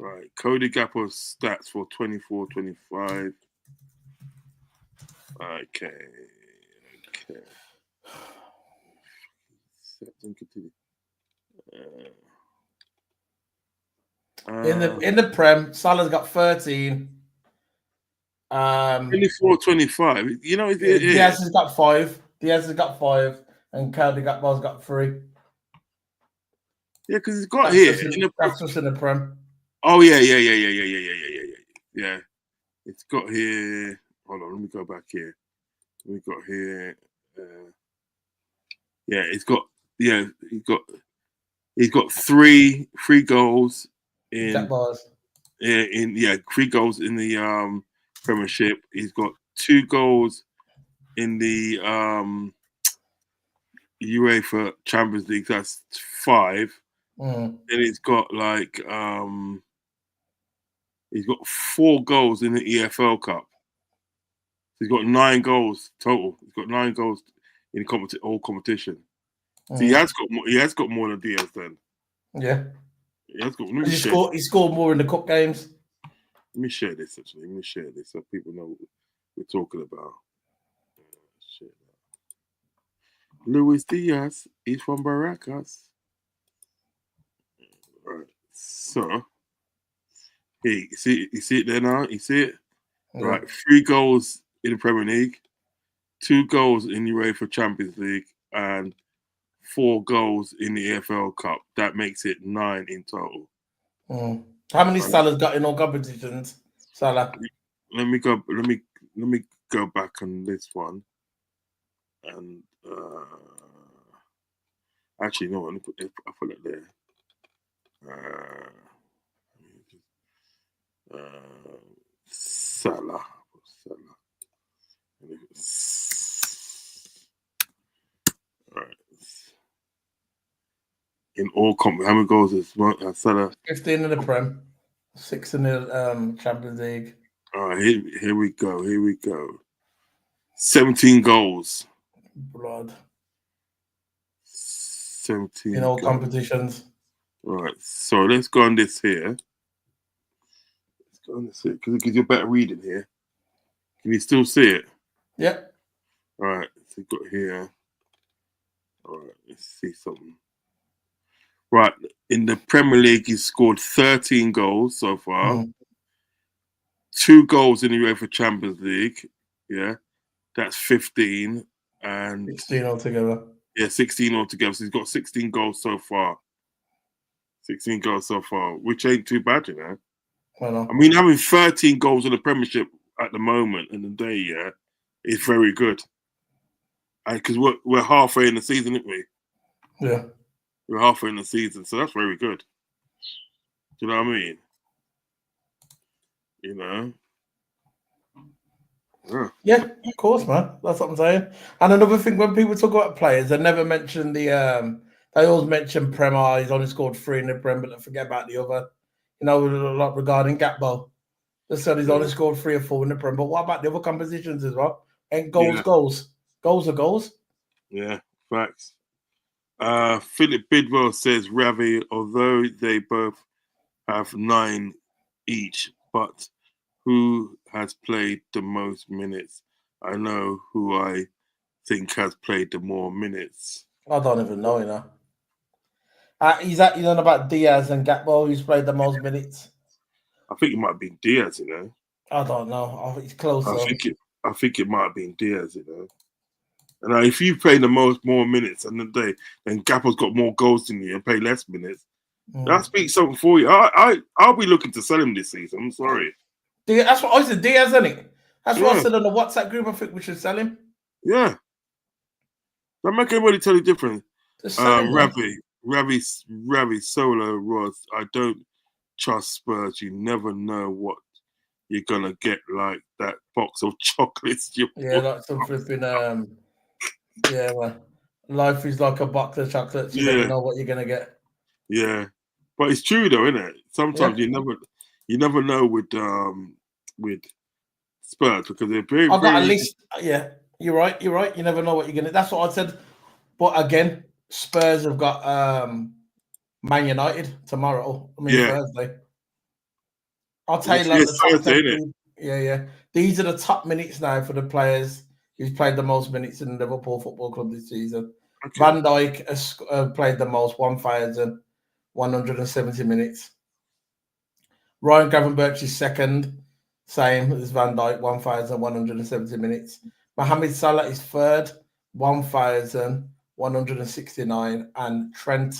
Right. Cody Gakpo's stats for 24-25. Okay. In the Prem, Salah's got 13. 24-25. You know, Diaz has got 5. And Cody Gakpo's got 3. Yeah, because he's got here. That's just in the Prem. Oh yeah. It's got here. Hold on, let me go back here. We got here. He's got 3 goals in 3 goals in the Premiership. He's got 2 goals in the UEFA Champions League. That's 5. And he's got he's got 4 goals in the EFL Cup. He's got 9 goals total. He's got 9 goals in all competition. So he has got more than Diaz then. Yeah. He has got. He scored more in the cup games. Let me share this actually. Let me share this so people know what we're talking about. Luis Diaz is from Barracas. Right. So, hey, you see it there now? You see it? Yeah. Right. 3 goals in the Premier League, 2 goals in UEFA Champions League, and 4 goals in the AFL Cup. That makes it 9 in total. How many Salah's got in all competitions? Salah. Let me go back on this one. And actually, no, I put it there. Salah. All right. In all how many goals is Salah? 15 in the Prem, 6 in the Champions League. All right, here we go. 17 goals. Blood. 17 in all goals. competitions. All right, so let's go on this here. Let's go on this here because you're better reading here. Can you still see it? Yep. All right, so you've got here. All right, let's see something. Right, in the Premier League, he's scored 13 goals so far. 2 goals in the UEFA Champions League. Yeah, that's 15 and 16 altogether. Yeah, 16 altogether. So he's got 16 goals so far. 16 goals so far, which ain't too bad, you know. I mean, having 13 goals in the Premiership at the moment in the day, yeah, is very good. Because we're halfway in the season, aren't we? Yeah. We're halfway in the season, so that's very good. Do you know what I mean? You know? Yeah, of course, man. That's what I'm saying. And another thing, when people talk about players, they never mention the they always mention Premier. He's only scored 3 in the Prem, but they forget about the other. You know, a lot regarding Gakpo. They said he's only scored 3 or 4 in the Prem, but what about the other competitions as well? And goals are goals. Yeah, facts. Philip Bidwell says Ravi, although they both have 9 each, but who has played the most minutes? I know who I think has played the more minutes. I don't even know, you know. He's on about Diaz and Gakpo, who's played the most minutes. I think it might have been Diaz, you know. I don't know. I think it's close. I think it might have been Diaz, you know. And if you play the more minutes in the day, then Gakpo's got more goals than you and play less minutes. That speaks something for you. I'll be looking to sell him this season. I'm sorry. That's what I said. Diaz, isn't it? That's what I said on the WhatsApp group. I think we should sell him. Yeah. Don't make anybody tell you different. Ravi Solo Rods. I don't trust Spurs. You never know what you're gonna get, like that box of chocolates. Like some flipping man. Life is like a box of chocolates. You never know what you're gonna get. Yeah, but it's true though, isn't it? Sometimes you never know with Spurs because they're very. I've got a list. Yeah, you're right. You never know what you're gonna. That's what I said. But again, Spurs have got Man United tomorrow. Thursday. I'll tell you the top. These are the top minutes now for the players who's played the most minutes in the Liverpool Football Club this season. Okay. Van Dijk has played the most, 1,170 minutes. Ryan Gravenberch is second, same as Van Dijk, 1,170 minutes. Mohamed Salah is third, 1,169, and Trent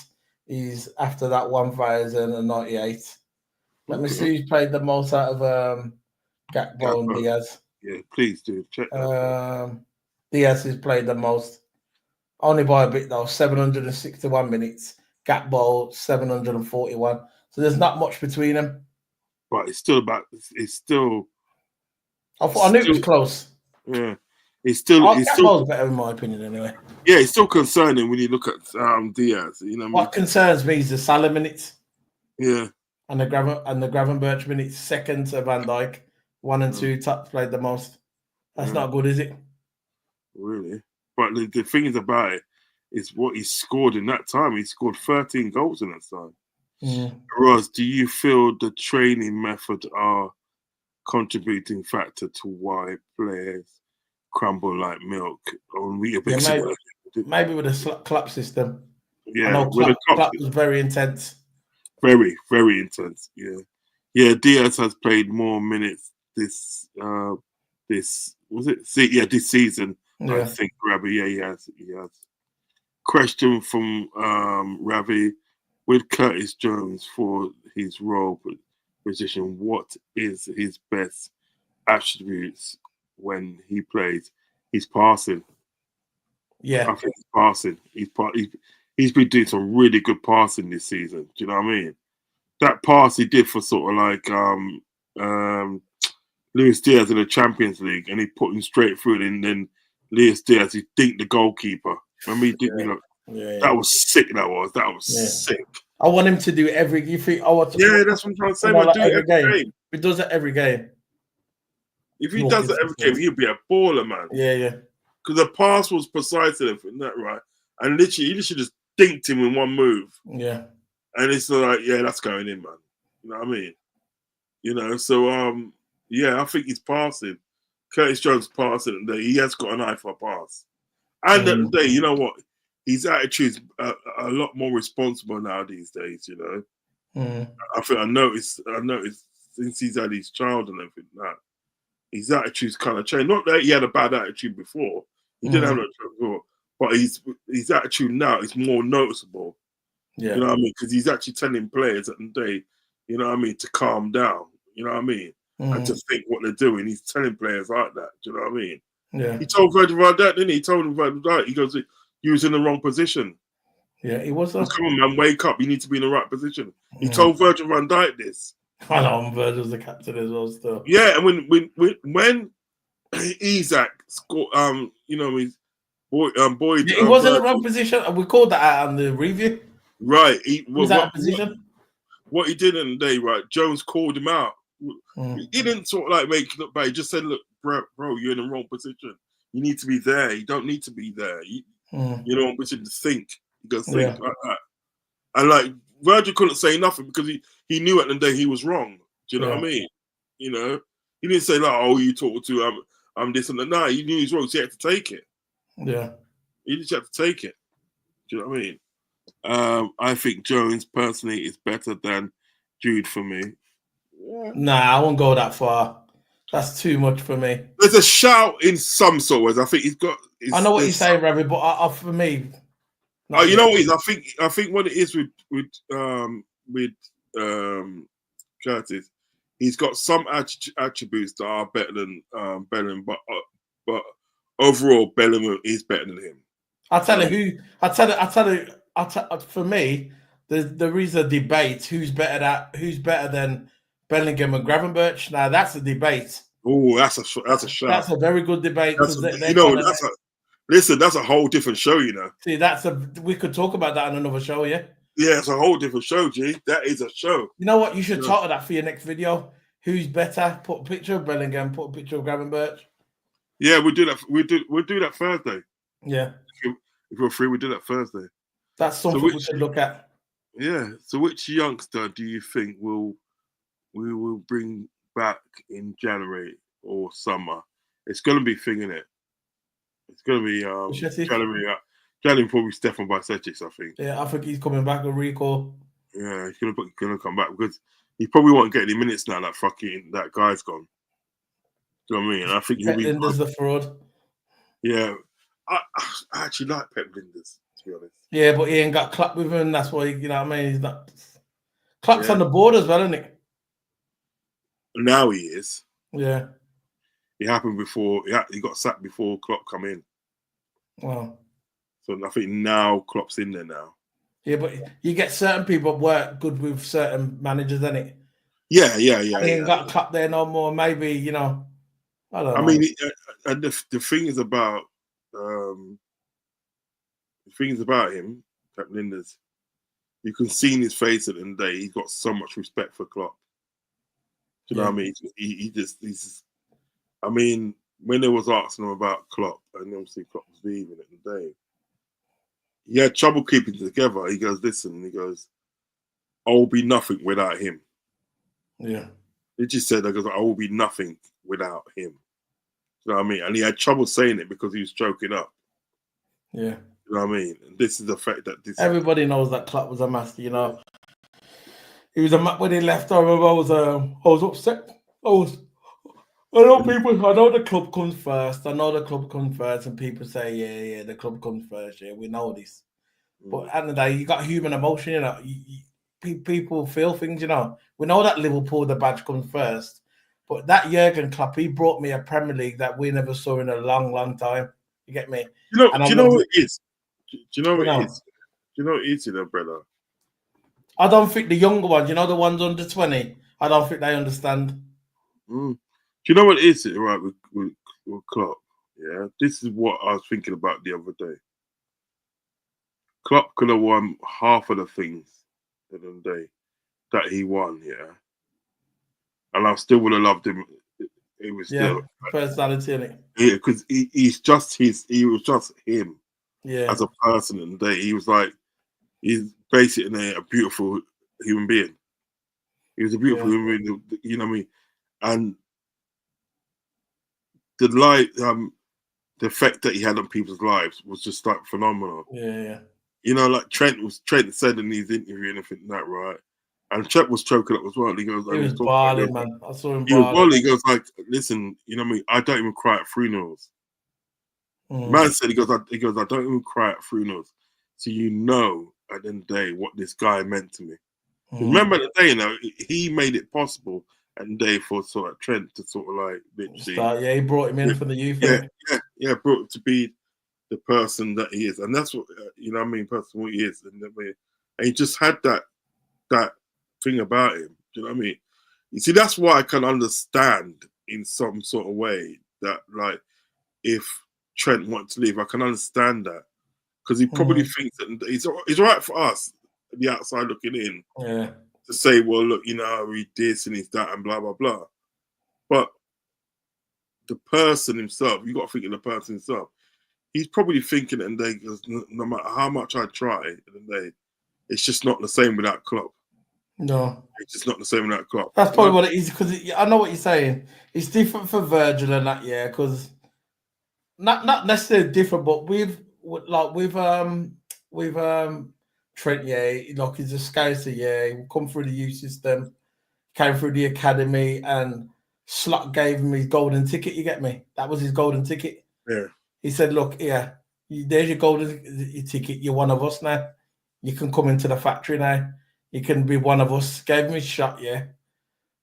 is after that 1,098. Let me see who's played the most out of Gakpo and Diaz. Yeah, please do check that. Diaz has played the most, only by a bit though, 761 minutes. Gakpo 741. So there's not much between them. But it's still. I knew it was close. Yeah, it's still. Gakpo's better in my opinion, anyway. Yeah, it's still concerning when you look at Diaz. You know what concerns me is the Salah minutes. Yeah. And the Gravenberch minutes, second to Van Dijk, 1 and 2 top played the most. That's not good, is it? Really? But the thing is about it is what he scored in that time. He scored 13 goals in that time. Roz, do you feel the training method are contributing factor to why players crumble like milk? Or maybe with the club system. Yeah, I know club was very intense. Very, very intense. Yeah. Diaz has played more minutes this season. I think, Rabbi. Yeah, he has. Question from Ravi: with Curtis Jones for his role position, what is his best attributes when he plays? He's passing. Yeah, I think he's passing. He's been doing some really good passing this season. Do you know what I mean? That pass he did for sort of like Luis Diaz in the Champions League, and he put him straight through it, and then Luis Diaz, he dinked the goalkeeper. Remember he did, that was sick. That was sick. I want him to do every. You think? That's what I'm trying to say. Man, do it every game. He does it every game. If he does it every game, he'll be a baller, man. Yeah. Because the pass was precise and everything, that right? And literally, he just dinked him in one move. Yeah. And it's like, that's going in, man. You know what I mean? So I think he's passing. Curtis Jones passing today. He has got an eye for a pass. And at the day, you know what? His attitude's a lot more responsible now these days, I think I noticed since he's had his child and everything that his attitude's kind of changed. Not that he had a bad attitude before. He didn't have that before. But his attitude now is more noticeable. Yeah. You know what I mean? Because he's actually telling players at the day, you know what I mean, to calm down. You know what I mean? And to think what they're doing. He's telling players like that. Do you know what I mean? Yeah. He told Virgil van Dijk, didn't he? He told him Virgil van Dijk, he goes, you was in the wrong position. Yeah, he was. Come on, man, wake up. You need to be in the right position. He told Virgil van Dijk this. I know, Virgil's the captain as well still. Yeah, and when Isaac scored, his Boyd. He was in the wrong position. We called that out on the review. Right. He was out of position. What he did in the day, right? Jones called him out. He didn't sort of like make it look bad. He just said, "Look, bro, you're in the wrong position. You need to be there. You don't need to be there. You're in the wrong position to think. You got to think like that." And like Virgil couldn't say nothing because he knew at the day he was wrong. Do you know what I mean? He didn't say like, "Oh, you talk to I'm this and that." No, he knew he was wrong. So he had to take it. Yeah, he just had to take it. Do you know what I mean? I think Jones personally is better than Jude for me. Yeah. Nah, I won't go that far. That's too much for me. There's a shout in some sort of ways. I think he's got. I know what you're saying, Ravi, but for me, you know what it is? I think what it is with Curtis, he's got some attributes that are better than Bellingham, but overall Bellingham is better than him. I'll tell you who. For me, there is a debate who's better than Bellingham and Gravenberch. Now that's a debate. Oh, that's a shout. That's a very good debate. Listen, that's a whole different show. See, we could talk about that on another show. Yeah. Yeah, it's a whole different show, G. That is a show. You know what? You should title that for your next video. Who's better? Put a picture of Bellingham. Put a picture of Gravenberch. Yeah, we'll do that. We'll do that Thursday. Yeah. If we're free, we'll do that Thursday. That's something we should look at. Yeah. So, which youngster do you think we will bring back in January or summer? It's going to be thing, innit? It's going to be January probably Stefan Bajcetic, I think. Yeah, I think he's coming back a recall. Yeah, he's going to come back because he probably won't get any minutes now. That guy's gone. Do you know what I mean? I think Pep Linders the fraud. Yeah, I actually like Pep Linders, to be honest. Yeah, but he ain't got Klopp with him. That's why, you know what I mean? He's not. Klopp's on the board as well, isn't he? Now he is. Yeah. It happened before. He got sacked before Klopp come in. Wow. So I think now Klopp's in there now. Yeah, but you get certain people work good with certain managers, isn't it? Yeah. He ain't got Klopp there no more. Maybe, I don't know. I mean, and the thing is about him, Pep Linders. You can see in his face at the end of the day, he's got so much respect for Klopp. Do you know what I mean? He's just. I mean, when they was asking him about Klopp, and obviously Klopp was leaving at the day, he had trouble keeping together. He goes, listen, he goes, I will be nothing without him. Yeah. He just said, I will be nothing without him. You know what I mean? And he had trouble saying it because he was choking up. Yeah. You know what I mean? And this is the fact that everybody knows that Klopp was a master, He was when he left, I remember I was upset. I know the club comes first. And people say, yeah, the club comes first. Yeah, we know this. But at the end of the day, you got human emotion, you know. People feel things, you know. We know that Liverpool, the badge comes first, but that Jurgen Klopp, he brought me a Premier League that we never saw in a long, long time. You get me? Do you know what it is? Do you know what it is? Do you know what it is, you know, brother? I don't think the younger ones, you know, the ones under 20, I don't think they understand. Do you know what it is, right, with Klopp? Yeah, this is what I was thinking about the other day. Klopp could have won half of the things in the day that he won, yeah. And I still would have loved him. It was still personality in it. Yeah, because he was just him. Yeah. As a person in the day. He was like, he's basically a beautiful human being. He was a beautiful human being, you know what I mean? And the effect that he had on people's lives was just like phenomenal. Yeah. You know, like Trent said in his interview and everything like that, right? And Trent was choking up as well. He goes, he was bawling, man. I saw him bawling. He goes like, listen, you know what I mean? I don't even cry at funerals. Man said, he goes, I don't even cry at funerals. So you know, at the end of the day, what this guy meant to me. Remember the day, you know, he made it possible at the day for sort of Trent to sort of like literally. He brought him in for the youth. Brought to be the person that he is, and that's what you know. What I mean, person what he is, and he just had that thing about him. Do you know what I mean? You see, that's why I can understand in some sort of way that, like, if Trent wants to leave, I can understand that because he probably thinks that it's all right for us, the outside looking in, to say, well, look, you know, he this and he's that and blah blah blah. But the person himself, you got to think of the person himself. He's probably thinking, and they goes, no matter how much I try, it's just not the same without Klopp. No, it's just not the same without Klopp. That's probably what it is, because I know what you're saying. It's different for Virgil and that, because not necessarily different, but with Trent, like he's a scouser, he come through the youth system, came through the academy, and Slot gave him his golden ticket. You get me? That was his golden ticket. Yeah. He said, "Look, there's your golden ticket. You're one of us now. You can come into the factory now. You can be one of us." Gave him his shot,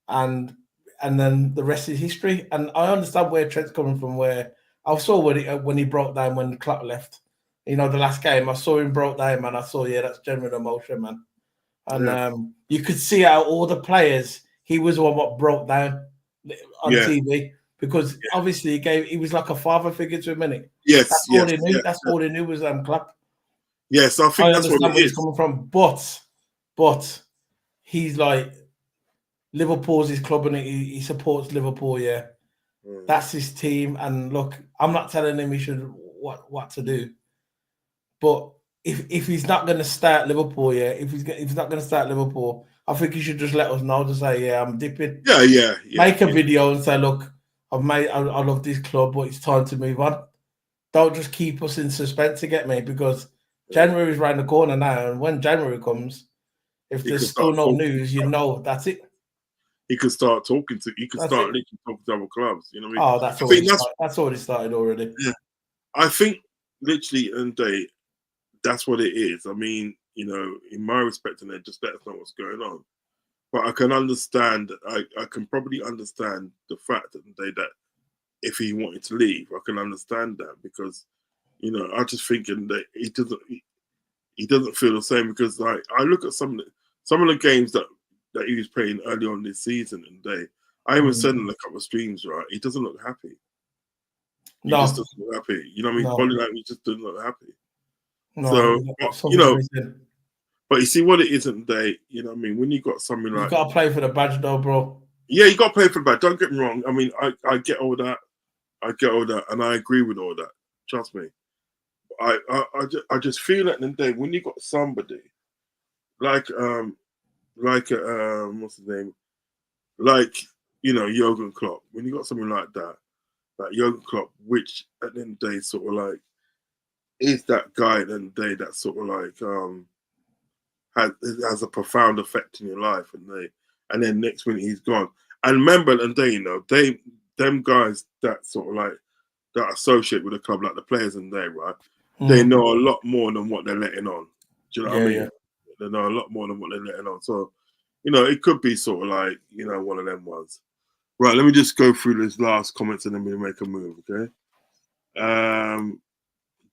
and then the rest is history. And I understand where Trent's coming from. Where I saw when he broke down when the clock left. You know, the last game, I saw him broke down, man. I saw, that's genuine emotion, man. And you could see how all the players, he was the one what broke down on TV. Because obviously he was like a father figure to him, innit? Yes, that's all he knew. That's all he knew was Klopp. Yes, I think that's what it is. He's coming from, but he's like, Liverpool's his club and he supports Liverpool. That's his team. And look, I'm not telling him he should what to do, but if he's not going to start Liverpool, if he's not going to start Liverpool, I think he should just let us know to say, I'm dipping. Make a video and say, look, I love this club, but it's time to move on. Don't just keep us in suspense, to get me, because January is around the corner now, and when January comes, if there's still no news, that's it. He could start talking to. He could start literally talking to other clubs. You know what I mean? That's already started already. Yeah, I think literally, and that's what it is. I mean, you know, in my respect, and just let us know what's going on. But I can understand. I can probably understand the fact that if he wanted to leave, I can understand that, because, you know, I just thinking that he doesn't feel the same, because like I look at some of the games that he was playing early on this season, and I even said in a couple of streams, right, he doesn't look happy. He just doesn't look happy. You know what I mean? Body language just doesn't look happy. So you know. But you see what it isn't today, you know what I mean? When you got something like... You got to play for the badge though, bro. Yeah, you got to play for the badge. Don't get me wrong. I mean, I get all that. And I agree with all that. Trust me. I just feel at the end of the day, when you got somebody like what's his name? Like, you know, Jurgen Klopp. When you got something like that, like Jurgen Klopp, which at the end of the day sort of like is that guy at the end of the day that sort of like has a profound effect in your life, and then next minute he's gone. And remember, and you know, them guys that sort of like that associate with the club, like the players, right? They know a lot more than what they're letting on. Do you know what I mean? Yeah. They know a lot more than what they're letting on. So, you know, it could be sort of like, you know, one of them ones. Right, let me just go through this last comments and then we'll make a move, okay?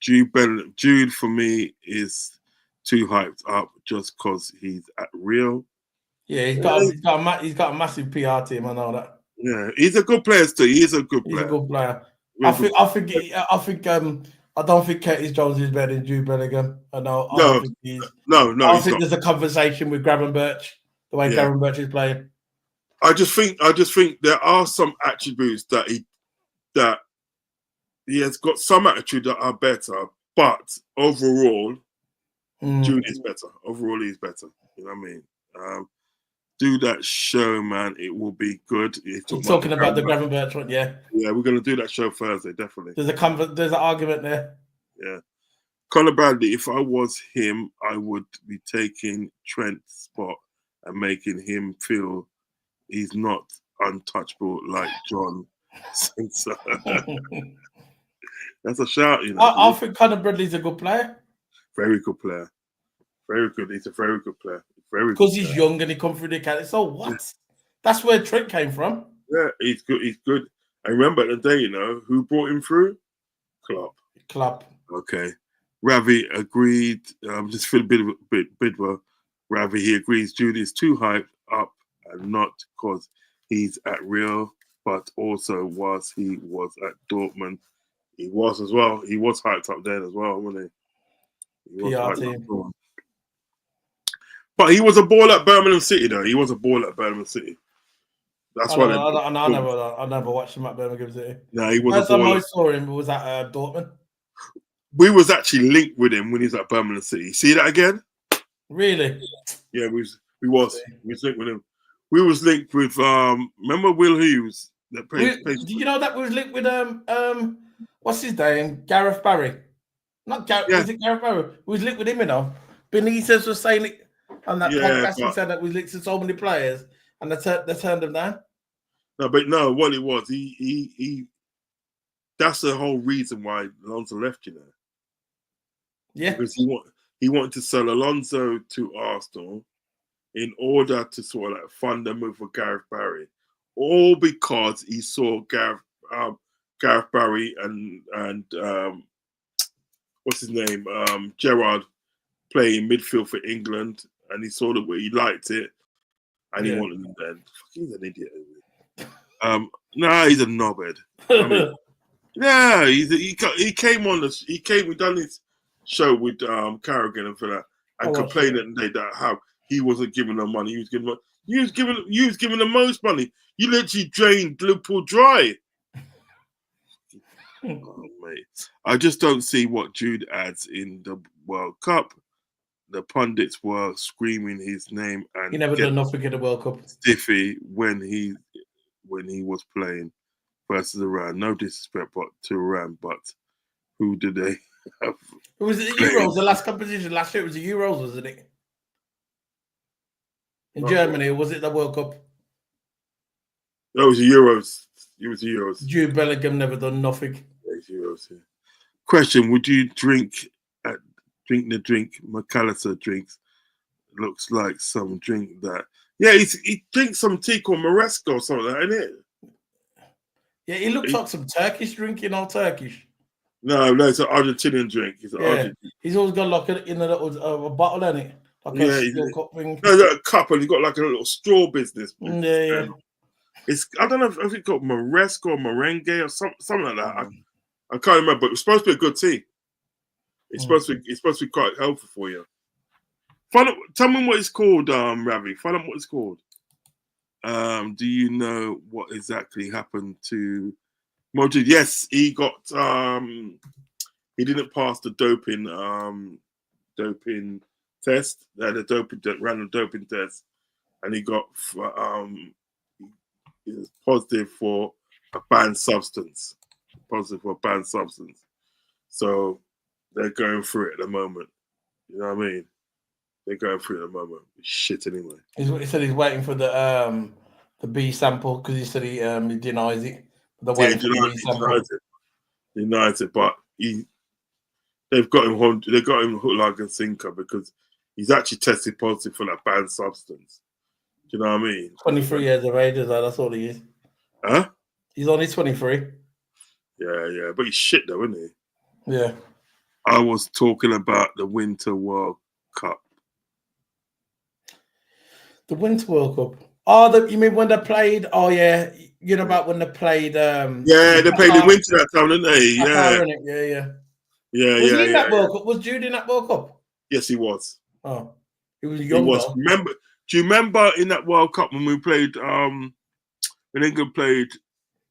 Jude for me is too hyped up just because he's at Real. Yeah, he's got a massive PR team. I know that. Yeah, he's a good player still. He is a good player. He's a good player. Real I think I don't think Curtis Jones is better than Jude Bellingham. I don't think he's. No, I think there's a conversation with Gravenberch, the way Gravenberch is playing. I just think there are some attributes that he has got some attitudes that are better, but overall, Jude is better. Overall, he's better. You know what I mean? Do that show, man. It will be good. You're talking about the Gravenberch one, yeah. Yeah, we're going to do that show Thursday, definitely. There's an argument there. Yeah. Conor Bradley, if I was him, I would be taking Trent's spot and making him feel he's not untouchable like John Spencer. That's a shout, you know. I think Conor Bradley's a good player. Very good player. Very good. He's a very good player. Because he's young and he come through the academy. So what? Yeah. That's where Trent came from. Yeah, he's good. He's good. I remember the day, you know, who brought him through? Klopp. Okay. Ravi agreed. Just feel a bit of Ravi. He agrees. Jude is too hyped up and not because he's at Real, but also whilst he was at Dortmund, he was as well. He was hyped up there as well, wasn't he? He was hyped up. But he was a ball at Birmingham City, though. He was a ball at Birmingham City. That's why I never watched him at Birmingham City. No, he was. First time I saw him was at Dortmund. We was actually linked with him when he was at Birmingham City. See that again? Really? Yeah, we was linked with him. We was linked with remember Will Hughes that played. Did you know that we was linked with what's his name? Gareth Barry. Not Gareth. Yeah. Is it Gareth Barry? We was linked with him, you know. Benitez was saying it on that podcast. He said that we linked to so many players, and they turned him down. No, what it was, he. That's the whole reason why Alonso left, you know. Yeah, because he wanted to sell Alonso to Arsenal in order to sort of like fund the move for Gareth Barry, all because he saw Gareth Barry and what's his name, Gerrard playing midfield for England, and he saw that he liked it, and he wanted him then. He's an idiot. Nah, he's a knobhead. I mean, yeah, he came on this. We done this show with Carrigan and for that, and complained that how he wasn't giving them money. He was giving the most money. You literally drained Liverpool dry. Oh, mate. I just don't see what Jude adds in the World Cup. The pundits were screaming his name, and he never done nothing in the World Cup. Stiffy when he was playing versus Iran. No disrespect, but to Iran. But who did they have? Was it the Euros? The last competition last year was the Euros, wasn't it? In Germany, or was it the World Cup? No, it was the Euros. It was the Euros. Jude Bellingham never done nothing. Euros, yeah. Question: would you drink the drink McAllister drinks? Looks like some drink that. Yeah, he drinks some tea called Maresca or something like that, isn't it? Yeah, he looks like some Turkish drink, you know, Turkish. No, it's an Argentinian drink. He's always got like a little bottle in it. Like a cup thing. No, a cup, and he's got like a little straw business. Yeah. I don't know if it's got Maresca or merengue or something like that. I can't remember, but it's supposed to be a good tea. It's supposed to be quite helpful for you. Tell me what it's called, Ravi. Find out what it's called. Do you know what exactly happened to Modric? Yes, he got he didn't pass the doping test. They had a random doping test, and he got he was positive for a banned substance. So they're going through it at the moment. You know what I mean? They're going through it at the moment. Shit anyway. He said he's waiting for the B sample because he said he denies it. Denies it, but they've got him hook, line and sinker because he's actually tested positive for that banned substance. Do you know what I mean? 23 years of age, that's all he is. Huh? He's only 23. Yeah. But he's shit though, isn't he? Yeah. I was talking about the Winter World Cup. The Winter World Cup. Oh, you mean when they played? Oh, yeah. You know about when they played... yeah, they played in winter that time, didn't they? Yeah. Was he in that World Cup? Was Jude in that World Cup? Yes, he was. Oh, he was young. Do you remember in that World Cup when we played, when England played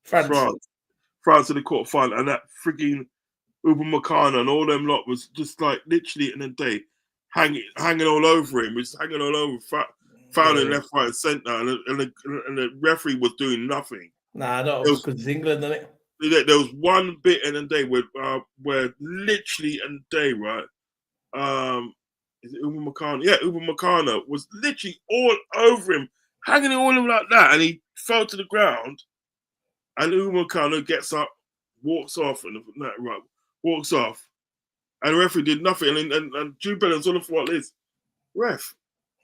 France in the quarterfinal, and that frigging Upamecano and all them lot was just like literally in a day hanging all over him. Was hanging all over, fouling left, right, and centre, and the referee was doing nothing. Nah, that was because it's England, isn't it? There was one bit in a day where literally in a day, right? Is it Upamecano? Yeah, Upamecano was literally all over him, hanging all him like that, and he fell to the ground. And Upamecano gets up, walks off, and walks off, and the referee did nothing. And Jude Bellingham's on the floor like this. Ref,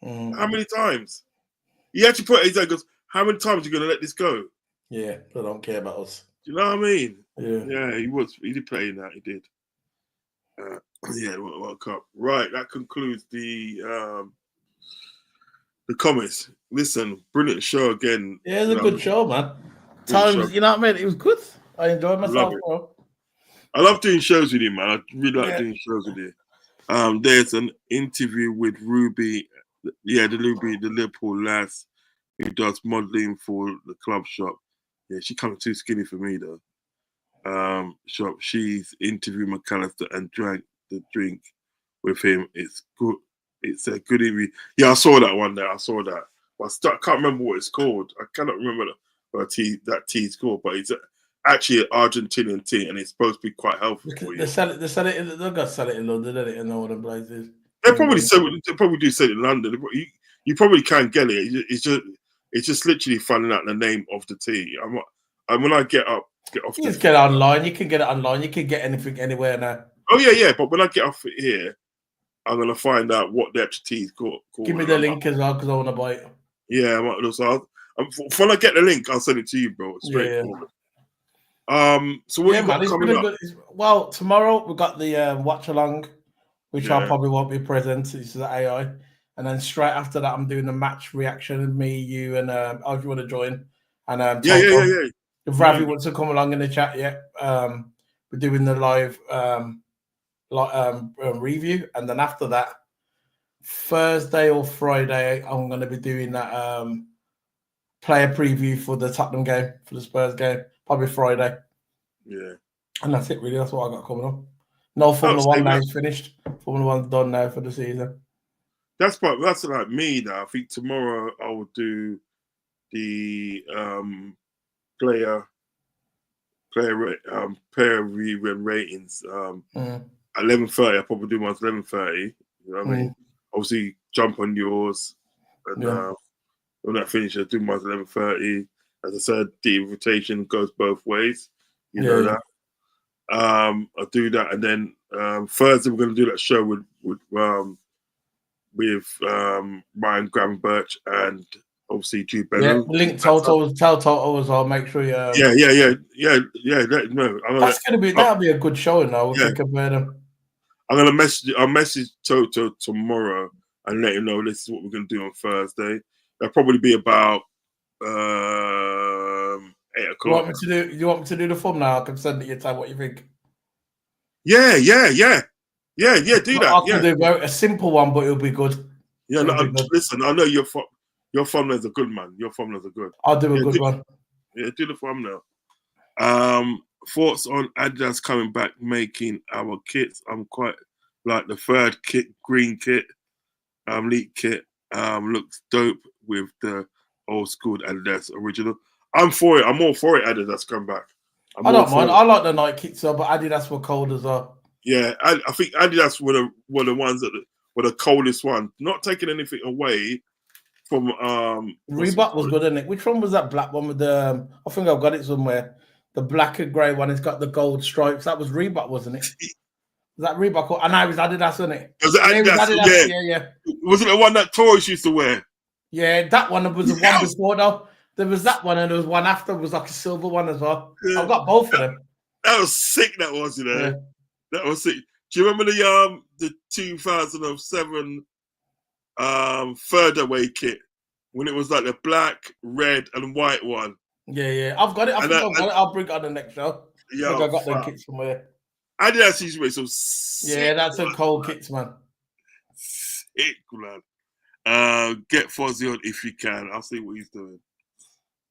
how many times? He actually put it, he goes, how many times are you going to let this go? Yeah, they don't care about us. Do you know what I mean? Yeah. He did play in that, he did. World Cup. Right, that concludes the comments. Listen, brilliant show again. Yeah, it was a good show, man. Times, you know what I mean? It was good. I enjoyed myself, bro. I love doing shows with you, man. I really like doing shows with you. There's an interview with Ruby, the Liverpool lass who does modelling for the club shop. Yeah, she kind of too skinny for me though. Shop. She's interviewed McAllister and drank the drink with him. It's good. It's a good interview. Yeah, I saw that one there. I saw that. But I can't remember what it's called. I cannot remember that tea's called, but it's actually an Argentinian tea, and it's supposed to be quite healthy for you. They sell it. They've got to sell it in London, don't it? In all the places. They probably do sell it in London. You probably can get it. It's just literally finding out the name of the tea. When I get off. You just get it online. You can get it online. You can get anything anywhere now. Oh yeah. But when I get off it here, I'm gonna find out what the actual tea is called. Give me the link as well because I want to buy it. Yeah, when I get the link, I'll send it to you, bro. Straightforward. So what you got coming up? Well, tomorrow we got the watch along, which I probably won't be present. This is AI, and then straight after that, I'm doing the match reaction with me, you, and if you want to join, and yeah. If Ravi wants to come along in the chat, we're doing the live review, and then after that, Thursday or Friday, I'm going to be doing that player preview for the Tottenham game, for the Spurs game, probably Friday. Yeah, and that's it really. That's what I got coming up. No Formula One now is finished. Formula 1's done now for the season. That's like me now. I think tomorrow I will do the player review and ratings. 11:30. I'll probably do mine 11:30. You know what I mean? Obviously, jump on yours, and when that finishes, do mine 11:30. As I said, the invitation goes both ways. You know that. I'll do that, and then Thursday we're going to do that show with Ryan Gravenberch and obviously Jude Bellingham. Yeah, link tell Toto as well. Make sure you. That'll be a good show now. We'll think about them. I'll message Toto tomorrow and let him know this is what we're going to do on Thursday. That'll probably be about 8 o'clock. You want me to do the thumbnail? I can send it your time. What you think? Yeah. Do that. I can do a simple one, but it'll be good. Yeah, listen. I know your thumbnails are good, man. Your thumbnails are good. I'll do a good one. Yeah, do the thumbnail. Thoughts on Adidas coming back making our kits? I'm quite like the third kit, green kit, leak kit. Looks dope with the old school Adidas original. I'm for it. I'm all for it. Adidas come back. I don't mind. I like the Nike kits, but Adidas were cold as well. Yeah, I think Adidas were the ones that were the coldest one. Not taking anything away from Reebok was good, isn't it? Which one was that black one with the? I think I've got it somewhere. The black and grey one. It's got the gold stripes. That was Reebok, wasn't it? that Reebok? I know it was Adidas, wasn't it? Was it Adidas? Yeah. Was it the one that Torres used to wear? Yeah, that one was the one before though. There was that one and there was one after. It was like a silver one as well. Yeah. I've got both of them. That was sick. That was, you know. Yeah. That was sick. Do you remember the 2007 third away kit when it was like the black, red, and white one? Yeah. I've got it. I think I've got it. I'll bring it on the next show. Yeah, I got them kits somewhere. I did actually wear some sick. Yeah, that's some cold kits, man. Sick, man. Get Fozzie on if you can. I'll see what he's doing.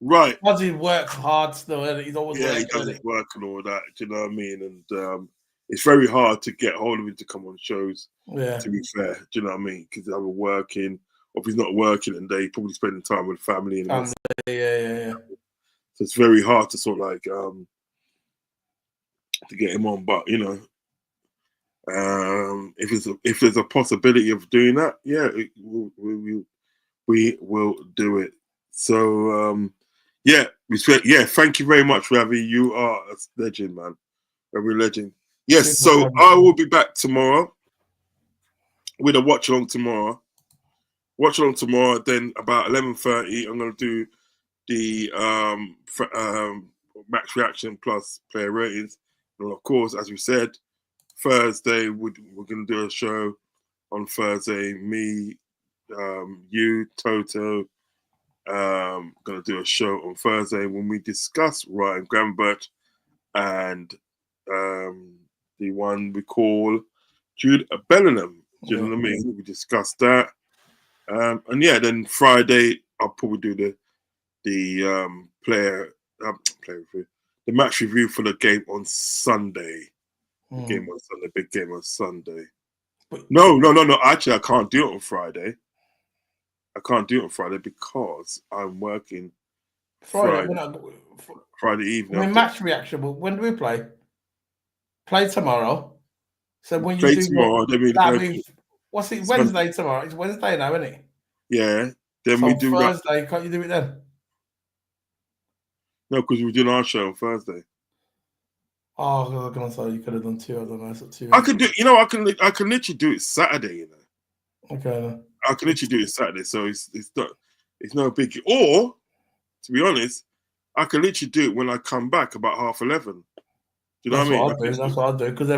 Right. Fozzie works hard still, and he's always he does his work and all that. Do you know what I mean? And it's very hard to get hold of him to come on shows. Yeah. To be fair, do you know what I mean? Because they're working, or if he's not working, and they probably spending time with family. And yeah. So it's very hard to sort of like to get him on, but you know, if there's a possibility of doing that, yeah, we will do it. So thank you very much, Ravi. You are a legend, man. Very legend. Yes, so I will be back tomorrow with a watch along tomorrow. Then about 11:30, I'm gonna do the match reaction plus player ratings. And of course, as we said, Thursday we're going to do a show on Thursday. Me, you, Toto, going to do a show on Thursday when we discuss Ryan Gravenberch and the one we call Jude Bellingham. Do you know what I mean? We discussed that, and yeah, then Friday I'll probably do the player review. The match review for the game on Sunday. Big game on Sunday. No. Actually, I can't do it on Friday. Because I'm working Friday evening. I mean, match reaction. When do we play? Play tomorrow. So when you do tomorrow, that means what's it? Wednesday tomorrow. It's Wednesday now, isn't it? Yeah. Then we do Thursday. Can't you do it then? No, because we're doing our show on Thursday. Oh, I was gonna say you could have done two. I don't know. Two. I can do. You know, I can literally do it Saturday. You know. Okay. Then. I can literally do it Saturday, so it's no biggie. Or, to be honest, I can literally do it when I come back about 11:30. Do you know what I mean? That's what I'll do because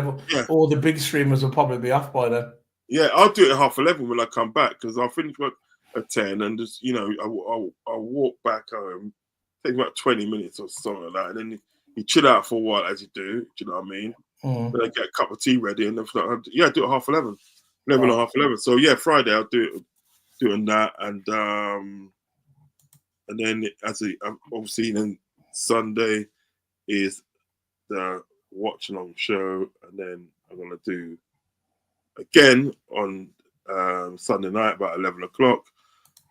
all the big streamers will probably be off by then. Yeah, I'll do it at 11:30 when I come back because I'll finish work at 10 and just I'll walk back home. Take about 20 minutes or something like that, and then you chill out for a while as you do. Do you know what I mean? Then I get a cup of tea ready, and then do it at 11:30. 11:30. So yeah, Friday I'll do that, and then obviously then Sunday is the watch along show, and then I'm gonna do again on Sunday night about 11 o'clock.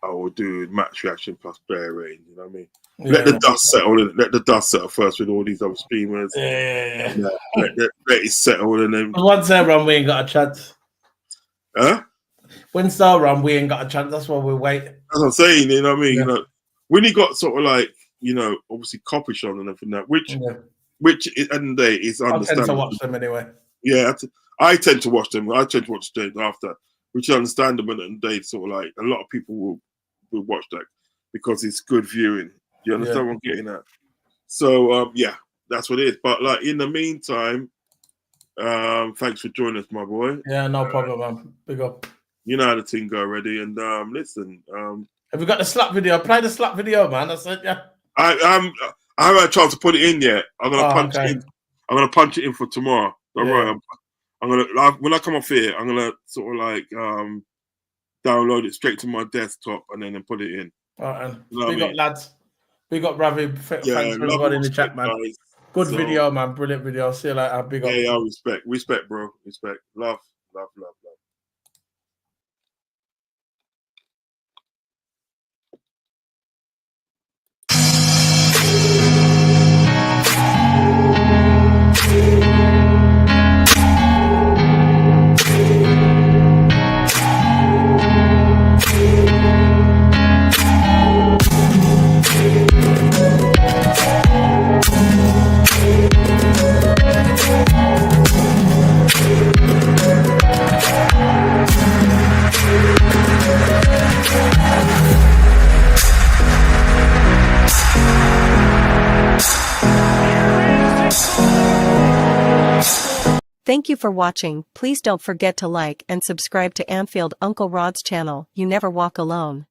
I will do match reaction plus player rating. You know what I mean? Yeah. Let the dust settle. Let the dust settle first with all these other streamers. Yeah. Let it settle, and then once they're run, we ain't got a chance. Huh? When they're run, we ain't got a chance. That's why we're waiting. That's what I'm saying. You know what I mean? Yeah. You know, when you got sort of like obviously Coppish on and everything that, which at the end of the day is understandable. I tend to watch them anyway. Yeah, I tend to watch them. I tend to watch the day after, which is understandable. And they sort of like a lot of people will watch that because it's good viewing. Do you understand what I'm getting at? So yeah, that's what it is. But like in the meantime, thanks for joining us, my boy. Yeah, no problem, man. Big up. You know how the thing go already. And listen, have we got the slap video? Play the slap video, man. I said, yeah. I haven't had a chance to put it in yet. I'm gonna punch it in. I'm gonna punch it in for tomorrow. All right. I'm gonna when I come off here, I'm gonna sort of like download it straight to my desktop and then put it in. All right, big up, lads. Big up, Ravi. Thanks for everybody in the chat, man. Guys. Good video, man. Brilliant video. See you later. Big up. Yeah, respect, bro. Respect. Love. Thank you for watching. Please don't forget to like and subscribe to Anfield Uncle Rodz channel. You never walk alone.